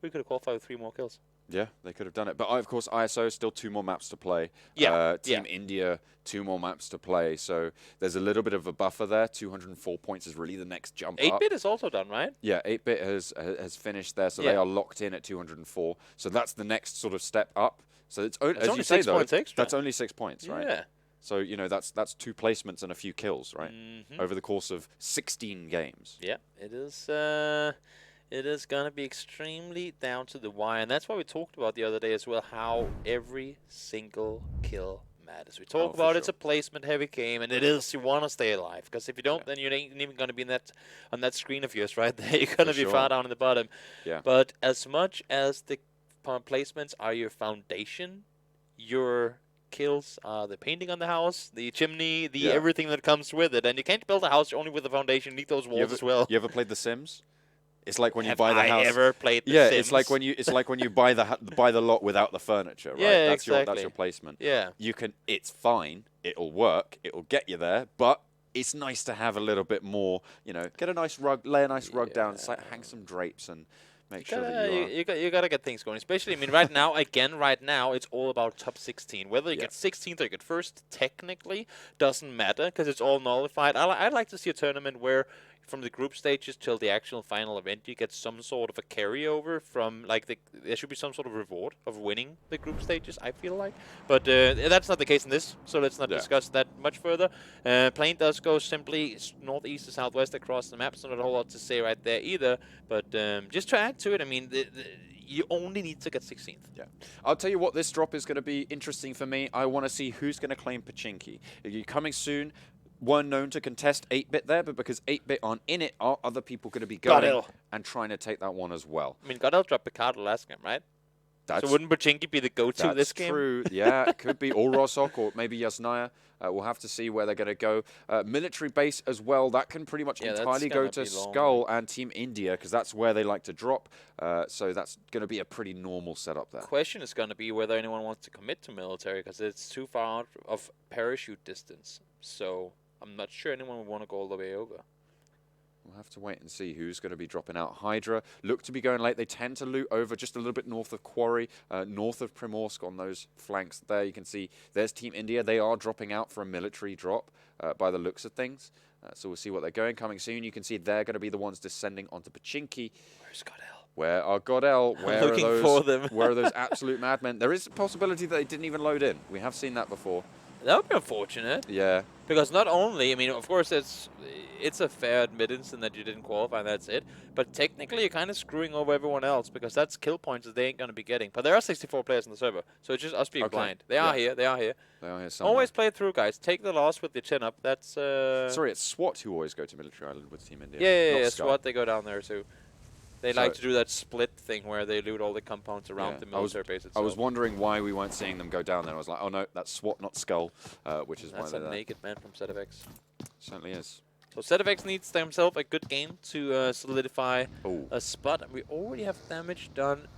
we could have qualified with 3 more kills. Yeah, they could have done it. But, of course, ISO still 2 more maps to play. Team India, 2 more maps to play. So there's a little bit of a buffer there. 204 points is really the next jump up. 8-bit is also done, right? Yeah, 8-bit has finished there, so they are locked in at 204. So that's the next sort of step up. So it's as only you say, 6 though, points extra. That's only 6 points, right? Yeah. So, you know, that's 2 placements and a few kills, right? Over the course of 16 games. Yeah, it is... It is going to be extremely down to the wire, and that's why we talked about the other day as well, how every single kill matters. We talk about it's a placement-heavy game, and it is. You want to stay alive, because if you don't, then you ain't even going to be in on that screen of yours right there. You're going to be far down in the bottom. Yeah. But as much as the placements are your foundation, your kills are the painting on the house, the chimney, the everything that comes with it. And you can't build a house only with the foundation. You need those walls as well. You ever played The Sims? It's like when you buy the house. Have I ever played The Sims? It's like when you buy the lot without the furniture, right? Yeah, that's your placement. Yeah. You can. It's fine. It'll work. It'll get you there. But it's nice to have a little bit more. You know, get a nice rug, lay a nice rug down, hang some drapes, and make sure that you gotta get things going. Especially, I mean, right now, it's all about top 16. Whether you get 16th or you get first, technically doesn't matter because it's all nullified. I'd like to see a tournament where, from the group stages till the actual final event, you get some sort of a carryover from, like, there should be some sort of reward of winning the group stages, I feel like. But that's not the case in this, so let's not discuss that much further. Plane does go simply northeast to southwest across the map, so not a whole lot to say right there either. But just to add to it, I mean, you only need to get 16th. Yeah. I'll tell you what, this drop is going to be interesting for me. I want to see who's going to claim Pachinki. You're coming soon. Weren't known to contest 8-bit there, but because 8-bit aren't in it, are other people going to be going and trying to take that one as well? I mean, GODL dropped Picardo last game, right? So wouldn't Pachinki be the go-to this game? That's true. Yeah, it could be. Or Rosok, or maybe Yasnaya. We'll have to see where they're going to go. Military base as well. That can pretty much entirely go to SKUL and Team India, because that's where they like to drop. So that's going to be a pretty normal setup there. The question is going to be whether anyone wants to commit to military, because it's too far out of parachute distance. So I'm not sure anyone would want to go all the way over. We'll have to wait and see who's going to be dropping out. HYDRA look to be going late. They tend to loot over just a little bit north of Quarry, north of Primorsk on those flanks there. You can see there's Team India. They are dropping out for a military drop by the looks of things. So we'll see what they're going. Coming soon, you can see they're going to be the ones descending onto Pachinki. Where's GODL? Where are GODL? Where looking are those, for them. where are those absolute madmen? There is a possibility that they didn't even load in. We have seen that before. That would be unfortunate. Yeah. Because not only, I mean, of course, it's a fair admittance in that you didn't qualify and that's it. But technically, you're kind of screwing over everyone else because that's kill points that they ain't going to be getting. But there are 64 players on the server, so it's just us being blind. They are here. They are here. They are here somewhere. Always play it through, guys. Take the loss with your chin up. That's... Sorry, it's SWAT who always go to Military Island with Team India. Yeah, not Sky. SWAT, they go down there too. They like to do that split thing where they loot all the compounds around the military base itself. I was wondering why we weren't seeing them go down there. I was like, oh no, that's SWAT, not SKUL, which is why that's they're a there. naked man from ZFX. Certainly is. So ZFX needs themselves a good game to solidify a spot. And we already have damage done.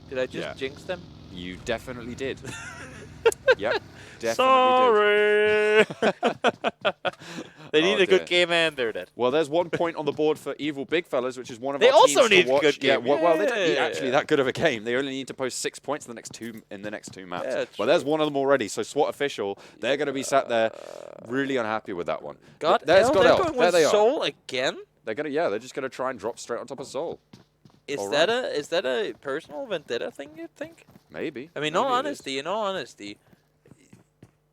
Did I just jinx them? You definitely did. Yep, definitely Sorry! They need a good game and they're dead. Well, there's 1 point on the board for Evil Big Fellas, which is one of They our teams also need to watch. a good game. Yeah, well, they don't need actually that good of a game. They only need to post 6 points in the next two maps. Yeah, well, there's one of them already. So SWAT official, they're going to be sat there really unhappy with that one. GODL, There's they're GODL. going There with they are. Soul again? They're just going to try and drop straight on top of Soul. Is that a personal vendetta thing, you think? Maybe. I mean, in all honesty,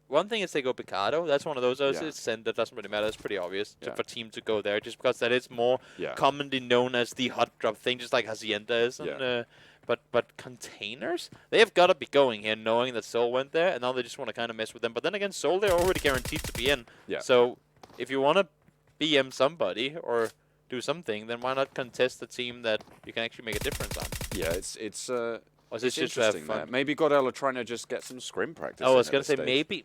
one thing is they go Picado. That's one of those. It's send that doesn't really matter. It's pretty obvious for team to go there, just because that is more commonly known as the hot drop thing, just like Hacienda is. And, but containers, they have got to be going here, knowing that Soul went there, and now they just want to kind of mess with them. But then again, Soul they're already guaranteed to be in. Yeah. So if you want to BM somebody or do something, then why not contest the team that you can actually make a difference on? Yeah, it's just interesting fun? Maybe GODL are trying to just get some scrim practice. Oh, I was going to say, maybe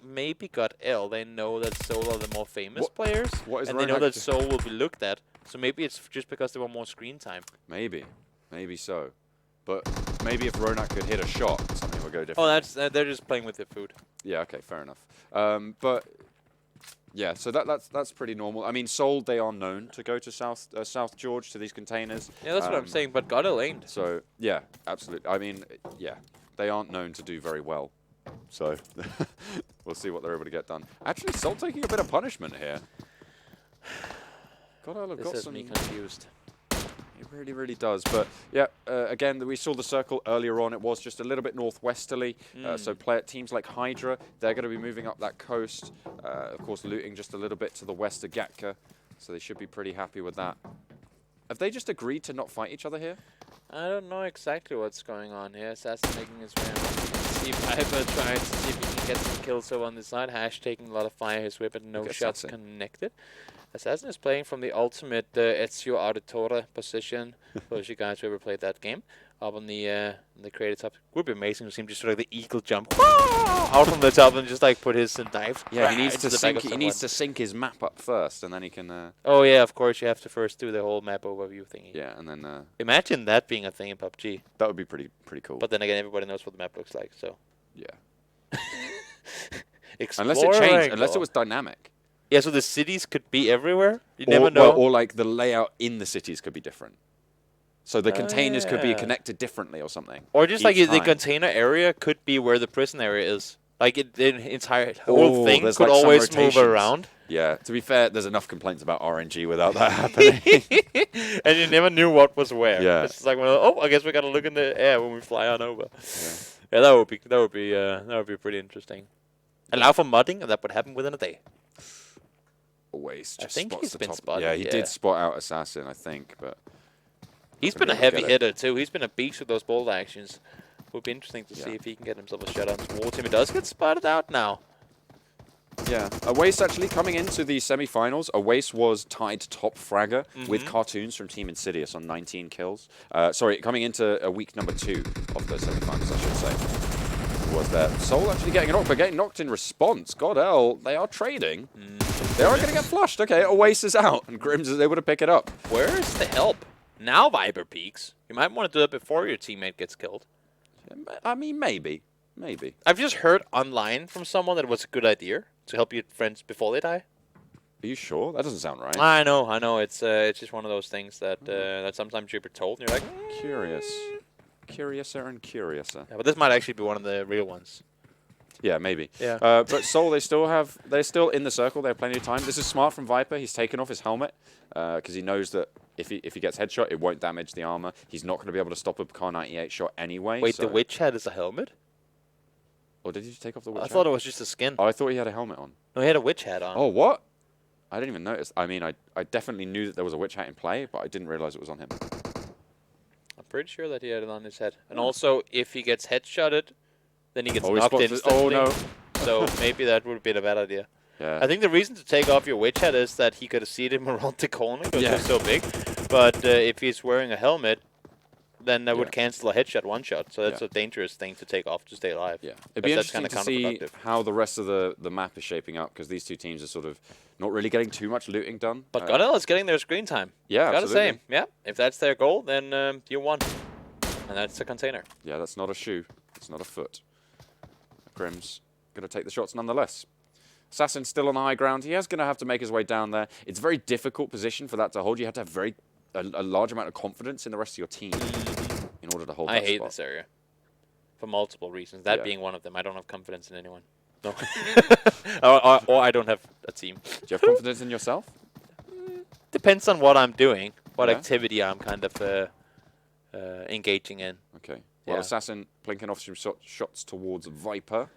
GODL, they know that Soul are the more famous players, and they know that Soul will be looked at. So maybe it's just because they want more screen time. Maybe so. But maybe if Ronak could hit a shot, something would go different. Oh, that's they're just playing with their food. Yeah, okay, fair enough. But yeah, so that's pretty normal. I mean, Seoul, they are known to go to South George, to these containers. Yeah, that's what I'm saying, but GODL ain't. So, yeah, absolutely. I mean, yeah, they aren't known to do very well. So, we'll see what they're able to get done. Actually, Seoul taking a bit of punishment here. GODL have got some... me confused. It really, really does. But, yeah, again, we saw the circle earlier on. It was just a little bit northwesterly. So teams like HYDRA, they're going to be moving up that coast. Of course, looting just a little bit to the west of Gatka. So they should be pretty happy with that. Have they just agreed to not fight each other here? I don't know exactly what's going on here. Assassin making his way around. See Piper trying to see if he can get some kills over on this side. Hash taking a lot of fire. His weapon, no shots connected. Assassin is playing from the ultimate Ezio Auditore position. For those of you guys who ever played that game, up on the creative top, would be amazing to see him just sort of like the eagle jump out from the top and just like put his knife. Yeah, he needs to sync. He needs to sync his map up first, and then he can. Oh yeah, of course you have to first do the whole map overview thingy. Yeah, and then. Imagine that being a thing in PUBG. That would be pretty cool. But then again, everybody knows what the map looks like, so. Yeah. Unless it changed, unless it was dynamic. Yeah, so the cities could be everywhere. You never know. Or like the layout in the cities could be different. So the containers could be connected differently or something. Or just like the container area could be where the prison area is. Like the entire whole thing could like always move around. Yeah, to be fair, there's enough complaints about RNG without that happening. And you never knew what was where. Yeah. It's like, well, oh, I guess we gotta look in the air when we fly on over. Yeah, that would be pretty interesting. Allow for modding, and that would happen within a day. Always just I think spots he's the been top. spotted. Yeah, he did spot out Assassin, I think, but he's been a heavy hitter too. He's been a beast with those bold actions. Would be interesting to see if he can get himself a shot on towards him. He does get spotted out now. Yeah, Awace actually coming into the semi-finals. Awace was tied top fragger with Cartoons from TeamINSIDIOUS on 19 kills. Sorry, coming into week number 2 of the semi-finals, I should say. Was there Soul actually getting knocked, but getting knocked in response? GODL, they are trading. They are going to get flushed. Okay, Awace is out, and Grims is able to pick it up. Where is the help? Now Viper peaks. You might want to do that before your teammate gets killed. I mean, maybe. I've just heard online from someone that it was a good idea to help your friends before they die. Are you sure? That doesn't sound right. I know. It's just one of those things that that sometimes you're told, and you're like, Curious. Curiouser and curiouser. Yeah, but this might actually be one of the real ones. Yeah, maybe. Yeah. But Soul, they're still in the circle. They have plenty of time. This is smart from Viper. He's taken off his helmet because he knows that if he gets headshot, it won't damage the armor. He's not going to be able to stop a Kar 98 shot anyway. Wait, the Witch Hat is a helmet? Or did he just take off the witch I hat? thought it was just a skin. Oh, I thought he had a helmet on. No, he had a witch hat on. Oh, what? I didn't even notice. I mean, I definitely knew that there was a witch hat in play, but I didn't realize it was on him. I'm pretty sure that he had it on his head. And also, if he gets headshotted, then he gets Oh, he knocked spots it. instantly. Oh, no. So maybe that would have been a bad idea. Yeah. I think the reason to take off your witch hat is that he could have seen him around the corner because Yeah. he's so big. But if he's wearing a helmet, then that would cancel a headshot one shot. So that's a dangerous thing to take off to stay alive. Yeah, it'd be That's interesting to see how the rest of the map is shaping up, because these two teams are sort of not really getting too much looting done. But GODL is getting their screen time. Yeah, Gotta say, absolutely. yeah, if that's their goal, then you won. And that's a container. Yeah, that's not a shoe. It's not a foot. Grim's going to take the shots nonetheless. Assassin's still on the high ground. He is going to have to make his way down there. It's a very difficult position for that to hold. You have to have a large amount of confidence in the rest of your team in order to hold that I hate spot. this area for multiple reasons. That Yeah. being one of them. I don't have confidence in anyone. No. or I don't have a team. Do you have confidence in yourself? Depends on what I'm doing, what Yeah. activity I'm kind of engaging in. Okay. Well, Yeah. Assassin plinking off some shots towards Viper.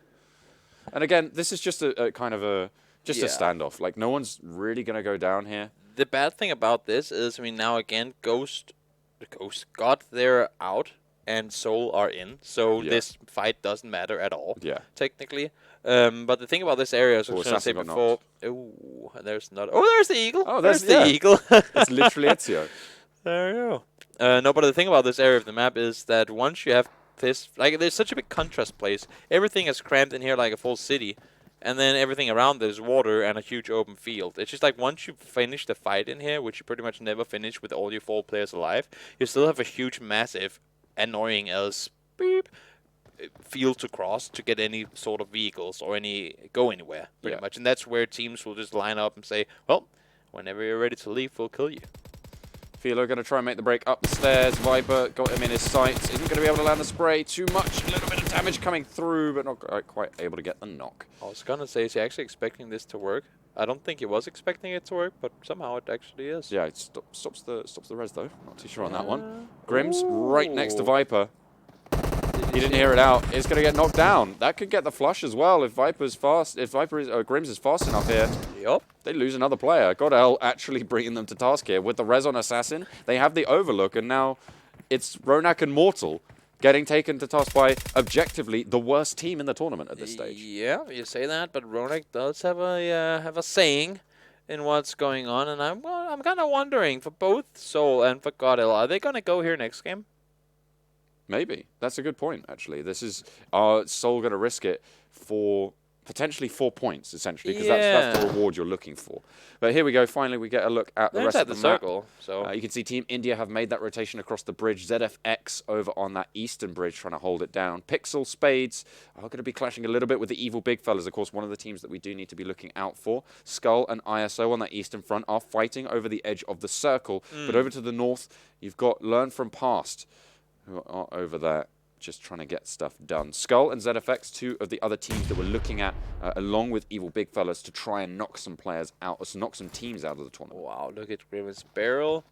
And again, this is just a kind of a Yeah. standoff. Like, no one's really going to go down here. The bad thing about this is, I mean, now again, Ghost got their out and Soul are in, so Yeah. this fight doesn't matter at all. Yeah. Technically. But the thing about this area, as I was going to say Assassin got before, ooh, there's not. Oh, there's the eagle. Oh, there's there's- the yeah. eagle. It's literally Ezio. There you go. No, but the thing about this area of the map is that once you have this, like, there's such a big contrast place. Everything is crammed in here like a full city, and then everything around there's water and a huge open field. It's just like once you finish the fight in here, which you pretty much never finish with all your 4 players alive, you still have a huge, massive, annoying as beep field to cross to get any sort of vehicles or go anywhere, pretty Yeah. much. And that's where teams will just line up and say, well, whenever you're ready to leave, we'll kill you. Philo going to try and make the break up the stairs. Viper got him in his sights. Isn't going to be able to land the spray too much. A little bit of damage coming through, but not quite able to get the knock. I was gonna say, is he actually expecting this to work? I don't think he was expecting it to work, but somehow it actually is. Yeah, it stops the res though. Not too sure on that one. Grim's right next to Viper. He didn't hear it out. It's going to get knocked down. That could get the flush as well if Viper's fast. If Grim's is fast enough here. Yup. They lose another player. GODL actually bringing them to task here with the res on Assassin. They have the overlook, and now it's Ronak and Mortal getting taken to task by objectively the worst team in the tournament at this stage. Yeah, you say that, but Ronak does have a saying in what's going on, and I'm kind of wondering for both Soul and for GODL, are they gonna go here next game? Maybe. That's a good point, actually. This is Soul going to risk it for potentially 4 points, essentially, because that's the reward you're looking for. But here we go. Finally, we get a look at the They're rest inside of the the map. circle, so You can see Team India have made that rotation across the bridge. ZFX over on that eastern bridge trying to hold it down. PixL Spades are going to be clashing a little bit with the evil big fellas. Of course, one of the teams that we do need to be looking out for. SKUL and ISO on that eastern front are fighting over the edge of the circle. But over to the north, you've got Learn From Past, who are over there just trying to get stuff done. SKUL and ZFX, 2 of the other teams that we're looking at, along with Evil Big Fellas, to try and knock some players out, or knock some teams out of the tournament. wow, look at Grimm's barrel.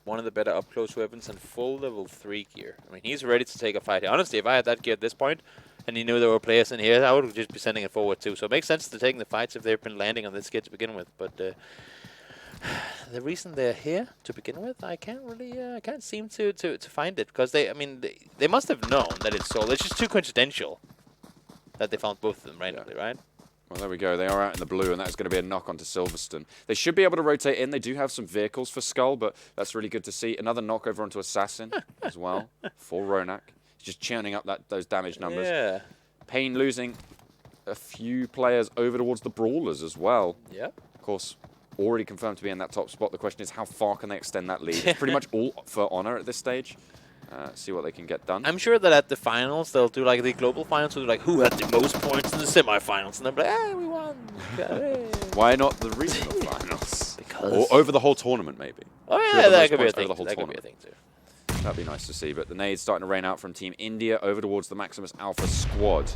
One of the better up-close weapons and full level 3 gear. I mean, he's ready to take a fight here. Honestly, if I had that gear at this point, and he knew there were players in here, I would just be sending it forward too. So it makes sense to taking the fights if they've been landing on this gear to begin with. But the reason they're here to begin with, I can't really, I can't seem to find it, because they must have known that it's Soul. It's just too coincidental that they found both of them randomly, right? Well, there we go. They are out in the blue, and that's going to be a knock onto Silverstone. They should be able to rotate in. They do have some vehicles for SKUL, but that's really good to see. Another knock over onto Assassin as well for Ronak. He's just churning up those damage numbers. Yeah. Payne losing a few players over towards the Brawlers as well. Yep. Of course, already confirmed to be in that top spot. The question is, how far can they extend that lead? It's pretty much all for honor at this stage. See what they can get done. I'm sure that at the finals, they'll do like the global finals, so they're like, who had the most points in the semifinals? And they'll be like, ah, we won. Hey. Why not the regional finals? Because... Or over the whole tournament, maybe. Oh, Who yeah, had the that most could be a points over thing. the whole That could be a tournament? thing, too. That'd be nice to see. But the nade's starting to rain out from Team India over towards the Maximus Alpha squad.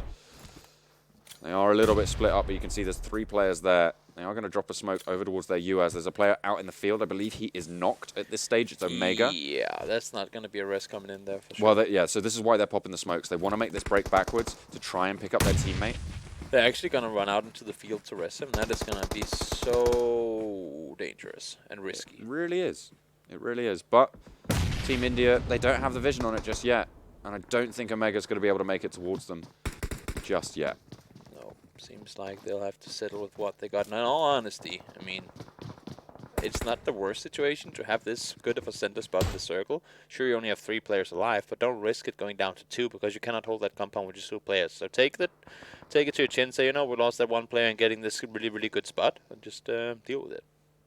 They are a little bit split up, but you can see there's 3 players there. They are going to drop a smoke over towards their UAS. There's a player out in the field. I believe he is knocked at this stage. It's Omega. Yeah, that's not going to be a rest coming in there for sure. Well, yeah, so this is why they're popping the smokes. They want to make this break backwards to try and pick up their teammate. They're actually going to run out into the field to rest him. That is going to be so dangerous and risky. It really is. It really is. But Team India, they don't have the vision on it just yet. And I don't think Omega's going to be able to make it towards them just yet. No, seems like they'll have to settle with what they got. And in all honesty, I mean, it's not the worst situation to have this good of a center spot in the circle. Sure, you only have 3 players alive, but don't risk it going down to 2 because you cannot hold that compound with just 2 players. So take it to your chin, say, you know, we lost that 1 player and getting this really, really good spot, and just deal with it.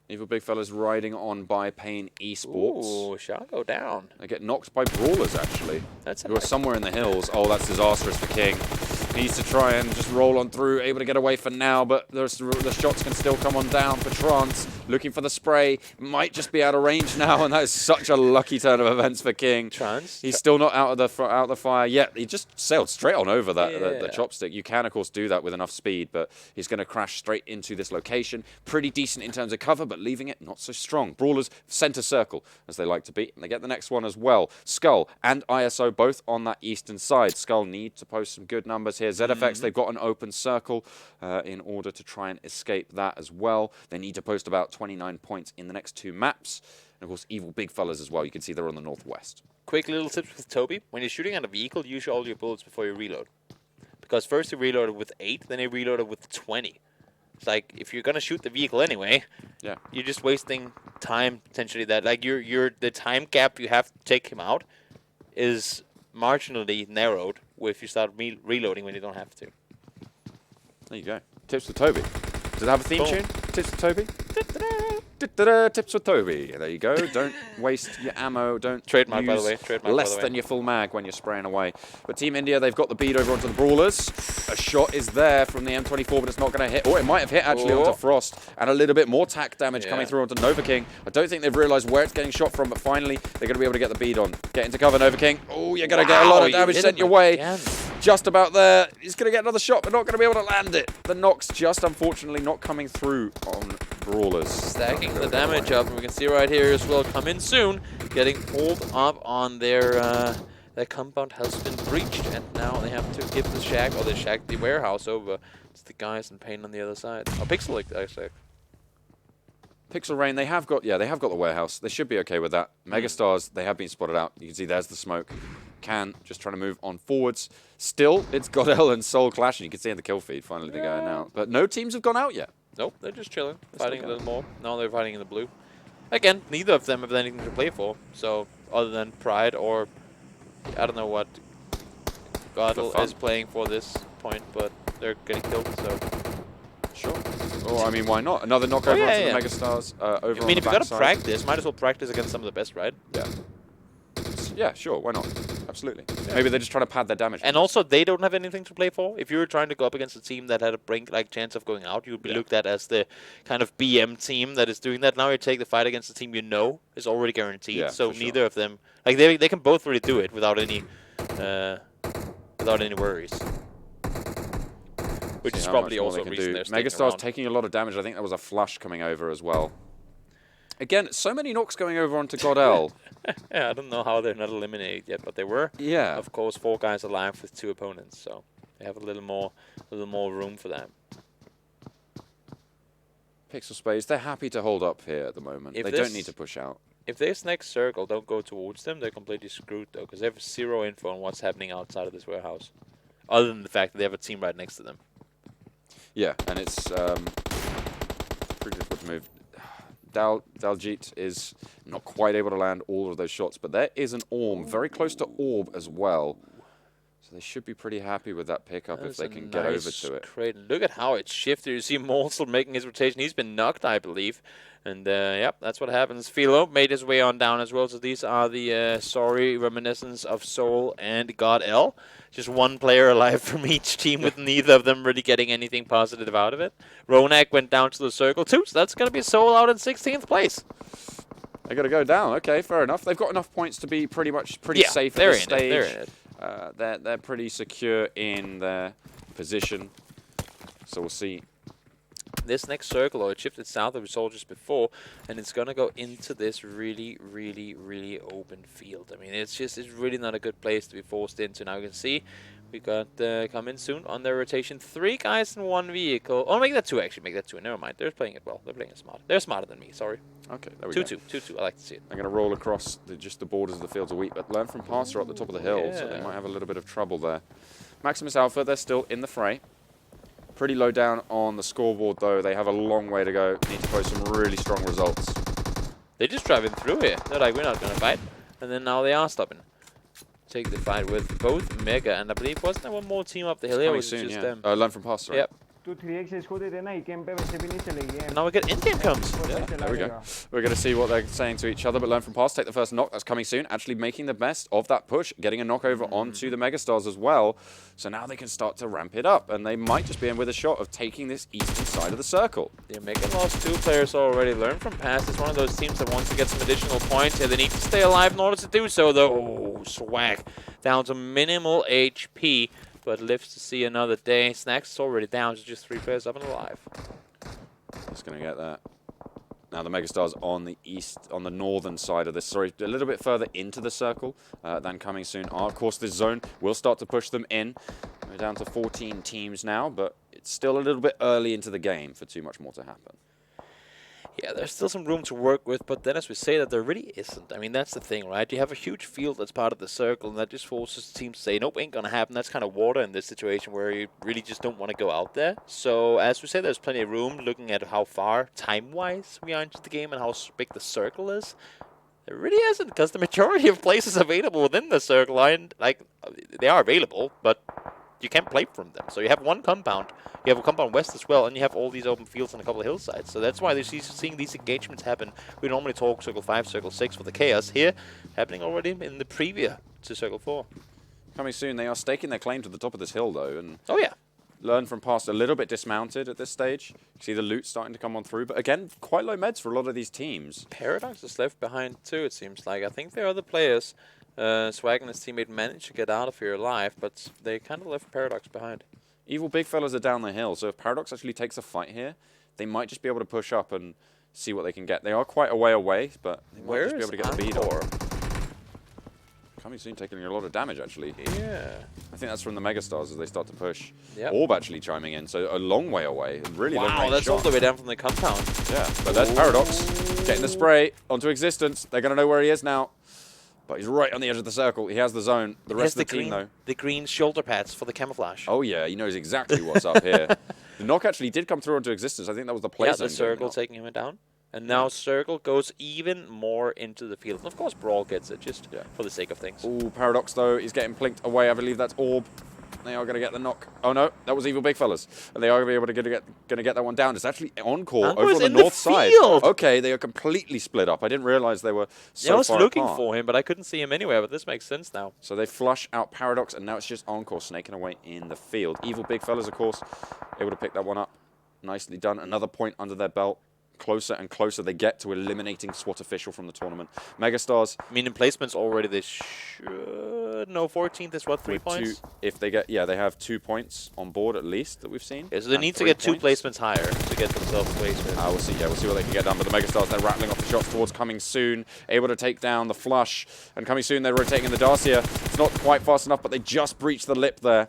Evil Big Fella's riding on by Pain eSports. Ooh, shall go down. They get knocked by Brawlers, actually, That's who are somewhere in the hills. Oh, that's disastrous for King. Needs to try and just roll on through, able to get away for now, but the shots can still come on down for Trance. Looking for the spray, might just be out of range now, and that is such a lucky turn of events for King. Trance? He's still not out of the fire yet. He just sailed straight on over that the chopstick. You can, of course, do that with enough speed, but he's going to crash straight into this location. Pretty decent in terms of cover, but leaving it not so strong. Brawlers center circle, as they like to be, and they get the next one as well. SKUL and ISO both on that eastern side. SKUL need to post some good numbers here. ZFX, they've got an open circle in order to try and escape that as well. They need to post about 29 points in the next 2 maps. And of course, Evil Big Fellas as well. You can see they're on the northwest. Quick little tips with Toby. When you're shooting at a vehicle, use all your bullets before you reload. Because first you reloaded with 8, then you reloaded with 20. It's like, if you're going to shoot the vehicle anyway, you're just wasting time, potentially. That, like, the time gap you have to take him out is marginally narrowed if you start reloading when you don't have to. There you go. Tips with Toby. Does it have a theme tune? Tips with Toby? Tips with Toby. There you go. Don't waste your ammo. Don't trademark, use by the way. Trademark, less by the way. than your full mag when you're spraying away. But Team India, they've got the bead over onto the Brawlers. A shot is there from the M24, but it's not going to hit. Or it might have hit actually onto Frost. And a little bit more tack damage coming through onto Nova King. I don't think they've realized where it's getting shot from, but finally they're going to be able to get the bead on. Get into cover, Nova King. Oh, you're going to get a lot of damage sent your way. Again. Just about there. He's going to get another shot, but not going to be able to land it. The knocks just unfortunately not coming through on Brawlers. Stacking the damage up, and we can see right here as well, come in soon, getting pulled up on their compound has been breached, and now they have to give the shack, or they shack the warehouse over to the guys in Pain on the other side. Oh, PixL, actually. PixL Rain, they have got the warehouse. They should be okay with that. MegaStars, they have been spotted out. You can see there's the smoke. Can just trying to move on forwards. Still, it's GODL and SOUL clashing. You can see in the kill feed, finally they're going out. But no teams have gone out yet. Nope, they're just chilling, fighting a little more. Now they're fighting in the blue. Again, neither of them have anything to play for. So, other than pride or, I don't know what GODL is playing for this point, but they're getting killed, so. Sure. Oh, I mean, why not? Another knockover onto the MegaStars over on the I mean, if you're going to backside. practice, might as well practice against some of the best, right? Yeah. Yeah, sure, why not? Absolutely. Yeah. Maybe they're just trying to pad their damage. And also, they don't have anything to play for. If you were trying to go up against a team that had a brink-like chance of going out, you would be looked at as the kind of BM team that is doing that. Now you take the fight against a team you know is already guaranteed. Yeah, so neither of them, like they can both really do it without any worries. Which is probably also a reason they're sticking MegaStars around. taking a lot of damage. I think there was a flush coming over as well. Again, so many knocks going over onto GODL. Yeah, I don't know how they're not eliminated yet, but they were. Yeah. Of course, 4 guys alive with 2 opponents, so they have a little more room for that. PixL Spades, they're happy to hold up here at the moment. They don't need to push out. If this next circle don't go towards them, they're completely screwed, though, because they have 0 info on what's happening outside of this warehouse, other than the fact that they have a team right next to them. Yeah, and it's pretty difficult to move. Daljit is not quite able to land all of those shots, but there is an Orb, very close to Orb as well. So they should be pretty happy with that pickup if they can get over to it. Great. Look at how it's shifted. You see Morsel making his rotation. He's been knocked, I believe. And, yep, that's what happens. Philo made his way on down as well. So these are the sorry reminiscence of SOUL and GODL. Just 1 player alive from each team with neither of them really getting anything positive out of it. Ronak went down to the circle too, so that's going to be SOUL out in 16th place. They got to go down. Okay, fair enough. They've got enough points to be pretty safe at this stage. They're in it. They're pretty secure in their position. So we'll see. This next circle, or it shifted south of the soldiers before, and it's gonna go into this really open field. I mean, it's really not a good place to be forced into. Now you can see we got coming soon on their rotation. 3 guys in 1 vehicle. Oh, make that 2 actually. Make that 2. Never mind. They're playing it well. They're playing it smart. They're smarter than me. Sorry. Okay, there we go. 2-2. I like to see it. They're going to roll across just the borders of the fields a week, but learn from Passer at the top of the hill, so they Yeah. might have a little bit of trouble there. Maximus Alpha, they're still in the fray. Pretty low down on the scoreboard, though. They have a long way to go. Need to post some really strong results. They're just driving through here. They're like, we're not going to fight. And then now they are stopping. Take the fight with both Mega and I believe, wasn't there one more team up the hill here? Or Coming was it soon, just yeah. them? Learn from Passer. Yep. तो 3x इसको दे देना ही game पे वैसे भी नहीं चलेगी And now we get in-game comes. Yeah, there we go. We're going to see what they're saying to each other, but learn from Pass, take the first knock. That's coming soon. Actually making the best of that push, getting a knock over onto the MegaStars as well. So now they can start to ramp it up, and they might just be in with a shot of taking this eastern side of the circle. Yeah, Mega lost 2 players already. Learn from Pass. It's one of those teams that wants to get some additional points here. They need to stay alive in order to do so, though. Oh, swag. Down to minimal HP. But lives to see another day. Snacks is already down to just 3 players up and alive. Just going to get that. Now the MegaStars on the on the northern side of this, sorry, a little bit further into the circle than coming soon. Of course, this zone will start to push them in. We're down to 14 teams now, but it's still a little bit early into the game for too much more to happen. Yeah, there's still some room to work with, but then as we say that, there really isn't. I mean, that's the thing, right? You have a huge field that's part of the circle, and that just forces teams to say, nope, ain't gonna happen. That's kind of water in this situation where you really just don't want to go out there. So, as we say, there's plenty of room looking at how far, time-wise, we are into the game and how big the circle is. There really isn't, because the majority of places available within the circle aren't, like, they are available, but you can't play from them. So you have one compound. You have a compound west as well, and you have all these open fields and a couple of hillsides. So that's why they're seeing these engagements happen. We normally talk Circle 5, Circle 6 for the Chaos. Here, happening already in the preview to Circle 4. Coming soon, they are staking their claim to the top of this hill, though, and Oh, yeah. learn from Past a little bit dismounted at this stage. You see the loot starting to come on through, but again, quite low meds for a lot of these teams. Paradox is left behind too, it seems like. I think there are other players. Swag and his teammate managed to get out of here alive, but they kind of left Paradox behind. Evil big fellas are down the hill, so if Paradox actually takes a fight here, they might just be able to push up and see what they can get. They are quite a way away, but they might just be able to get the beat on. Coming soon, taking a lot of damage, actually. Yeah. I think that's from the MegaStars as they start to push. Yep. Orb actually chiming in, so a long way away. And really long Wow, range that's shot. all the way down from the compound. Yeah, but there's Paradox getting the spray onto existence. They're going to know where he is now. But he's right on the edge of the circle. He has the zone. The rest of the team, though. The green shoulder pads for the camouflage. Oh, yeah, he knows exactly what's up here. The knock actually did come through into existence. I think that was the play Yeah, zone. the circle taking him down. And now Circle goes even more into the field. And of course, Brawl gets it just for the sake of things. Ooh, Paradox, though, is getting plinked away. I believe that's Orb. They are going to get the knock. Oh, no, that was Evil Big Fellas. And they are going to be able to get that one down. It's actually Encore over on the north side. Okay, they are completely split up. I didn't realize they were so far I was looking apart. for him, but I couldn't see him anywhere. But this makes sense now. So they flush out Paradox, and now it's just Encore snaking away in the field. Evil Big Fellas, of course, able to pick that one up. Nicely done. Another point under their belt. Closer and closer they get to eliminating SWAT official from the tournament. MegaStars. I mean, in placements already, they should. No, 14th is what, 3 points? If they get, yeah, they have 2 points on board at least that we've seen. Yeah, so they need to get 2 placements higher to get themselves placed. We'll see. Yeah, we'll see what they can get done. But the MegaStars, they're rattling off the shots towards coming soon, able to take down the flush, and coming soon they're rotating in the Dacia. It's not quite fast enough, but they just breached the lip there.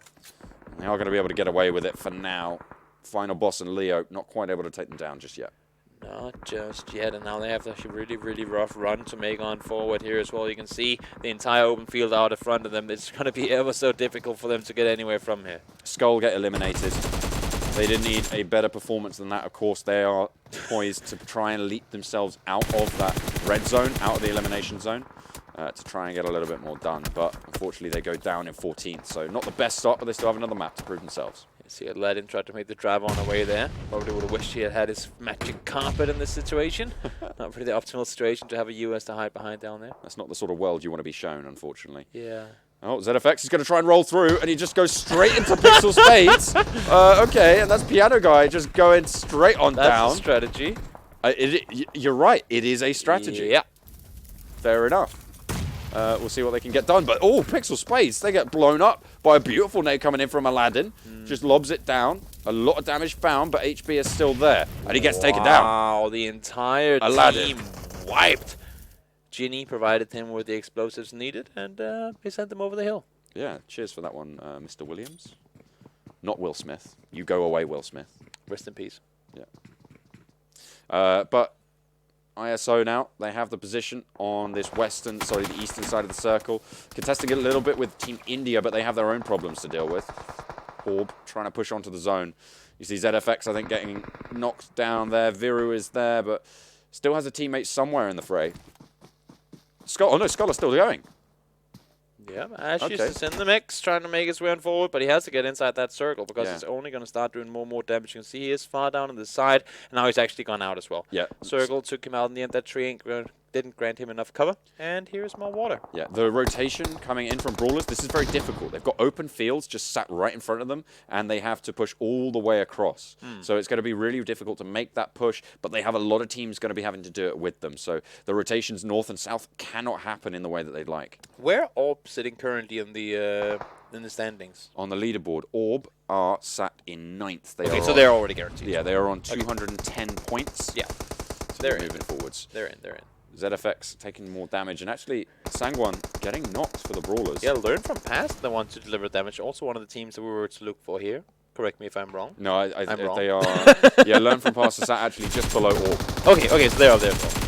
And they are going to be able to get away with it for now. Final boss and Leo, not quite able to take them down just yet. Not just yet, and now they have a really rough run to make on forward here as well. You can see the entire open field out in front of them. It's going to be ever so difficult for them to get anywhere from here. SKUL get eliminated. They didn't need a better performance than that. Of course, they are poised to try and leap themselves out of that red zone, out of the elimination zone, to try and get a little bit more done. But unfortunately, they go down in 14th. So not the best start, but they still have another map to prove themselves. See, Aladdin tried to make the drive on the way there. Probably would have wished he had had his magic carpet in this situation. Not really the optimal situation to have a US to hide behind down there. That's not the sort of world you want to be shown, unfortunately. Yeah. Oh, ZFX is going to try and roll through, and he just goes straight into PixL Spades. Okay, and that's Piano Guy just going straight on down. That's a strategy. You're right, it is a strategy. Yeah. Fair enough. We'll see what they can get done. But, oh, PixL Spades, they get blown up by a beautiful nade coming in from Aladdin. Just lobs it down. A lot of damage found, but HB is still there. And he gets taken down. Wow, the entire Aladdin. team wiped. Ginny provided him with the explosives needed, and he sent them over the hill. Yeah, cheers for that one, Mr. Williams. Not Will Smith. You go away, Will Smith. Rest in peace. Yeah. But ISO now, they have the position on this the eastern side of the circle. Contesting it a little bit with Team India, but they have their own problems to deal with. Orb trying to push onto the zone. You see ZFX, I think, getting knocked down there. Viru is there, but still has a teammate somewhere in the fray. SKUL, oh no, SKUL is still going. Yeah, Ashes is in the mix, trying to make his way on forward, but he has to get inside that circle because it's only going to start doing more and more damage. You can see he is far down on the side, and now he's actually gone out as well. Yeah. Circle took him out in the end. That tree didn't grant him enough cover, and here's more water. Yeah, the rotation coming in from Brawlers, this is very difficult. They've got open fields just sat right in front of them, and they have to push all the way across. So it's going to be really difficult to make that push, but they have a lot of teams going to be having to do it with them. So the rotations north and south cannot happen in the way that they'd like. Where Orb sitting currently in the standings? On the leaderboard, Orb are sat in 9th. They Okay, are so they're already guaranteed. Yeah, they are on 210 points. Yeah. So They're moving forwards. They're in. ZFX taking more damage, and actually Sangwon getting knocked for the Brawlers. Yeah, learn from past the ones to deliver damage. Also one of the teams that we were to look for here. Correct me if I'm wrong. No, I'm wrong. they are. Yeah, learn from past is actually just below Orb. Okay, so they're up there as well.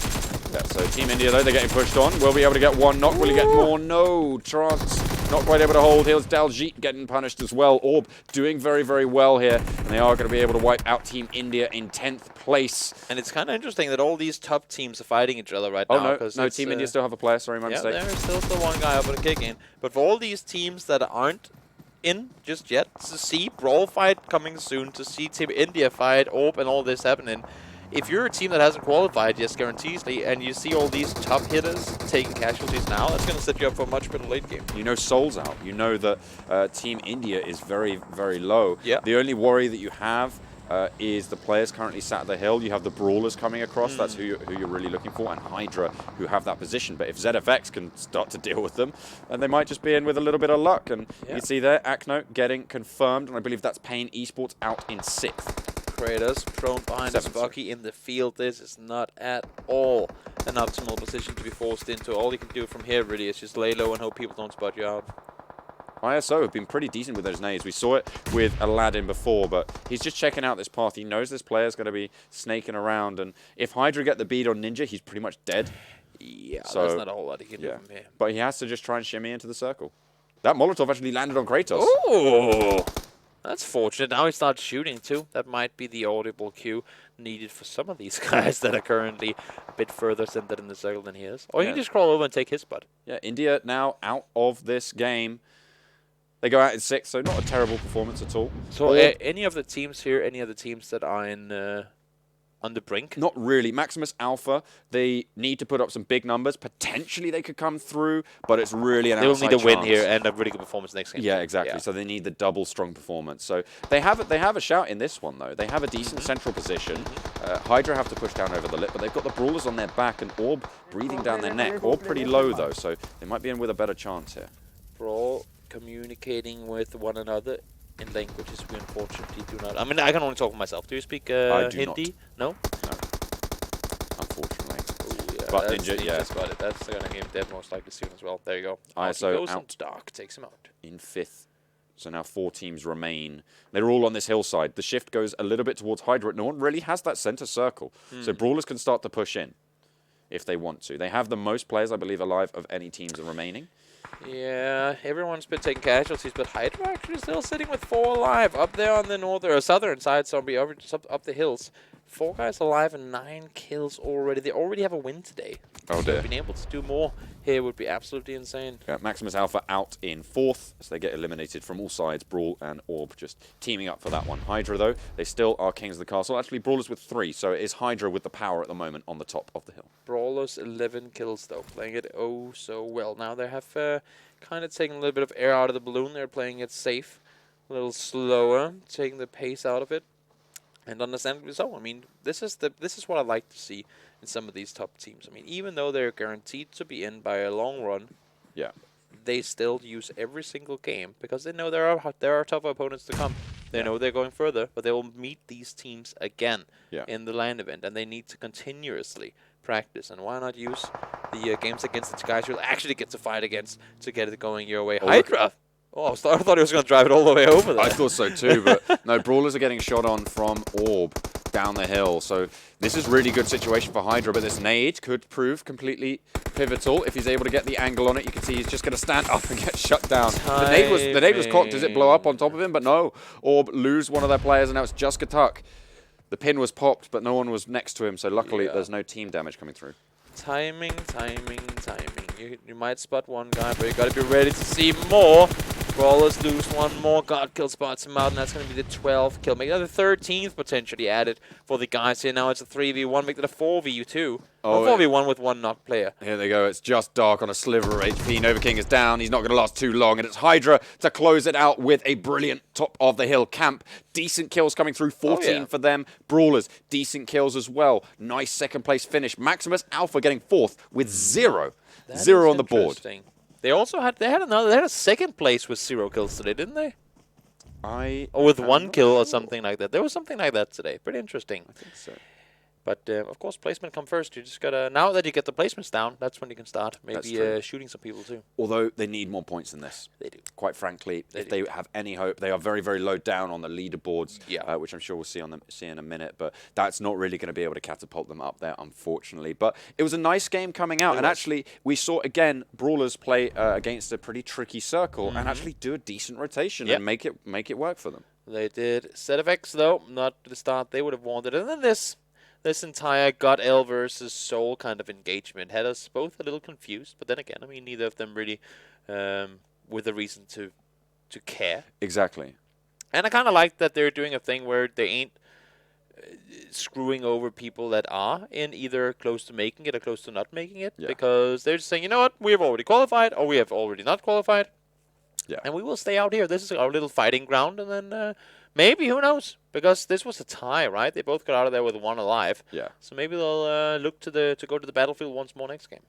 Yeah, so Team India though, they're getting pushed on. Will be able to get one knock. Will he get more? No. Trance not quite able to hold. Here's Daljit getting punished as well. Orb doing very, very well here. And they are going to be able to wipe out Team India in 10th place. And it's kind of interesting that all these top teams are fighting each other right now. No, Team India still have a player. Sorry, my mistake. There's still one guy up and a kick in. But for all these teams that aren't in just yet, to see Brawl fight coming soon, to see Team India fight, Orb and all this happening, if you're a team that hasn't qualified just guaranteedly, and you see all these top hitters taking casualties now, that's going to set you up for a much better late game. You know Soul's out. You know that Team India is very, very low. Yeah. The only worry that you have is the players currently sat at the hill. You have the Brawlers coming across. That's who you're really looking for, and HYDRA, who have that position. But if ZFX can start to deal with them, then they might just be in with a little bit of luck. And you see there, Akno getting confirmed, and I believe that's paying eSports out in 6th. Kratos prone behind his Bucky in the field. This is not at all an optimal position to be forced into. All you can do from here really is just lay low and hope people don't spot you out. ISO have been pretty decent with those nades. We saw it with Aladdin before, but he's just checking out this path. He knows this player's going to be snaking around, and if HYDRA get the bead on Ninja, he's pretty much dead. Yeah, so, there's not a whole lot he can do from here. But he has to just try and shimmy into the circle. That Molotov actually landed on Kratos. Ooh! That's fortunate. Now he starts shooting too. That might be the audible cue needed for some of these guys that are currently a bit further centered in the circle than he is. Or you can just crawl over and take his spot. Yeah, India now out of this game. They go out in 6th, so not a terrible performance at all. So any of the teams here, any of the teams that are in on the brink? Not really. Maximus Alpha, they need to put up some big numbers. Potentially they could come through, but it's really an outside They'll need a win chance. here and a really good performance next game. Yeah, exactly. So they need the double strong performance. So they have a shout in this one, though. They have a decent central position. HYDRA have to push down over the lip, but they've got the Brawlers on their back and Orb breathing down their neck. Orb pretty low, though, so they might be in with a better chance here. Brawl communicating with one another in languages we unfortunately do not. I mean, I can only talk for myself. Do you speak Hindi? No? No. Unfortunately. Ooh, yeah, But that's Ninja, yeah. That's about it. That's going to game dead most likely soon as well. There you go. ISO he goes out. and Dark takes him out. In 5th. So now 4 teams remain. They're all on this hillside. The shift goes a little bit towards HYDRA. No one really has that center circle. So Brawlers can start to push in if they want to. They have the most players, I believe, alive of any teams remaining. Yeah, everyone's been taking casualties, but HYDRA actually still sitting with 4 alive up there on the northern or southern side, zombie up the hills. 4 guys alive and 9 kills already. They already have a win today. Oh dear. So being able to do more here would be absolutely insane. Yeah, Maximus Alpha out in 4th as they get eliminated from all sides. Brawl and Orb just teaming up for that one. HYDRA, though, they still are kings of the castle. Actually, Brawlers with 3, so it is HYDRA with the power at the moment on the top of the hill. Brawlers 11 kills though, playing it oh so well. Now they have kind of taken a little bit of air out of the balloon. They're playing it safe, a little slower, taking the pace out of it. And understandably so. I mean, this is what I like to see in some of these top teams. I mean, even though they're guaranteed to be in by a long run, yeah, they still use every single game because they know there are tougher opponents to come. They know they're going further, but they will meet these teams again Yeah. in the LAN event, and they need to continuously practice. And why not use the games against the guys you'll actually get to fight against to get it going your way? HYDRA! Oh, I thought he was going to drive it all the way over there. I thought so too, but no, Brawlers are getting shot on from Orb down the hill. So this is really good situation for HYDRA, but this nade could prove completely pivotal. If he's able to get the angle on it, you can see he's just going to stand up and get shut down. The nade was cocked. Does it blow up on top of him? But no. Orb lose one of their players, and now it's just Gatuk. The pin was popped, but no one was next to him, so luckily there's no team damage coming through. Timing. You might spot one guy, but you got to be ready to see more. Brawlers lose one more. God kill spots him out, and that's going to be the 12th kill. Make that the 13th potentially added for the guys here. Now it's a 3v1. Make that a 4v2. Oh, 4v1 with one knocked player. Here they go. It's just Dark on a sliver of HP. Nova King is down. He's not going to last too long. And it's HYDRA to close it out with a brilliant top of the hill camp. Decent kills coming through. 14 for them. Brawlers, decent kills as well. Nice second place finish. Maximus Alpha getting 4th with 0. That 0 on the board. They also had they had a second place with 0 kills today, didn't they? Or with 1 kill or something like that. There was something like that today. Pretty interesting. I think so. But of course, placement come first. You just gotta now that you get the placements down, that's when you can start maybe shooting some people too. Although they need more points than this. They do. Quite frankly, if they have any hope, they are very, very low down on the leaderboards, which I'm sure we'll see in a minute. But that's not really going to be able to catapult them up there, unfortunately. But it was a nice game coming out, and actually we saw again Brawlers play against a pretty tricky circle and actually do a decent rotation and make it work for them. They did. ZFX though, not the start they would have wanted, and then this entire GODL versus Soul kind of engagement had us both a little confused. But then again, I mean, neither of them really with a reason to care. Exactly. And I kind of like that they're doing a thing where they ain't screwing over people that are in either close to making it or close to not making it. Because they're just saying, you know what, we have already qualified or we have already not qualified. Yeah. And we will stay out here. This is our little fighting ground. And then maybe, who knows? Because this was a tie, right? They both got out of there with 1 alive. Yeah. So maybe they'll look to go to the battlefield once more next game.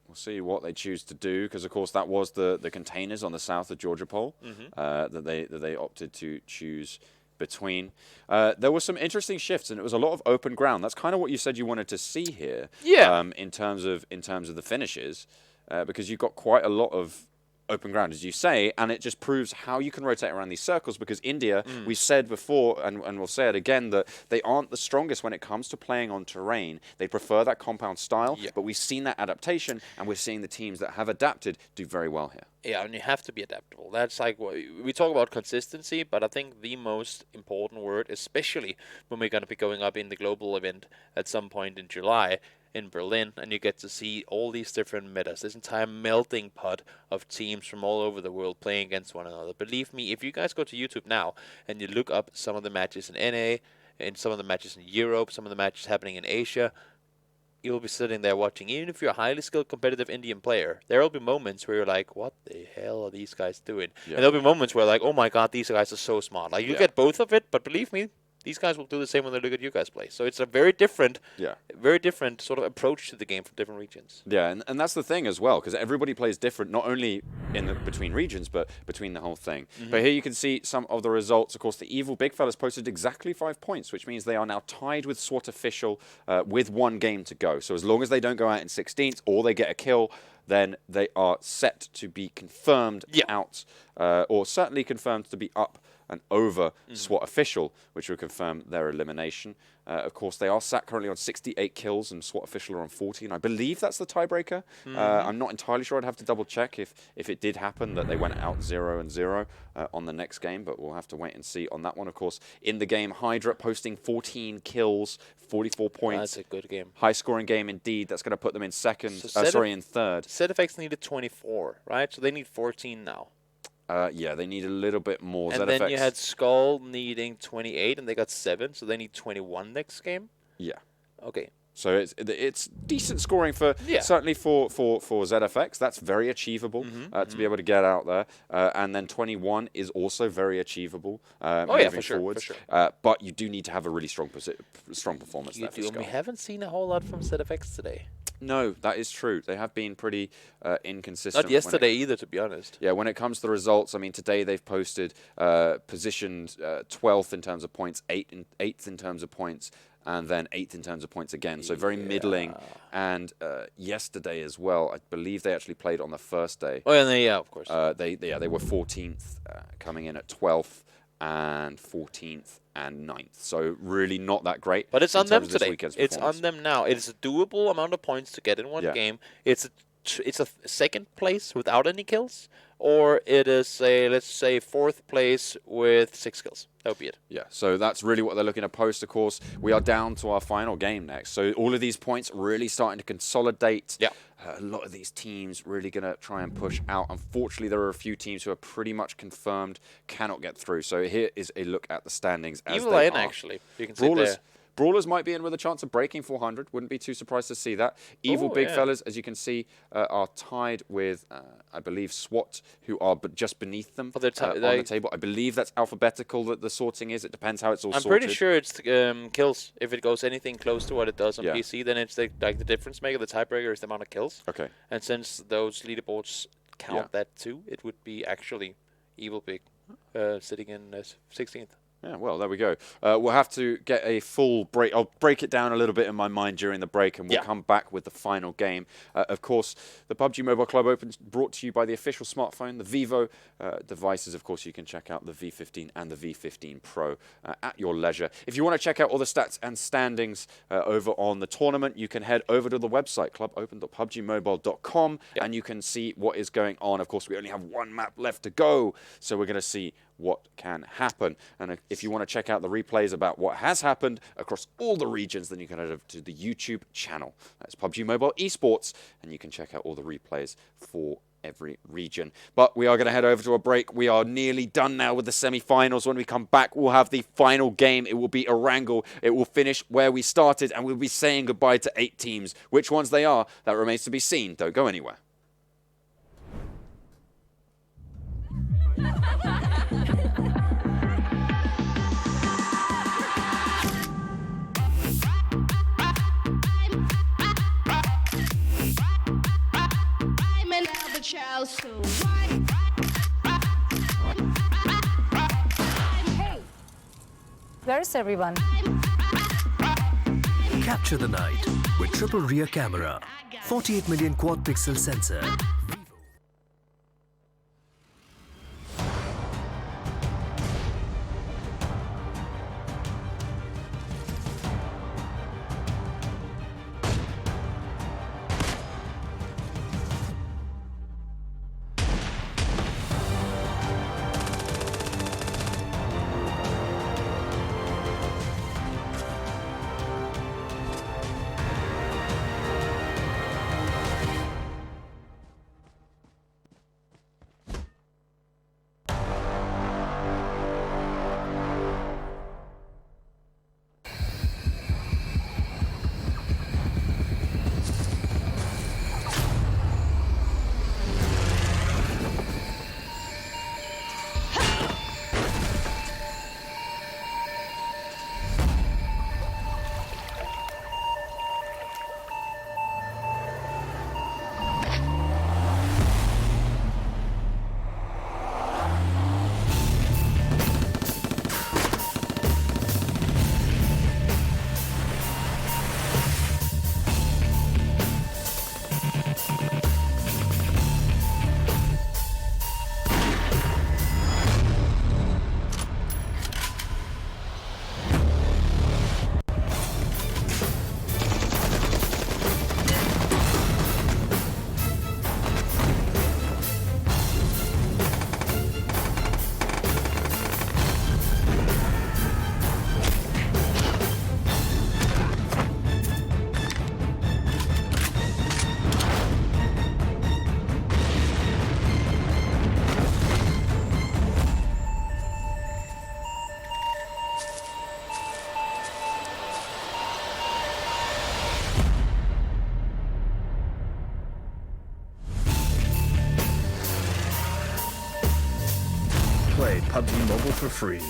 We'll see what they choose to do, because of course that was the containers on the south of Georgia Pole that they opted to choose between. There were some interesting shifts, and it was a lot of open ground. That's kind of what you said you wanted to see here. Yeah. In terms of the finishes, because you've got quite a lot of open ground, as you say, and it just proves how you can rotate around these circles, because India, we've said before, and we'll say it again, that they aren't the strongest when it comes to playing on terrain. They prefer that compound style, but we've seen that adaptation, and we're seeing the teams that have adapted do very well here. Yeah, and you have to be adaptable. That's like what we talk about consistency, but I think the most important word, especially when we're going to be going up in the global event at some point in July, in Berlin, and you get to see all these different metas, this entire melting pot of teams from all over the world playing against one another. Believe me, if you guys go to YouTube now and you look up some of the matches in NA, and some of the matches in Europe, some of the matches happening in Asia, you'll be sitting there watching. Even if you're a highly skilled competitive Indian player, there will be moments where you're like, what the hell are these guys doing? And there'll be moments where like, oh my god, these guys are so smart. Like, you get both of it, but believe me, these guys will do the same when they look at you guys play. So it's a very different sort of approach to the game from different regions. Yeah, and that's the thing as well, because everybody plays different, not only between regions, but between the whole thing. But here you can see some of the results. Of course, the Evil Big Fellas posted exactly 5 points, which means they are now tied with SWAT Official with 1 game to go. So as long as they don't go out in 16th or they get a kill, then they are set to be confirmed out, or certainly confirmed to be up and over SWAT Official, which will confirm their elimination. Of course, they are sat currently on 68 kills, and SWAT Official are on 14. I believe that's the tiebreaker. I'm not entirely sure. I'd have to double check if it did happen that they went out 0-0 on the next game, but we'll have to wait and see on that one. Of course, in the game, HYDRA posting 14 kills, 44 points. That's a good game. High-scoring game indeed. That's going to put them in second. So in third. ZFX needed 24, right? So they need 14 now. Yeah, they need a little bit more. And ZFX. then you had SKUL needing 28, and they got 7, so they need 21 next game? Yeah. Okay. So it's decent scoring for certainly for ZFX. That's very achievable to be able to get out there. And then 21 is also very achievable moving forwards. For sure. But you do need to have a really strong performance there for SKUL. We haven't seen a whole lot from ZFX today. No, that is true. They have been pretty inconsistent. Not yesterday either, to be honest. Yeah, when it comes to the results, I mean, today they've posted positioned 12th in terms of points, 8th in terms of points, and then 8th in terms of points again. So very middling. And yesterday as well, I believe they actually played on the first day. Oh, and yeah, of course. They were 14th, coming in at 12th and 14th and 9th. So really not that great. But it's on them terms of this today. weekend's It's performance. on them now. It's a doable amount of points to get in one game. It's a second place without any kills, or it is a, let's say, 4th place with 6 kills. That would be it. Yeah, so that's really what they're looking to post, of course. We are down to our final game next. So all of these points really starting to consolidate. Yeah. A lot of these teams really going to try and push out. Unfortunately, there are a few teams who are pretty much confirmed cannot get through. So here is a look at the standings as Evil they in, are. actually. You can see it there. Brawlers might be in with a chance of breaking 400. Wouldn't be too surprised to see that. Evil Big Fellas, as you can see, are tied with, I believe, SWAT, who are just beneath them on the table. I believe that's alphabetical that the sorting is. It depends how it's all sorted. I'm pretty sure it's kills. If it goes anything close to what it does on PC, then it's the difference maker. The tiebreaker is the amount of kills. Okay. And since those leaderboards count that too, it would be actually Evil Big sitting in 16th. Yeah, well, there we go. We'll have to get a full break. I'll break it down a little bit in my mind during the break, and we'll come back with the final game. Of course, the PUBG Mobile Club Open brought to you by the official smartphone, the Vivo devices. Of course, you can check out the V15 and the V15 Pro at your leisure. If you want to check out all the stats and standings over on the tournament, you can head over to the website, clubopen.pubgmobile.com, and you can see what is going on. Of course, we only have one map left to go, so we're going to see what can happen. And if you want to check out the replays about what has happened across all the regions, then you can head over to the YouTube channel. That's PUBG Mobile Esports, and you can check out all the replays for every region. But we are going to head over to a break. We are nearly done now with the semi-finals. When we come back, we'll have the final game. It will be Erangel. It will finish where we started, and we'll be saying goodbye to 8 teams. Which ones they are, that remains to be seen. Don't go anywhere. Hey, where's everyone? Capture the night with triple rear camera, 48 million quad pixel sensor. Play PUBG Mobile for free.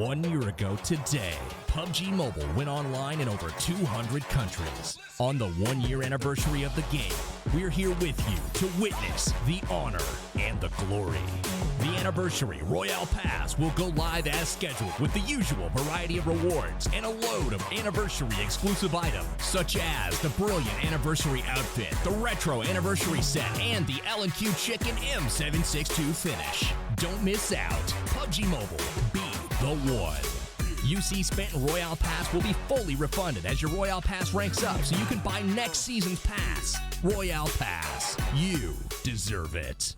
1 year ago today, PUBG Mobile went online in over 200 countries. On the 1 year anniversary of the game, we're here with you to witness the honor and the glory. The Anniversary Royale Pass will go live as scheduled with the usual variety of rewards and a load of anniversary exclusive items, such as the brilliant anniversary outfit, the retro anniversary set, and the L&Q Chicken M762 finish. Don't miss out. PUBG Mobile, be the one. UC spent in Royale Pass will be fully refunded as your Royale Pass ranks up, so you can buy next season's pass. Royale Pass, you deserve it.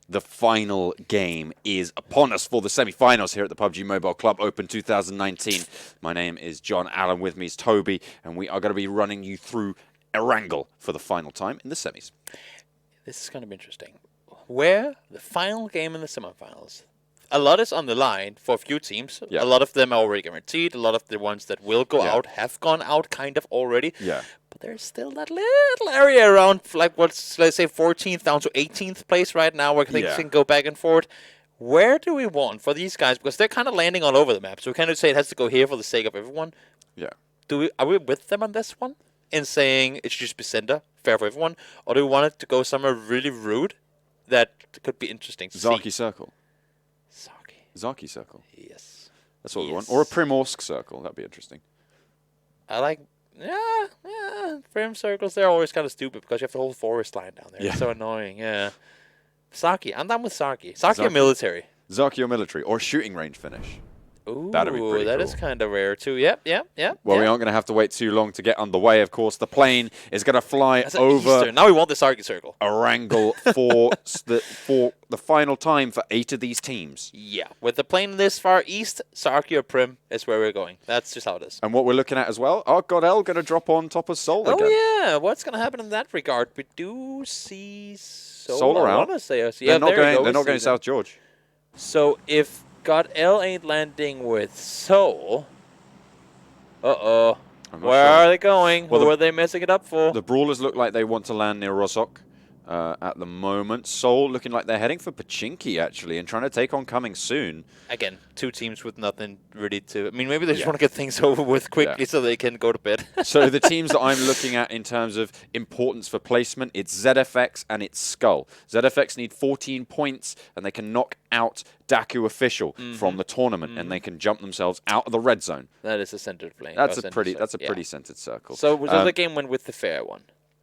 the final game is upon us for the semi-finals here at the PUBG Mobile Club Open 2019. My name is John Allen, with me is Toby, and we are going to be running you through Erangel for the final time in the semis. This is going to be interesting. Where the final game in the semifinals. A lot is on the line for a few teams. Yeah. A lot of them are already guaranteed. A lot of the ones that will go Yeah. out have gone out kind of already. Yeah. But there's still that little area around, like, what's, let's say, 14th down to 18th place right now, where things Yeah. can go back and forth. Where do we want for these guys? Because they're kind of landing all over the map. So we kind of say it has to go here for the sake of everyone. Yeah. Are we with them on this one? In saying it should just be center, fair for everyone? Or do we want it to go somewhere really rude that could be interesting to Zaki see? Circle. Zaki. Zaki Circle. Yes. That's what we want. Or a Primorsk Circle. That'd be interesting. I like... Yeah. Frame circles, they're always kind of stupid because you have the whole forest line down there. Yeah. It's so annoying, yeah. Saki. I'm down with Saki. Saki or Zaki. military? Zaki or military. Or shooting range finish. Ooh, That'd be pretty that cool. is kind of rare too. Yep. Well, we aren't going to have to wait too long to get underway, of course. The plane is going to fly That's an over Eastern. Now we want the Saki circle. Erangel for the final time for 8 of these teams. Yeah. With the plane this far east, Saki or Prim is where we're going. That's just how it is. And what we're looking at as well, are GODL going to drop on top of Seoul again? Oh, yeah. What's going to happen in that regard? We do see Seoul around. I want to say, yeah, They're not there we going, go. they're We not see going to them. South George. So if GODL ain't landing with Seoul, uh-oh. I'm not Where sure. are they going? Well, Who are they messing it up for? The Brawlers look like they want to land near Rosok at the moment. Seoul looking like they're heading for Pachinki, actually, and trying to take on Coming Soon. Again, 2 teams with nothing really to... I mean, maybe they just Yeah. want to get things over with quickly so they can go to bed. So the teams that I'm looking at in terms of importance for placement, it's ZFX and it's SKUL. ZFX need 14 points, and they can knock out DAKU official from the tournament, and they can jump themselves out of the red zone. That is a centered plane. That's or a pretty center circle, pretty centered circle. So the game went with the fair one.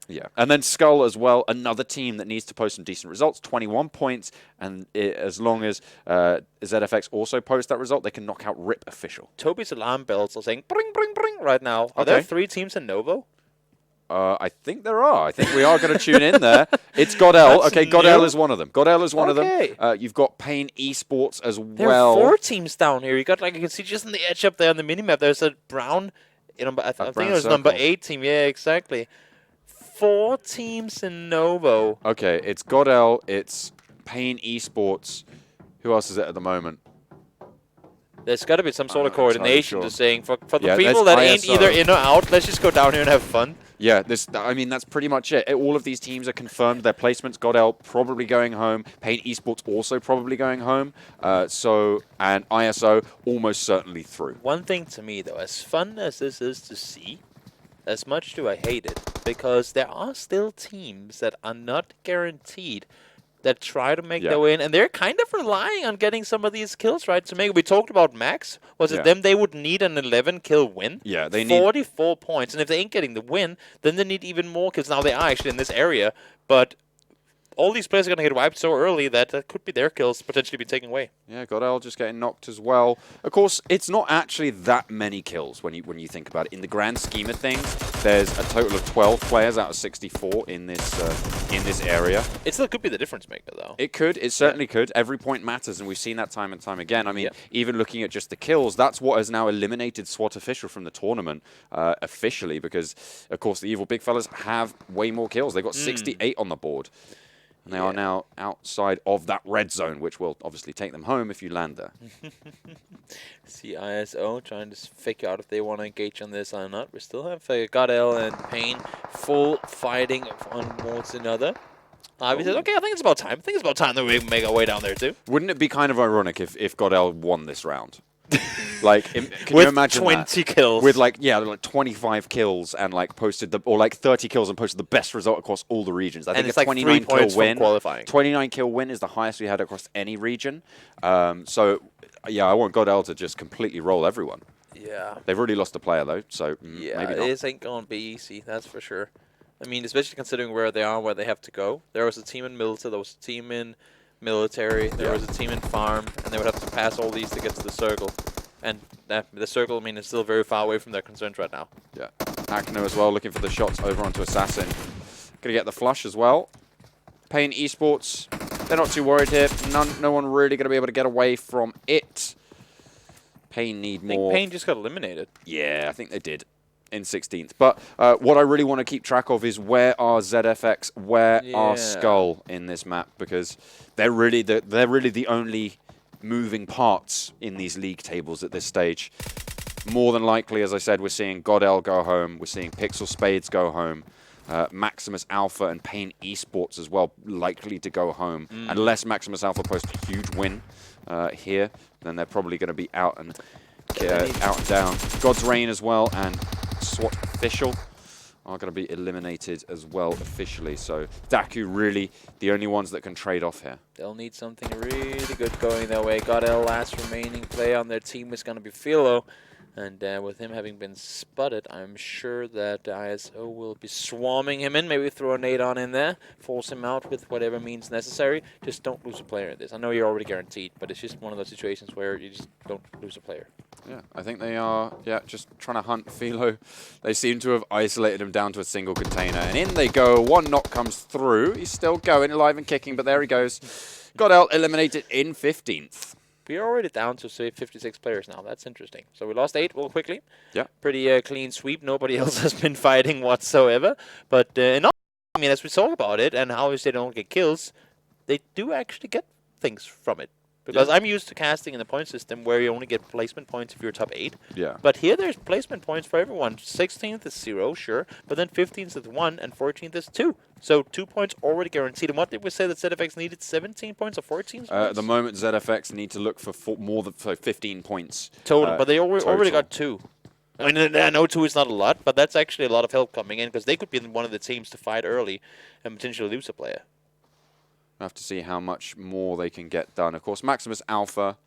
Yeah, and then SKUL as well, another team that needs to post some decent results, 21 points, and as long as ZFX also post that result, they can knock out RIP official. Toby's alarm bells are saying bring, bring, bring right now. Are there 3 teams in Novo? I think there are. I think we are going to tune in there. It's GODL. That's Okay, GODL new. is one of them. GODL is one of Okay. them. You've got Pain eSports as There well. are 4 teams down here. You got, like, you can see just on the edge up there on the minimap, there's a brown, I think brown it was number circle. 8 team. Yeah, exactly. 4 teams in Novo. Okay, it's GODL, it's Pain eSports. Who else is it at the moment? There's got to be some sort of not entirely coordination sure. to saying for the Yeah, people there's that ain't ISO. either in or out, let's just go down here and have fun. Yeah, I mean, that's pretty much it. All of these teams are confirmed. Their placements, GODL probably going home. Pain eSports also probably going home. And ISO almost certainly through. One thing to me, though, as fun as this is to see, as much do I hate it, because there are still teams that are not guaranteed that try to make their way in, and they're kind of relying on getting some of these kills, right? To make, we talked about Max. Was it them? They would need an 11-kill win. Yeah, they need 44 points, and if they ain't getting the win, then they need even more kills. Now they are actually in this area, but all these players are going to get wiped so early that could be their kills potentially be taken away. Yeah, GODL just getting knocked as well. Of course, it's not actually that many kills when you think about it. In the grand scheme of things, there's a total of 12 players out of 64 in this area. It still could be the difference maker, though. It could. It certainly could. Every point matters, and we've seen that time and time again. I mean, even looking at just the kills, that's what has now eliminated SWAT official from the tournament officially, because, of course, the evil big fellas have way more kills. They've got 68 on the board. And they are now outside of that red zone, which will obviously take them home if you land there. See ISO trying to figure out if they want to engage on this or not. We still have GODL and Pain full fighting on towards another. He says, okay, I think it's about time. I think it's about time that we make our way down there too. Wouldn't it be kind of ironic if GODL won this round? Like, can with you imagine 20 kills. With like 25 kills and like posted or like 30 kills and posted the best result across all the regions. I think it's a like 29 3 points kill win. from qualifying. 29 kill win is the highest we had across any region. So yeah, I want GODL to just completely roll everyone. Yeah. They've already lost a player though, so yeah, maybe not. This ain't gonna be easy, that's for sure. I mean, especially considering where they are, where they have to go. There was a team in military, there was a team in military, there was a team in farm, and they would have to pass all these to get to the circle. And the circle, I mean, is still very far away from their concerns right now. Yeah. Akno as well, looking for the shots over onto Assassin. Gonna get the flush as well. Pain eSports, They're not too worried here. No one really going to be able to get away from it. Pain need more. I think Pain just got eliminated. Yeah, I think they did in 16th. But what I really want to keep track of is where are ZFX, where are SKUL in this map, because they're really the only moving parts in these league tables at this stage. More than likely, as I said, we're seeing GODL go home. We're seeing PixL Spades go home. Maximus Alpha and Pain eSPORTS as well likely to go home. Unless Maximus Alpha posts a huge win here, then they're probably going to be out and down. GodsReign as well and SWAT official are going to be eliminated as well officially. So DAKU really the only ones that can trade off here. They'll need something really good going their way. GODL last remaining player on their team is going to be Philo. And with him having been spotted, I'm sure that ISO will be swarming him in. Maybe throw a nade on in there, force him out with whatever means necessary. Just don't lose a player in this. I know you're already guaranteed, but it's just one of those situations where you just don't lose a player. Yeah, I think they are, just trying to hunt Philo. They seem to have isolated him down to a single container. And in they go. One knock comes through. He's still going, alive and kicking, but there he goes. GODL eliminated in 15th. We're already down to, say, 56 players now. That's interesting. So we lost 8 real quickly. Yeah. Pretty clean sweep. Nobody else has been fighting whatsoever. But I mean, as we talk about it and how they don't get kills, they do actually get things from it. Because I'm used to casting in the point system where you only get placement points if you're top 8. Yeah. But here there's placement points for everyone. 16th is 0, sure. But then 15th is 1 and 14th is 2. So 2 points already guaranteed. And what did we say that ZFX needed? 17 points or 14 points? At the moment, ZFX need to look for more than 15 points. Total. But they already got 2. I mean, I know 2 is not a lot, but that's actually a lot of help coming in because they could be one of the teams to fight early and potentially lose a player. We'll have to see how much more they can get done. Of course, Maximus Alpha,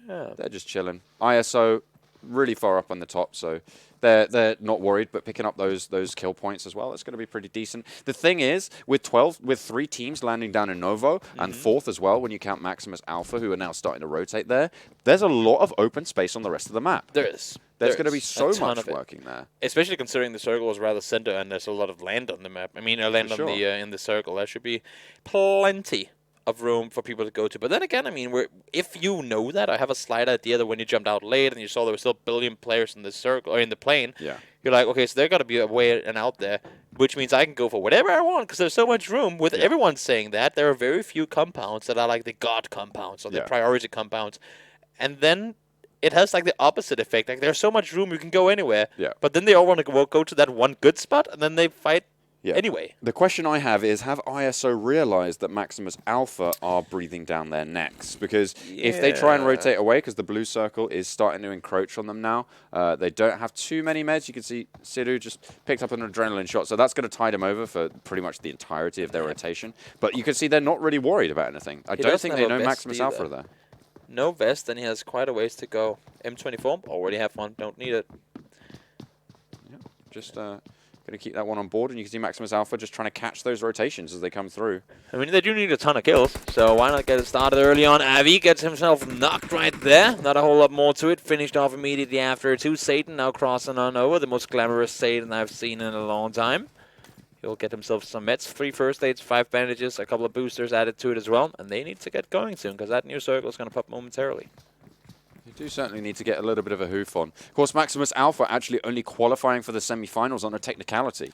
they're just chilling. ISO, really far up on the top, so they're not worried, but picking up those kill points as well, it's going to be pretty decent. The thing is, with 3 teams landing down in Novo, and 4th as well, when you count Maximus Alpha, who are now starting to rotate there's a lot of open space on the rest of the map. There is. There's going to be so much working there. Especially considering the circle is rather center and there's a lot of land on the map. I mean, land on the in the circle. There should be plenty of room for people to go to. But then again, I mean, if you know that, I have a slight idea that when you jumped out late and you saw there were still a billion players in the circle or in the plane, you're like, okay, so there got to be a way and out there, which means I can go for whatever I want because there's so much room. With everyone saying that, there are very few compounds that are like the god compounds or the priority compounds. And then it has like the opposite effect. Like there's so much room you can go anywhere. Yeah. But then they all want to go to that one good spot, and then they fight anyway. The question I have is, have ISO realized that Maximus Alpha are breathing down their necks? Because if they try and rotate away, because the blue circle is starting to encroach on them now, they don't have too many meds. You can see Sidhu just picked up an adrenaline shot, so that's going to tide him over for pretty much the entirety of their rotation. But you can see they're not really worried about anything. I don't think they know Maximus Alpha there. No vest, and he has quite a ways to go. M24, already have one, don't need it. Yeah, just going to keep that one on board, and you can see Maximus Alpha just trying to catch those rotations as they come through. I mean, they do need a ton of kills, so why not get it started early on? Avi gets himself knocked right there. Not a whole lot more to it. Finished off immediately after 2. Satan now crossing on over, the most glamorous Satan I've seen in a long time. He'll get himself some meds, 3 first aids, 5 bandages, a couple of boosters added to it as well. And they need to get going soon because that new circle is going to pop momentarily. They do certainly need to get a little bit of a hoof on. Of course, Maximus Alpha actually only qualifying for the semi-finals on a technicality.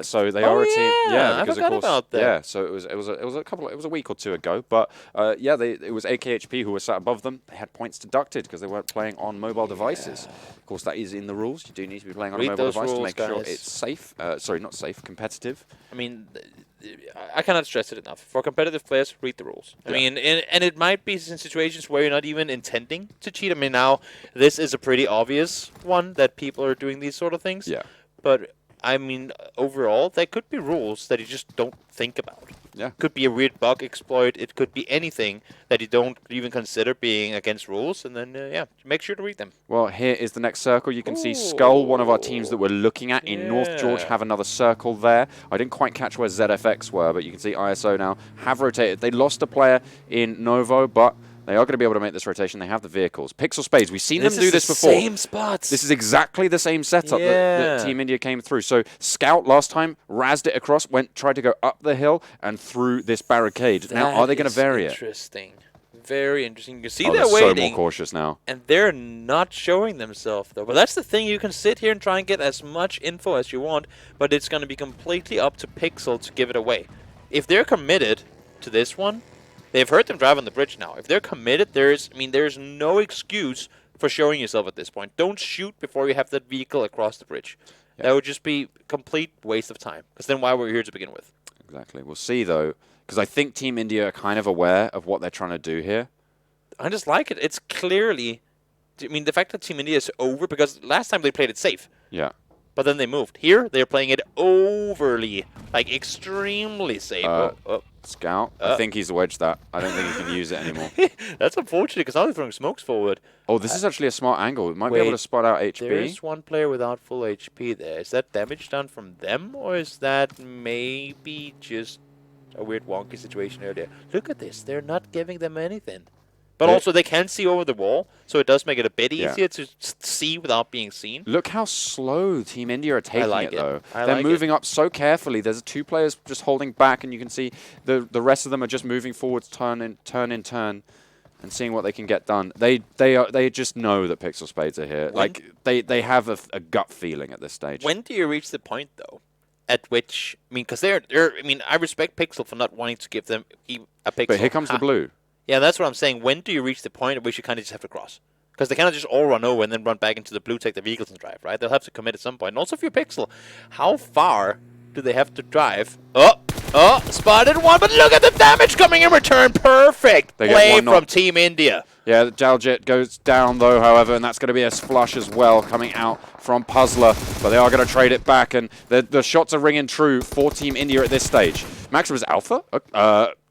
So they are a team. Yeah, because I forgot about that. Yeah, so it was a week or 2 ago. But it was AKHP who were sat above them. They had points deducted because they weren't playing on mobile devices. Of course, that is in the rules. You do need to be playing on a mobile device to make sure it's safe. Sorry, not safe, competitive. I mean, I cannot stress it enough. For competitive players, read the rules. I mean, and it might be in situations where you're not even intending to cheat. I mean, now, this is a pretty obvious one that people are doing these sort of things. Yeah. But, I mean, overall, there could be rules that you just don't think about. Yeah. Could be a weird bug exploit. It could be anything that you don't even consider being against rules. And then, make sure to read them. Well, here is the next circle. You can see SKUL, one of our teams that we're looking at in North George, have another circle there. I didn't quite catch where ZFX were, but you can see ISO now have rotated. They lost a player in Novo, but They are going to be able to make this rotation. They have the vehicles. PixL Spades, we've seen them do this before. Same spots. This is exactly the same setup that Team India came through. So Scout last time razzed it across, tried to go up the hill and through this barricade. Now, are they going to vary it? Interesting. Very interesting. You can see Oh, they're they're waiting. so more cautious now. And they're not showing themselves, though. But that's the thing. You can sit here and try and get as much info as you want, but it's going to be completely up to PixL to give it away. If they're committed to this one, they've heard them drive on the bridge now. If they're committed, there's no excuse for showing yourself at this point. Don't shoot before you have that vehicle across the bridge. Yeah. That would just be complete waste of time. Because then why were we here to begin with? Exactly. We'll see, though. Because I think Team India are kind of aware of what they're trying to do here. I just like it. It's clearly... I mean, the fact that Team India is over, because last time they played it safe. Yeah. But then they moved. Here, they're playing it overly, like extremely safe. Scout. I think he's wedged that. I don't think he can use it anymore. That's unfortunate, because now they're throwing smokes forward. Oh, this is actually a smart angle. We might be able to spot out HP. There's one player without full HP there. Is that damage done from them, or is that maybe just a weird wonky situation earlier? Look at this. They're not giving them anything. But also, they can see over the wall, so it does make it a bit easier to see without being seen. Look how slow Team India are taking it, though. They're like moving up so carefully. There's 2 players just holding back, and you can see the rest of them are just moving forwards, turn, and seeing what they can get done. They just know that PixL Spades are here. Like they have a gut feeling at this stage. When do you reach the point, though, at which because I respect PixL for not wanting to give them a Pixel. But here comes the blue. Yeah, that's what I'm saying. When do you reach the point at which you kind of just have to cross? Because they cannot just all run over and then run back into the blue, take the vehicles and drive, right? They'll have to commit at some point. And also if you're PixL, how far do they have to drive? Oh, spotted one, but look at the damage coming in return. Perfect play from Team India. Yeah, Jaljit goes down, though, however, and that's going to be a flush as well coming out from Puzzler. But they are going to trade it back, and the shots are ringing true for Team India at this stage. Maximus Alpha?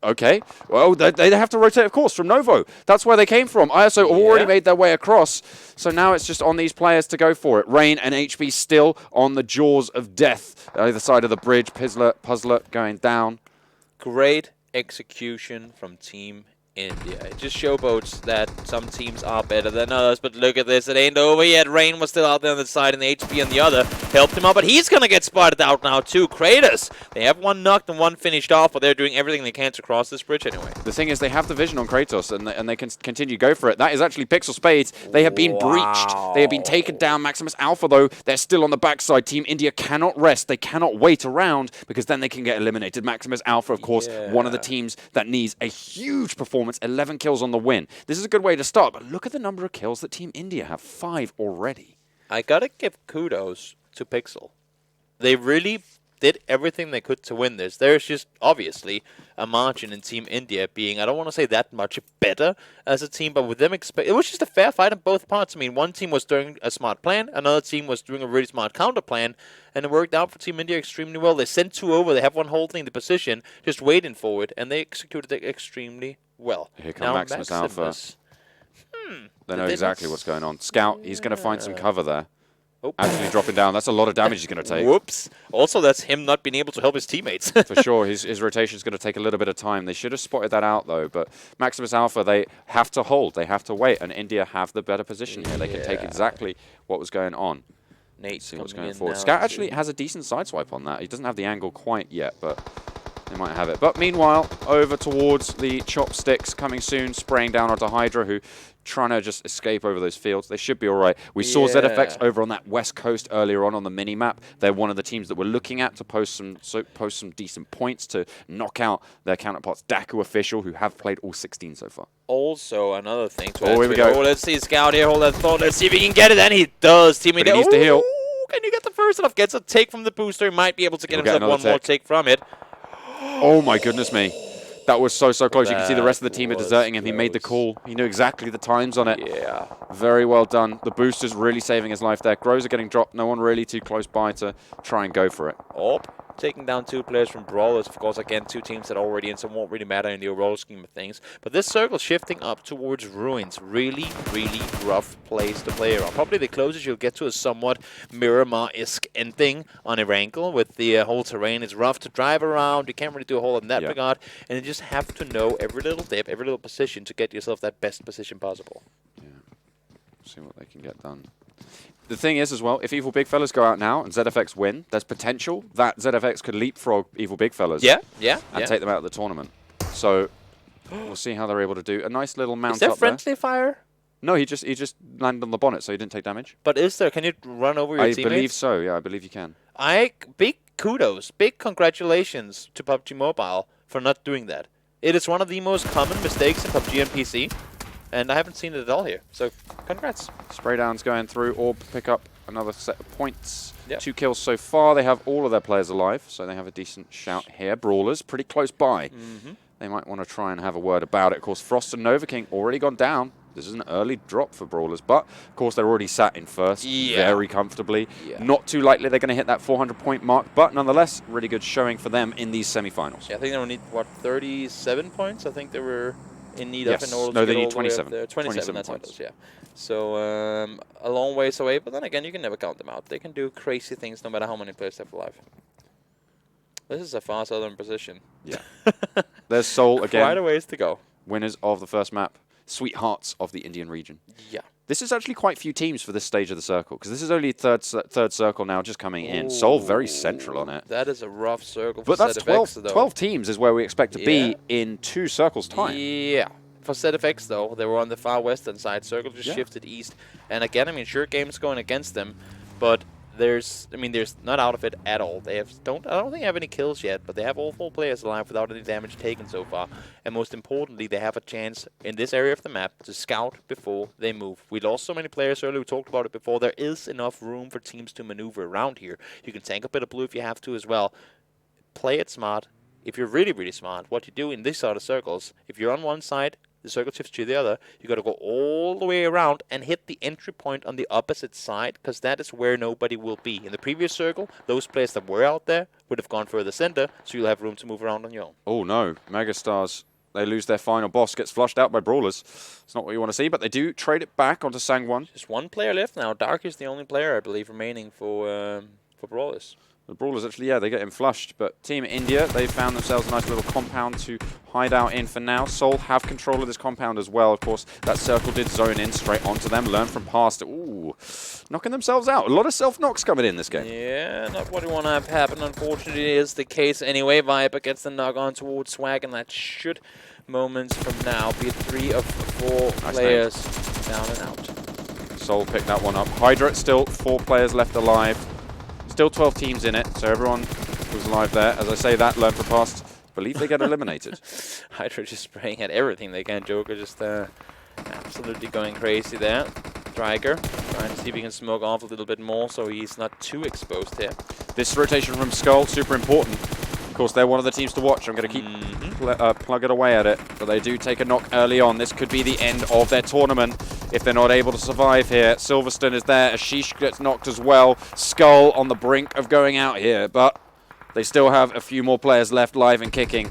Okay. Well, they have to rotate, of course, from Novo. That's where they came from. ISO already made their way across, so now it's just on these players to go for it. Rain and HB still on the jaws of death. Either side of the bridge, Puzzler going down. Great execution from Team India. It just showboats that some teams are better than others, but look at this. It ain't over yet. Rain was still out there on the side, and the HP on the other helped him out, but he's going to get spotted out now too. Kratos, they have one knocked and one finished off, but they're doing everything they can to cross this bridge anyway. The thing is, they have the vision on Kratos, and they can continue to go for it. That is actually PixL Spades. They have been breached. They have been taken down. Maximus Alpha, though, they're still on the backside. Team India cannot rest. They cannot wait around, because then they can get eliminated. Maximus Alpha, of course, one of the teams that needs a huge performance. 11 kills on the win. This is a good way to start, but look at the number of kills that Team India have. 5 already. I gotta give kudos to PixL. They really did everything they could to win this. There's just obviously a margin in Team India being, I don't want to say that much better as a team, but with them, it was just a fair fight on both parts. I mean, one team was doing a smart plan, another team was doing a really smart counter plan, and it worked out for Team India extremely well. They sent 2 over, they have one holding the position, just waiting forward, and they executed it extremely well. Here comes Maximus Alpha. They know exactly what's going on. Scout, he's going to find some cover there. Actually dropping down. That's a lot of damage he's going to take. Whoops. Also, that's him not being able to help his teammates. For sure. His rotation is going to take a little bit of time. They should have spotted that out, though. But Maximus Alpha, they have to hold. They have to wait. And India have the better position here. They can take exactly what was going on. Nate, see what's going forward. Scout actually has a decent sideswipe on that. He doesn't have the angle quite yet, but they might have it. But meanwhile, over towards the chopsticks coming soon, spraying down onto HYDRA, who trying to just escape over those fields. They should be all right. We saw ZFX over on that west coast earlier on the mini-map. They're one of the teams that we're looking at to post some decent points to knock out their counterparts. DAKU official, who have played all 16 so far. Also, another thing to here we go. Oh, let's see Scout here. Hold that thought. Let's see if he can get it. And he does. Team India needs to heal. Can you get the first enough? Gets a take from the booster. He might be able to get himself one more take from it. Oh my goodness me. That was so close. You can see the rest of the team are deserting him. He made the call. He knew exactly the times on it. Yeah. Very well done. The booster's really saving his life there. Grows are getting dropped. No one really too close by to try and go for it. Oh, taking down 2 players from Brawlers. Of course, again, 2 teams that already in some won't really matter in the overall scheme of things. But this circle shifting up towards Ruins, really, really rough place to play around. Probably the closest you'll get to a somewhat Miramar-esque ending on Erangel, with the whole terrain is rough to drive around. You can't really do a whole lot in that regard, and you just have to know every little dip, every little position to get yourself that best position possible. Yeah. See what they can get done. The thing is as well, if Evil Big Fellas go out now and ZFX win, there's potential that ZFX could leapfrog Evil Big Fellas. And take them out of the tournament. So we'll see how they're able to do. A nice little mount up there. Is there friendly fire? No, he just landed on the bonnet, so he didn't take damage. But is there? Can you run over your teammates? I believe so, yeah, I believe you can. Big kudos, big congratulations to PUBG Mobile for not doing that. It is one of the most common mistakes in PUBG and PC. And I haven't seen it at all here, so congrats. Spraydown's going through. Orb pick up another set of points. 2 kills so far. They have all of their players alive, so they have a decent shout here. Brawlers pretty close by. They might want to try and have a word about it. Of course, Frost and Nova King already gone down. This is an early drop for Brawlers, but of course they're already sat in first very comfortably. Not too likely they're going to hit that 400-point mark, but nonetheless, really good showing for them in these semifinals. Yeah, I think they will need, what, 37 points? I think they were in need of in order no, to they get need all 27. The way up there. 27 that's points. how it is, yeah. So a long ways away, but then again, you can never count them out. They can do crazy things no matter how many players they have alive. This is a far southern position. Yeah. There's Seoul again. Quite a ways to go. Winners of the first map. Sweethearts of the Indian region. Yeah. This is actually quite few teams for this stage of the circle, because this is only third circle now just coming in. Seoul very central on it. That is a rough circle but for that's ZFX, 12 teams is where we expect to be in 2 circles' time. Yeah. For ZFX, though, they were on the far western side. Circle just shifted east. And again, I mean, sure, game's going against them, but there's not out of it at all. I don't think they have any kills yet, but they have all 4 players alive without any damage taken so far. And most importantly, they have a chance in this area of the map to scout before they move. We lost so many players earlier. We talked about it before. There is enough room for teams to maneuver around here. You can tank a bit of blue if you have to as well. Play it smart. If you're really, really smart, what you do in these sort of circles, if you're on one side, the circle shifts to the other, you got to go all the way around and hit the entry point on the opposite side, because that is where nobody will be. In the previous circle, those players that were out there would have gone further center, so you'll have room to move around on your own. Oh no, MegaStars, they lose their final boss, gets flushed out by Brawlers. It's not what you want to see, but they do trade it back onto Sangwon. Just 1 player left now. DAKU is the only player, I believe, remaining for Brawlers. The Brawlers actually, they get him flushed, but Team India, they found themselves a nice little compound to hide out in for now. Seoul have control of this compound as well. Of course, that circle did zone in straight onto them, learn from past. Ooh, knocking themselves out. A lot of self-knocks coming in this game. Yeah, not what you want to have happen, unfortunately, is the case anyway. Viper gets the knock on towards Swag, and that should, moments from now, be 3 of 4 players down and out. Seoul picked that one up. HYDRA, still 4 players left alive. Still 12 teams in it, so everyone was alive there. As I say that, learn from past. Believe they get eliminated. HYDRA just spraying at everything they can. Joker just absolutely going crazy there. Striker trying to see if he can smoke off a little bit more so he's not too exposed here. This rotation from SKUL, super important. Of course, they're one of the teams to watch. I'm going to keep plugging away at it, but they do take a knock early on. This could be the end of their tournament if they're not able to survive here. Silverstone is there. Ashish gets knocked as well. SKUL on the brink of going out here, but they still have a few more players left live and kicking.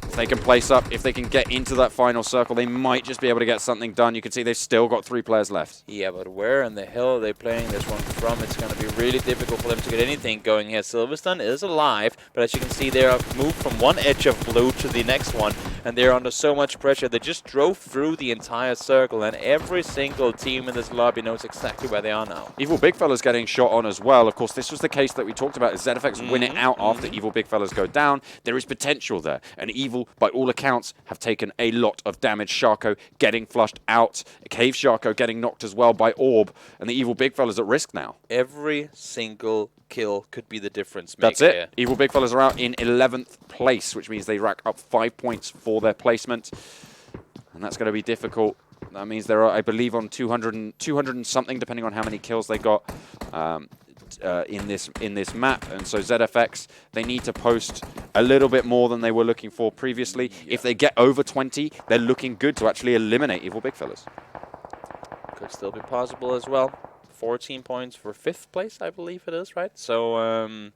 If they can place up, if they can get into that final circle, they might just be able to get something done. You can see they've still got 3 players left. Yeah, but where in the hell are they playing this one from? It's going to be really difficult for them to get anything going here. Silverstone is alive, but as you can see, they're moved from one edge of blue to the next one, and they're under so much pressure. They just drove through the entire circle, and every single team in this lobby knows exactly where they are now. Evil Big Fella's getting shot on as well. Of course, this was the case that we talked about. Is ZFX win it out after Evil Big Fellas go down? There is potential there, and Evil, by all accounts, have taken a lot of damage. Sharko getting flushed out. Cave Sharko getting knocked as well by Orb, and the Evil Big Fella's at risk now. Every single kill could be the difference maker. That's it. Here. Evil Big Fellas are out in 11th place, which means they rack up 5 points for their placement, and that's going to be difficult. That means they're, I believe, on 200 and something, depending on how many kills they got in this map. And so ZFX, they need to post a little bit more than they were looking for previously. Yeah. If they get over 20, they're looking good to actually eliminate Evil Big Fellas. Could still be possible as well. 14 points for 5th place, I believe it is, right? So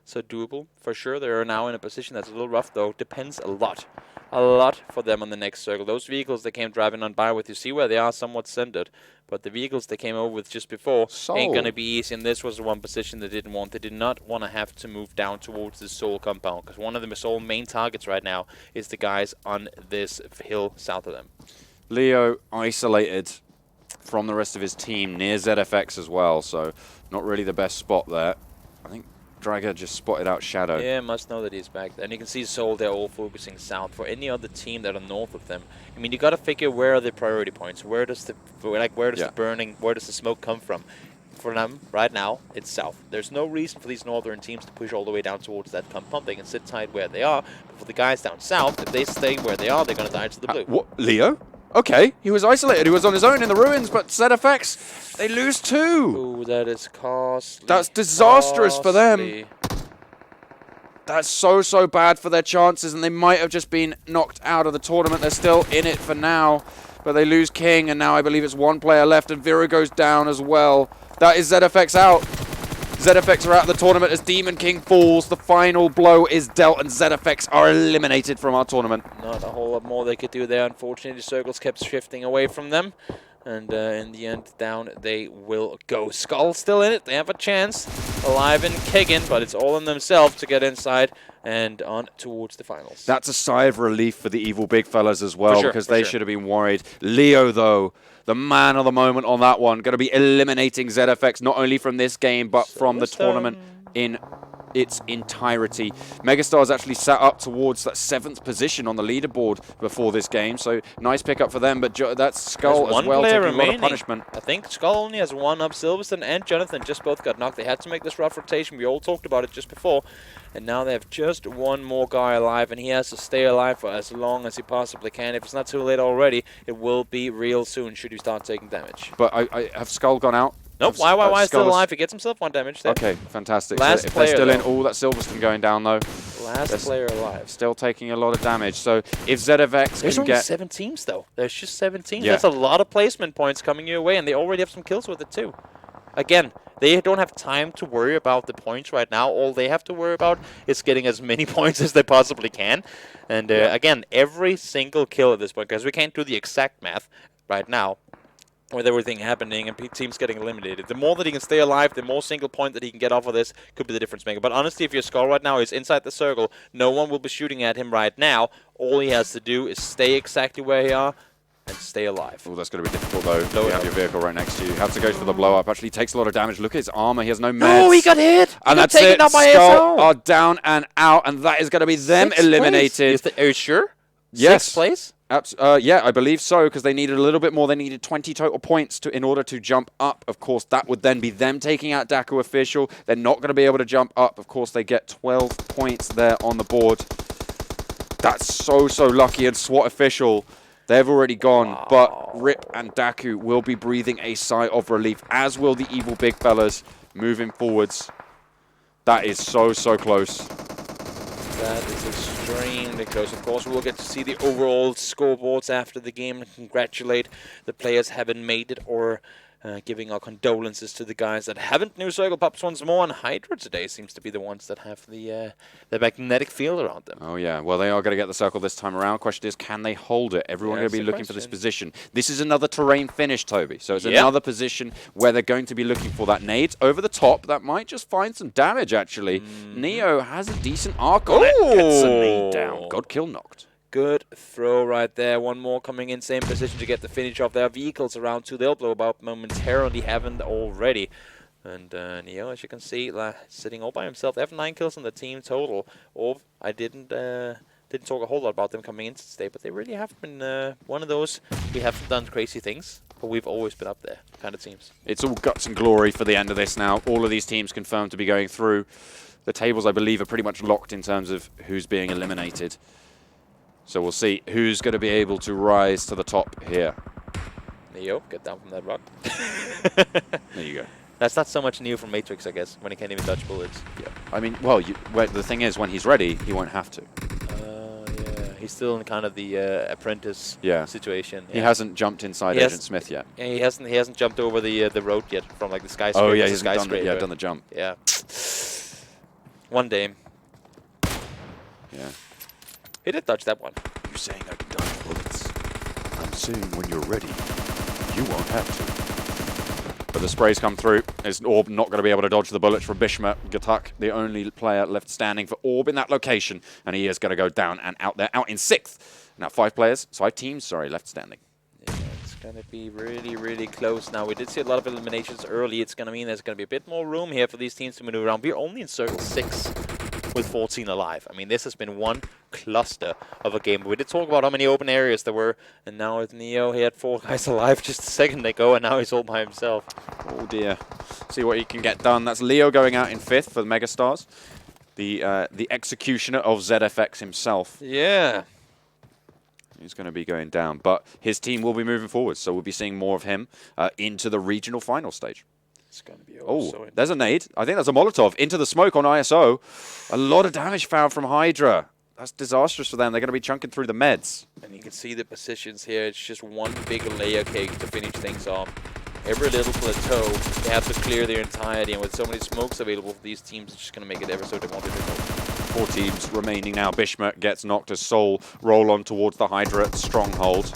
so doable for sure. They are now in a position that's a little rough, though. Depends a lot for them on the next circle. Those vehicles they came driving on by with, you see where they are somewhat centered, but the vehicles they came over with just before ain't going to be easy, and this was the one position they didn't want. They did not want to have to move down towards the SKUL compound, because one of the SKUL main targets right now is the guys on this hill south of them. Leo isolated from the rest of his team near ZFX as well, so not really the best spot there. I think Draga just spotted out Shadow. Yeah, must know that he's back there. And you can see Seoul, they're all focusing south. For any other team that are north of them, I mean, you got to figure where are the priority points. Where does the the burning, where does the smoke come from? For them, right now, it's south. There's no reason for these northern teams to push all the way down towards that compound. They can sit tight where they are. But for the guys down south, if they stay where they are, they're going to die to the blue. What? Leo? Okay, he was isolated. He was on his own in the ruins, but ZFX, they lose 2. Ooh, that is costly. That's disastrous for them. That's so bad for their chances, and they might have just been knocked out of the tournament. They're still in it for now, but they lose King, and now I believe it's 1 player left, and Viro goes down as well. That is ZFX out. ZFX are out of the tournament as Demon King falls. The final blow is dealt, and ZFX are eliminated from our tournament. Not a whole lot more they could do there. Unfortunately, circles kept shifting away from them. And in the end, down they will go. SKUL still in it. They have a chance. Alive and kicking, but it's all on themselves to get inside and on towards the finals. That's a sigh of relief for the evil big fellas as well, because they should have been worried. Leo, though, the man of the moment on that one, going to be eliminating ZFX not only from this game, but from the tournament in its entirety. MegaStars actually sat up towards that 7th position on the leaderboard before this game, so nice pickup for them, but that's SKUL as well, taking a lot of punishment. I think SKUL only has 1 up. Silverstone and Jonathan just both got knocked. They had to make this rough rotation. We all talked about it just before, and now they have just 1 more guy alive, and he has to stay alive for as long as he possibly can. If it's not too late already, it will be real soon should he start taking damage. But I have SKUL gone out? Nope, why still alive? He gets himself 1 damage there. Okay, fantastic. Last if player, they're still in, all that Silverstone going down though. Last player alive. Still taking a lot of damage. So if ZFX There's can only get 7 teams though. There's just 7 teams. Yeah. That's a lot of placement points coming your way, and they already have some kills with it too. Again, they don't have time to worry about the points right now. All they have to worry about is getting as many points as they possibly can. And again, every single kill at this point, because we can't do the exact math right now, with everything happening and teams getting eliminated. The more that he can stay alive, the more single point that he can get off of this could be the difference maker. But honestly, if your SKUL right now is inside the circle, no one will be shooting at him right now. All he has to do is stay exactly where he are and stay alive. Oh, that's going to be difficult though. You have your vehicle right next to you. Have to go for the blow up. Actually takes a lot of damage. Look at his armor. He has no meds. Oh, he got hit! And that's it. SKUL are down and out, and that is going to be them eliminated. Are you sure? Yes. 6th place? Yeah, I believe so, because they needed a little bit more. They needed 20 total points in order to jump up. Of course, that would then be them taking out DAKU official. They're not going to be able to jump up. Of course, they get 12 points there on the board. That's so lucky. And SWAT official, they've already gone. But Rip and DAKU will be breathing a sigh of relief, as will the evil big fellas moving forwards. That is so close. That is extremely close. Of course, we'll get to see the overall scoreboards after the game and congratulate the players having made it, or giving our condolences to the guys that haven't. New Circle pops once more, and HYDRA today seems to be the ones that have the magnetic field around them. Oh yeah, well they are going to get the circle this time around. Question is, can they hold it? Everyone going to be looking for this position. This is another terrain finish, Toby. So it's another position where they're going to be looking for that nade over the top. That might just find some damage actually. Neo has a decent arc on it. Gets a nade down. God kill knocked. Good throw right there. 1 more coming in, same position to get the finish off. There are vehicles around too. They'll blow up momentarily, haven't already. And Neo, as you can see, sitting all by himself. They have 9 kills on the team total. I didn't talk a whole lot about them coming into today, but they really have been one of those. We haven't done crazy things, but we've always been up there kind of teams. It's all guts and glory for the end of this now. All of these teams confirmed to be going through. The tables, I believe, are pretty much locked in terms of who's being eliminated. So we'll see who's going to be able to rise to the top here. Neo, get down from that rock. There you go. That's not so much Neo from Matrix, I guess, when he can't even dodge bullets. Yeah. I mean, well, the thing is, when he's ready, he won't have to. Yeah. He's still in kind of the apprentice situation. He hasn't jumped inside Agent Smith yet. Yeah, he hasn't jumped over the road yet from like the skyscraper. Oh yeah, he's done the jump. Yeah. One day. Yeah. He did dodge that one. You're saying I can dodge bullets. I'm saying when you're ready, you won't have to. But the sprays come through. Is Orb not going to be able to dodge the bullets from Bishma? Gatuk, the only player left standing for Orb in that location. And he is going to go down and out there, out in 6th. Now 5 teams, sorry, left standing. Yeah, it's going to be really, really close now. We did see a lot of eliminations early. It's going to mean there's going to be a bit more room here for these teams to maneuver around. We're only in circle 6 with 14 alive. I mean, this has been one cluster of a game. We did talk about how many open areas there were, and now with Neo, he had 4 guys alive just a second ago, and now he's all by himself. Oh dear. See what he can get done. That's Leo going out in 5th for the MegaStars. The executioner of ZFX himself. Yeah. He's going to be going down, but his team will be moving forward, so we'll be seeing more of him into the regional final stage. It's going to be oh, there's a nade. I think that's a Molotov into the smoke on ISO. A lot of damage found from HYDRA. That's disastrous for them. They're going to be chunking through the meds. And you can see the positions here. It's just one big layer cake to finish things off. Every little plateau, they have to clear their entirety, and with so many smokes available for these teams, it's just going to make it ever so more difficult. 4 teams remaining now. Bishma gets knocked as Soul roll on towards the HYDRA stronghold.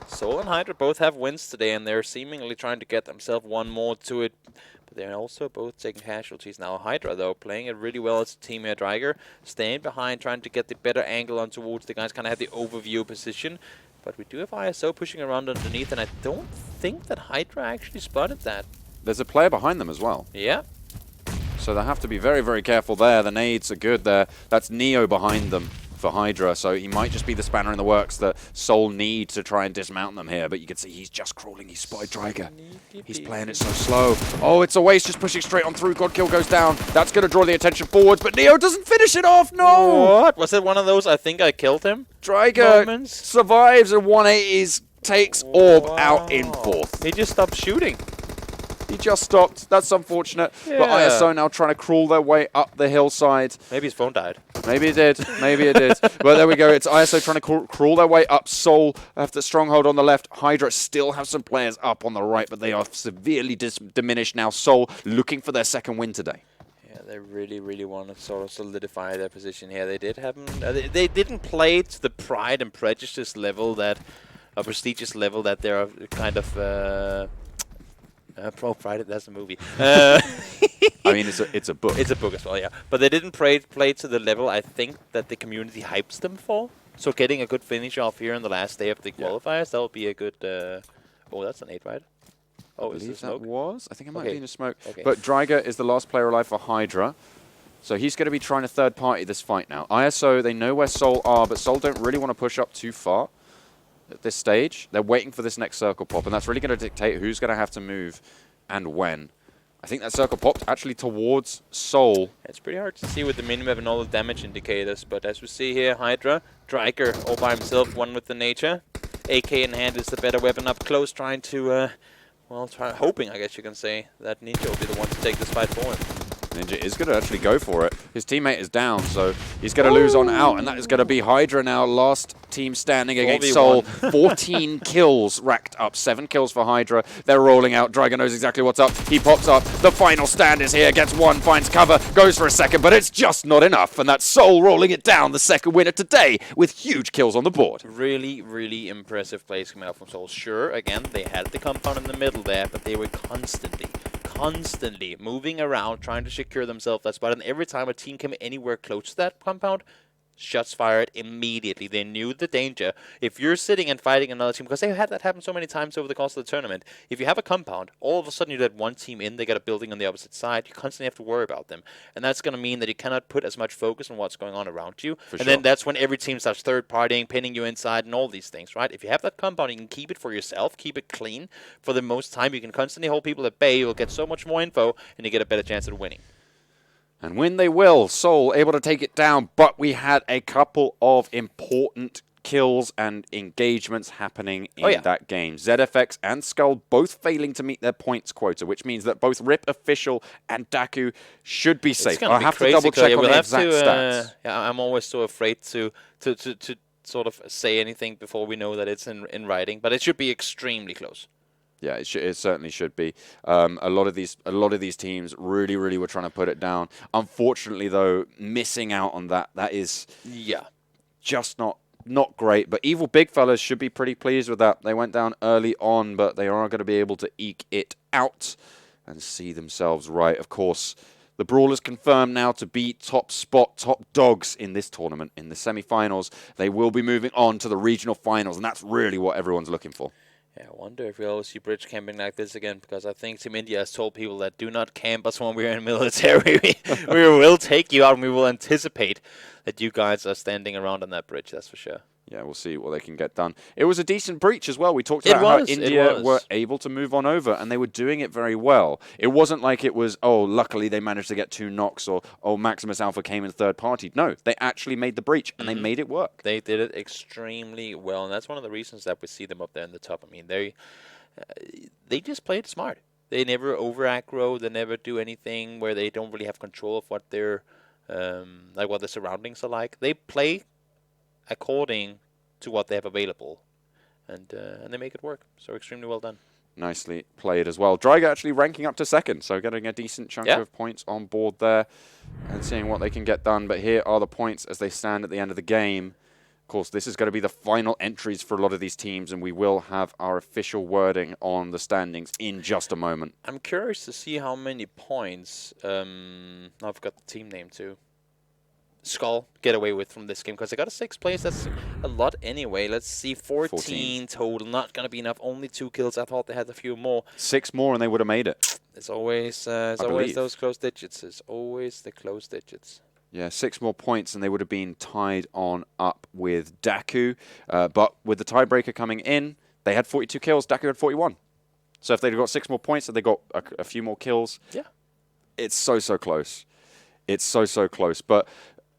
Soul and HYDRA both have wins today, and they're seemingly trying to get themselves one more to it. But they're also both taking casualties now. HYDRA, though, playing it really well as a team here. Dreiger staying behind, trying to get the better angle on towards the guys, kind of have the overview position. But we do have ISO pushing around underneath, and I don't think that HYDRA actually spotted that. There's a player behind them as well. Yeah. So they have to be very, very careful there. The nades are good there. That's Neo behind them for HYDRA, so he might just be the spanner in the works that Soul need to try and dismount them here. But you can see he's just crawling. He's spotted Dreiger. He's playing it so slow. Oh, it's a waste, just pushing straight on through. Godkill goes down. That's going to draw the attention forwards, but Neo doesn't finish it off. No! What? Was it one of those I think I killed him? Dreiger survives and 180s, takes Orb out in 4th. He just stopped shooting. He just stopped. That's unfortunate. Yeah. But ISO now trying to crawl their way up the hillside. Maybe his phone died. Maybe it did. Maybe it did. Well, there we go. It's ISO trying to crawl their way up. Soul after stronghold on the left. HYDRA still have some players up on the right, but they are severely diminished now. Soul looking for their second win today. Yeah, they really, really want to sort of solidify their position here. They did have they didn't play to the pride and prejudice level that a prestigious level that they're kind of. Pro Pride, that's a movie. I mean, it's a book. It's a book as well, yeah. But they didn't play to the level I think that the community hypes them for. So getting a good finish off here on the last day of the qualifiers, that would be a good... oh, that's an 8, right? Oh, is it smoke? That was? I think it might be in a smoke. Okay. But Dreiger is the last player alive for HYDRA. So he's going to be trying to third party this fight now. ISO, they know where Soul are, but Soul don't really want to push up too far. At this stage, they're waiting for this next circle pop, and that's really going to dictate who's going to have to move and when. I think that circle popped actually towards Soul. It's pretty hard to see with the minimap and all the damage indicators, but as we see here, HYDRA, Dreiger all by himself, one with the nature. AK in hand is the better weapon up close, trying to, hoping, I guess you can say, that Ninja will be the one to take this fight for him. Ninja is going to actually go for it. His teammate is down, so he's going to lose on out, and that is going to be HYDRA now, last team standing against Soul. 14 kills racked up, 7 kills for HYDRA. They're rolling out. Dreiger knows exactly what's up. He pops up. The final stand is here. Gets one, finds cover, goes for a second, but it's just not enough, and that's Soul rolling it down, the second winner today, with huge kills on the board. Really, really impressive plays coming out from Soul. Sure, again, they had the compound in the middle there, but they were constantly moving around, trying to secure themselves that spot. And every time a team came anywhere close to that compound, shots fired immediately. They knew the danger. If you're sitting and fighting another team, because they've had that happen so many times over the course of the tournament, if you have a compound, all of a sudden you let one team in, they got a building on the opposite side, you constantly have to worry about them. And that's going to mean that you cannot put as much focus on what's going on around you. Then that's when every team starts third-partying, pinning you inside, and all these things, right? If you have that compound, you can keep it for yourself, keep it clean. For the most time, you can constantly hold people at bay, you'll get so much more info, and you get a better chance at winning. And win they will. Soul able to take it down, but we had a couple of important kills and engagements happening in that game. ZFX and SKUL both failing to meet their points quota, which means that both RIP Official and DAKU should be safe. I'll have to double check on the exact stats. I'm always so afraid to sort of say anything before we know that it's in writing, but it should be extremely close. Yeah, it certainly should be. A lot of these teams really were trying to put it down. Unfortunately, though, missing out on that is just not great. But Evil Big Fellas should be pretty pleased with that. They went down early on, but they are going to be able to eke it out and see themselves right. Of course, the Brawlers confirmed now to be top dogs in this tournament in the semi-finals. They will be moving on to the regional finals, and that's really what everyone's looking for. Yeah, I wonder if we'll see bridge camping like this again, because I think Team India has told people that do not camp us when we're in military. We will take you out, and we will anticipate that you guys are standing around on that bridge, that's for sure. Yeah, we'll see what they can get done. It was a decent breach as well. We talked about how India were able to move on over, and they were doing it very well. It wasn't like it was, oh, luckily they managed to get 2 knocks, or, oh, Maximus Alpha came in third party. No, they actually made the breach, and they made it work. They did it extremely well, and that's one of the reasons that we see them up there in the top. I mean, they just played smart. They never over-aggro. They never do anything where they don't really have control of what their what the surroundings are like. They play according to what they have available, and they make it work. So extremely well done. Nicely played as well. Dryga actually ranking up to second, so getting a decent chunk of points on board there and seeing what they can get done. But here are the points as they stand at the end of the game. Of course, this is going to be the final entries for a lot of these teams, and we will have our official wording on the standings in just a moment. I'm curious to see how many points, I've got the team name too, SKUL get away with from this game, because they got a 6th place. That's a lot anyway. Let's see, 14 total. Not going to be enough. Only 2 kills. I thought they had a few more. 6 more and they would have made it. It's always those close digits. It's always the close digits. Yeah, 6 more points and they would have been tied on up with DAKU. But with the tiebreaker coming in, they had 42 kills. DAKU had 41. So if they'd got 6 more points and they got a few more kills, it's so close. It's so close. But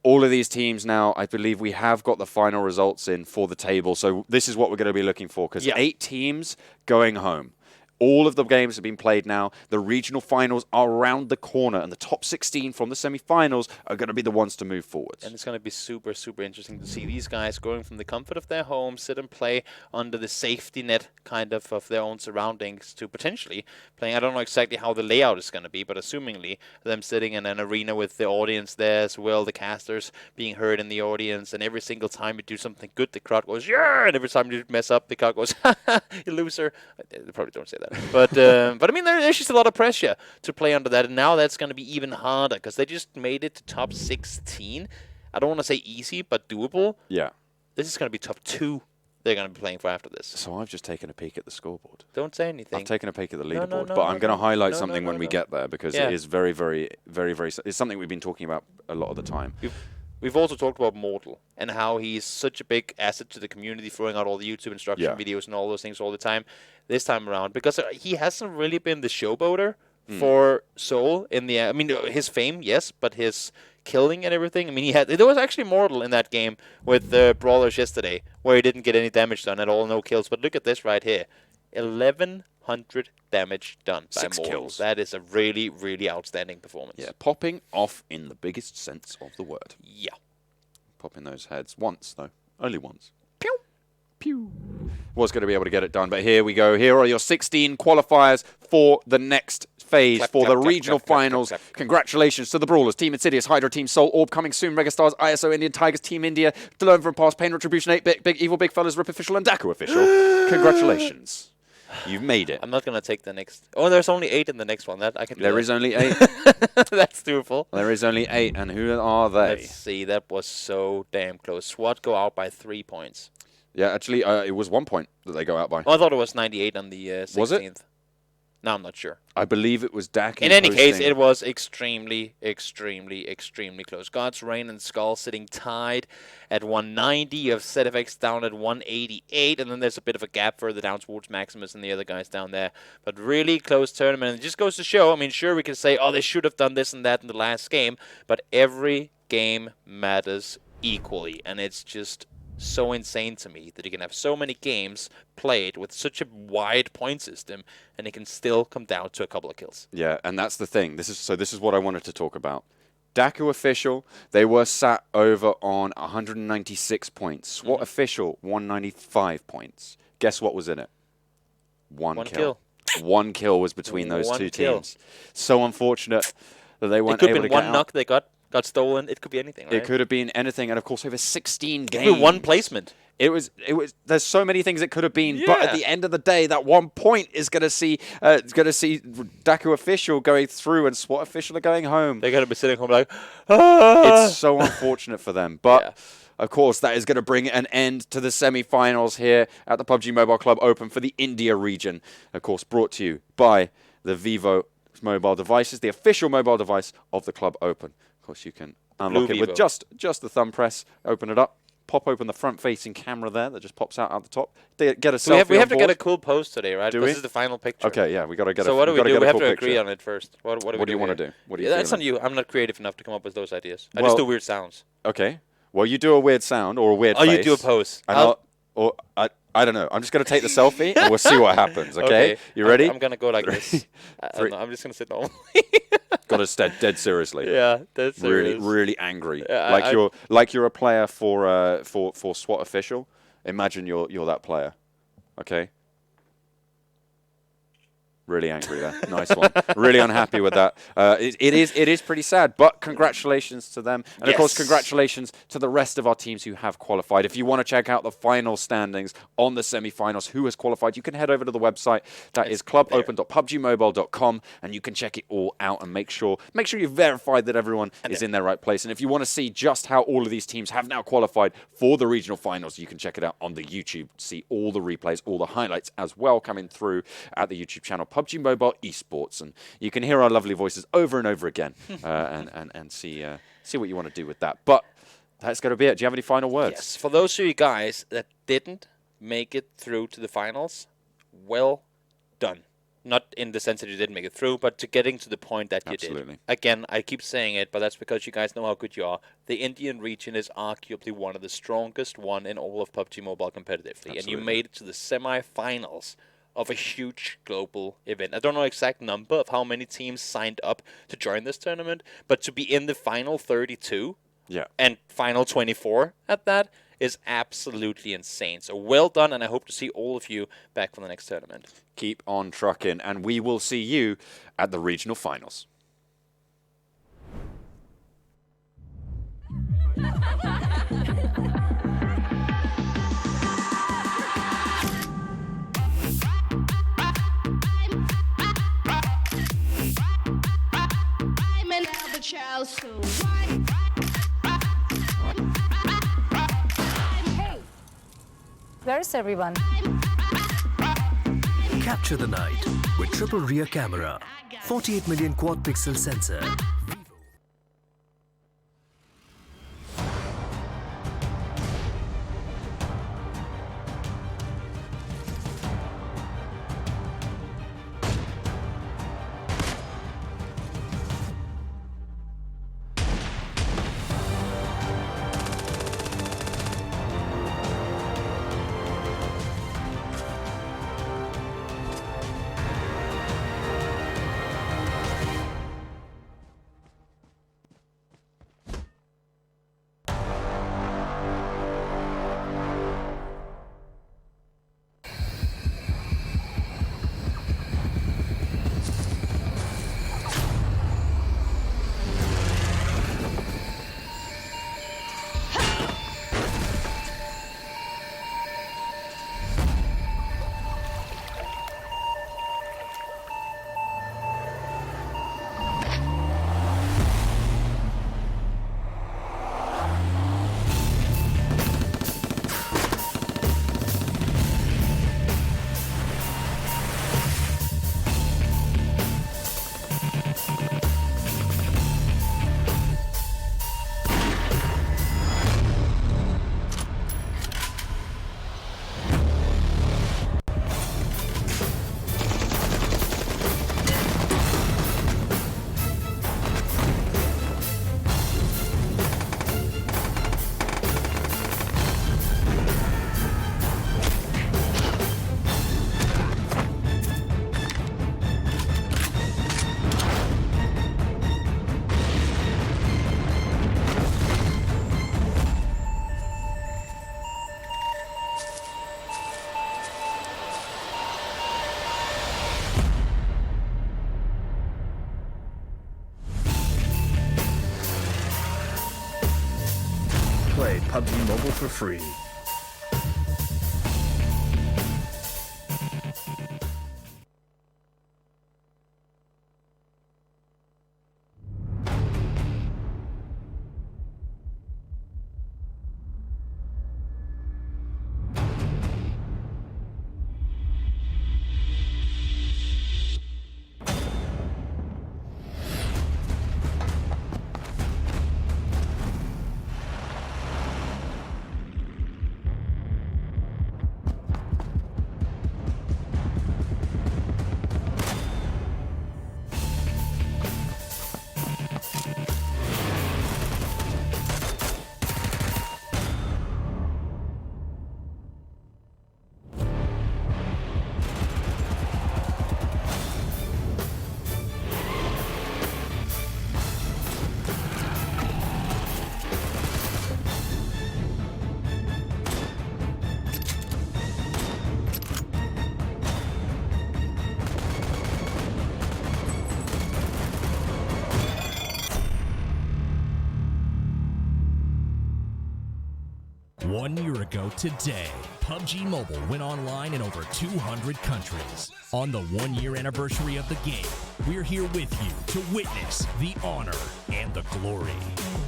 all of these teams now, I believe we have got the final results in for the table. So this is what we're going to be looking for, because 8 teams going home. All of the games have been played now. The regional finals are around the corner, and the top 16 from the semi-finals are going to be the ones to move forwards. And it's going to be super interesting to see these guys going from the comfort of their home, sit and play under the safety net kind of their own surroundings, to potentially playing. I don't know exactly how the layout is going to be, but assumingly them sitting in an arena with the audience there as well, the casters being heard in the audience, and every single time you do something good, the crowd goes, yeah, and every time you mess up, the crowd goes, you loser. They probably don't say that. But I mean, there's just a lot of pressure to play under that, and now that's going to be even harder, because they just made it to top 16. I don't want to say easy, but doable. Yeah. This is going to be top 2 they're going to be playing for after this. So I've just taken a peek at the scoreboard. Don't say anything. I've taken a peek at the leaderboard, but I'm going to highlight something when we get there, because it is very, it's something we've been talking about a lot of the time. We've also talked about Mortal and how he's such a big asset to the community, throwing out all the YouTube instruction videos and all those things all the time. This time around, because he hasn't really been the showboater for Seoul in the. I mean, his fame, yes, but his killing and everything. I mean, there was actually Mortal in that game with the Brawlers yesterday, where he didn't get any damage done at all, no kills. But look at this right here, 1100 damage done by 6 Mortal. kills. That is a really outstanding performance. Yeah, popping off in the biggest sense of the word. Yeah. Popping those heads once, though. Only once. Pew! Pew! Was going to be able to get it done, but here we go. Here are your 16 qualifiers for the next phase, for the regional finals. Congratulations to the Brawlers, Team Insidious, HYDRA, Team Soul, Orb coming soon, MegaStars, ISO, Indian Tigers, Team India, To Learn From Past, Pain, Retribution, 8-Bit, Big Evil, Big Fellas, Rip Official, and DAKU Official. Congratulations. You've made it. I'm not going to take the next. Oh, there's only 8 in the next one. That I can do. There is only 8. That's doable. There is only 8, and who are they? Let's see. That was so damn close. SWAT go out by 3 points. Yeah, actually, it was 1 point that they go out by. Oh, I thought it was 98 on the 16th. Was it? No, I'm not sure. I believe it was DAKU. In any case, it was extremely close. GodsReign and SKUL sitting tied at 190. You have ZFX down at 188, and then there's a bit of a gap further down towards Maximus and the other guys down there. But really close tournament. And it just goes to show, I mean, sure, we can say, oh, they should have done this and that in the last game, but every game matters equally, and it's just so insane to me that you can have so many games played with such a wide point system, and it can still come down to a couple of kills. Yeah, and that's the thing. This is what I wanted to talk about. DAKU Official, they were sat over on 196 points. SWAT Official, 195 points. Guess what was in it? One kill. 1 kill was between those 1 two kill. teams. So unfortunate that they It weren't could able have to been get one out. knock they got stolen. It could be anything, right? It could have been anything, and of course over 16 It games. could be one placement. It was. There's so many things it could have been, but at Yeah. the end of the day, that 1 point is going to see DAKU official going through and SWAT official are going home. They're gonna be sitting home like, ah! It's so unfortunate for them, but. Yeah. Of course, that is going to bring an end to the semi-finals here at the PUBG Mobile Club Open for the India region. Of course, brought to you by the Vivo mobile devices, the official mobile device of the Club Open. Of course, you can unlock it with Vivo. just the thumb press. Open it up, pop open the front-facing camera there that just pops out the top. Get a selfie. We have to on get a board. cool pose today, right? Do This we? is the final picture. Okay, yeah, we got to get. So what do we gotta do? get We a have cool to picture. agree on it first. What do you want to here? do? What do you? Yeah, that's on feeling? you. I'm not creative enough to come up with those ideas. I Well- just do weird sounds. Okay. Well, you do a weird sound or a weird Oh, you face. do a pose. And I don't know. I'm just going to take the selfie and we'll see what happens, okay? You ready? I'm gonna go like this. Three. No, I'm just gonna sit normally. Got to dead seriously. Yeah, that's Really, serious. really angry. Yeah, like you're a player for SWAT official. Imagine you're that player. Okay? Really angry there. Nice one. Really unhappy with that. It is pretty sad, but congratulations to them. And of course, Yes. congratulations to the rest of our teams who have qualified. If you want to check out the final standings on the semi-finals, who has qualified, you can head over to the website. That is clubopen.pubgmobile.com, and you can check it all out and make sure you've verified that everyone is in their right place. And if you want to see just how all of these teams have now qualified for the regional finals, you can check it out on the YouTube. See all the replays, all the highlights as well coming through at the YouTube channel. PUBG Mobile eSports, and you can hear our lovely voices over and over again and see what you want to do with that. But that's going to be it. Do you have any final words? Yes, for those of you guys that didn't make it through to the finals, well done. Not in the sense that you didn't make it through, but to getting to the point that you Absolutely. did. Again, I keep saying it, but that's because you guys know how good you are. The Indian region is arguably one of the strongest one in all of PUBG Mobile competitively. And you Absolutely. made it to the semi-finals of a huge global event. I don't know the exact number of how many teams signed up to join this tournament, but to be in the final 32 Yeah. and final 24 at that is absolutely insane. So well done, and I hope to see all of you back for the next tournament. Keep on trucking, and we will see you at the regional finals. I'm an elder child, so why? Hey, where's everyone? Capture the night with triple rear camera, 48 million quad pixel sensor. Mobile for free. One year ago today, PUBG Mobile went online in over 200 countries. On the one-year anniversary of the game, we're here with you to witness the honor and the glory.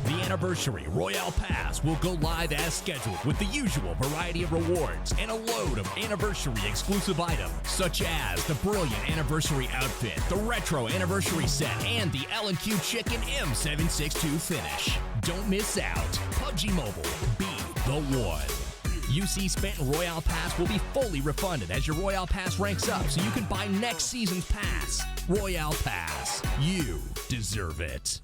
The Anniversary Royale Pass will go live as scheduled with the usual variety of rewards and a load of anniversary exclusive items, such as the brilliant anniversary outfit, the retro anniversary set, and the L&Q Chicken M762 finish. Don't miss out. PUBG Mobile, be the one. UC spent in Royale Pass will be fully refunded as your Royale Pass ranks up, so you can buy next season's pass. Royale Pass, you deserve it.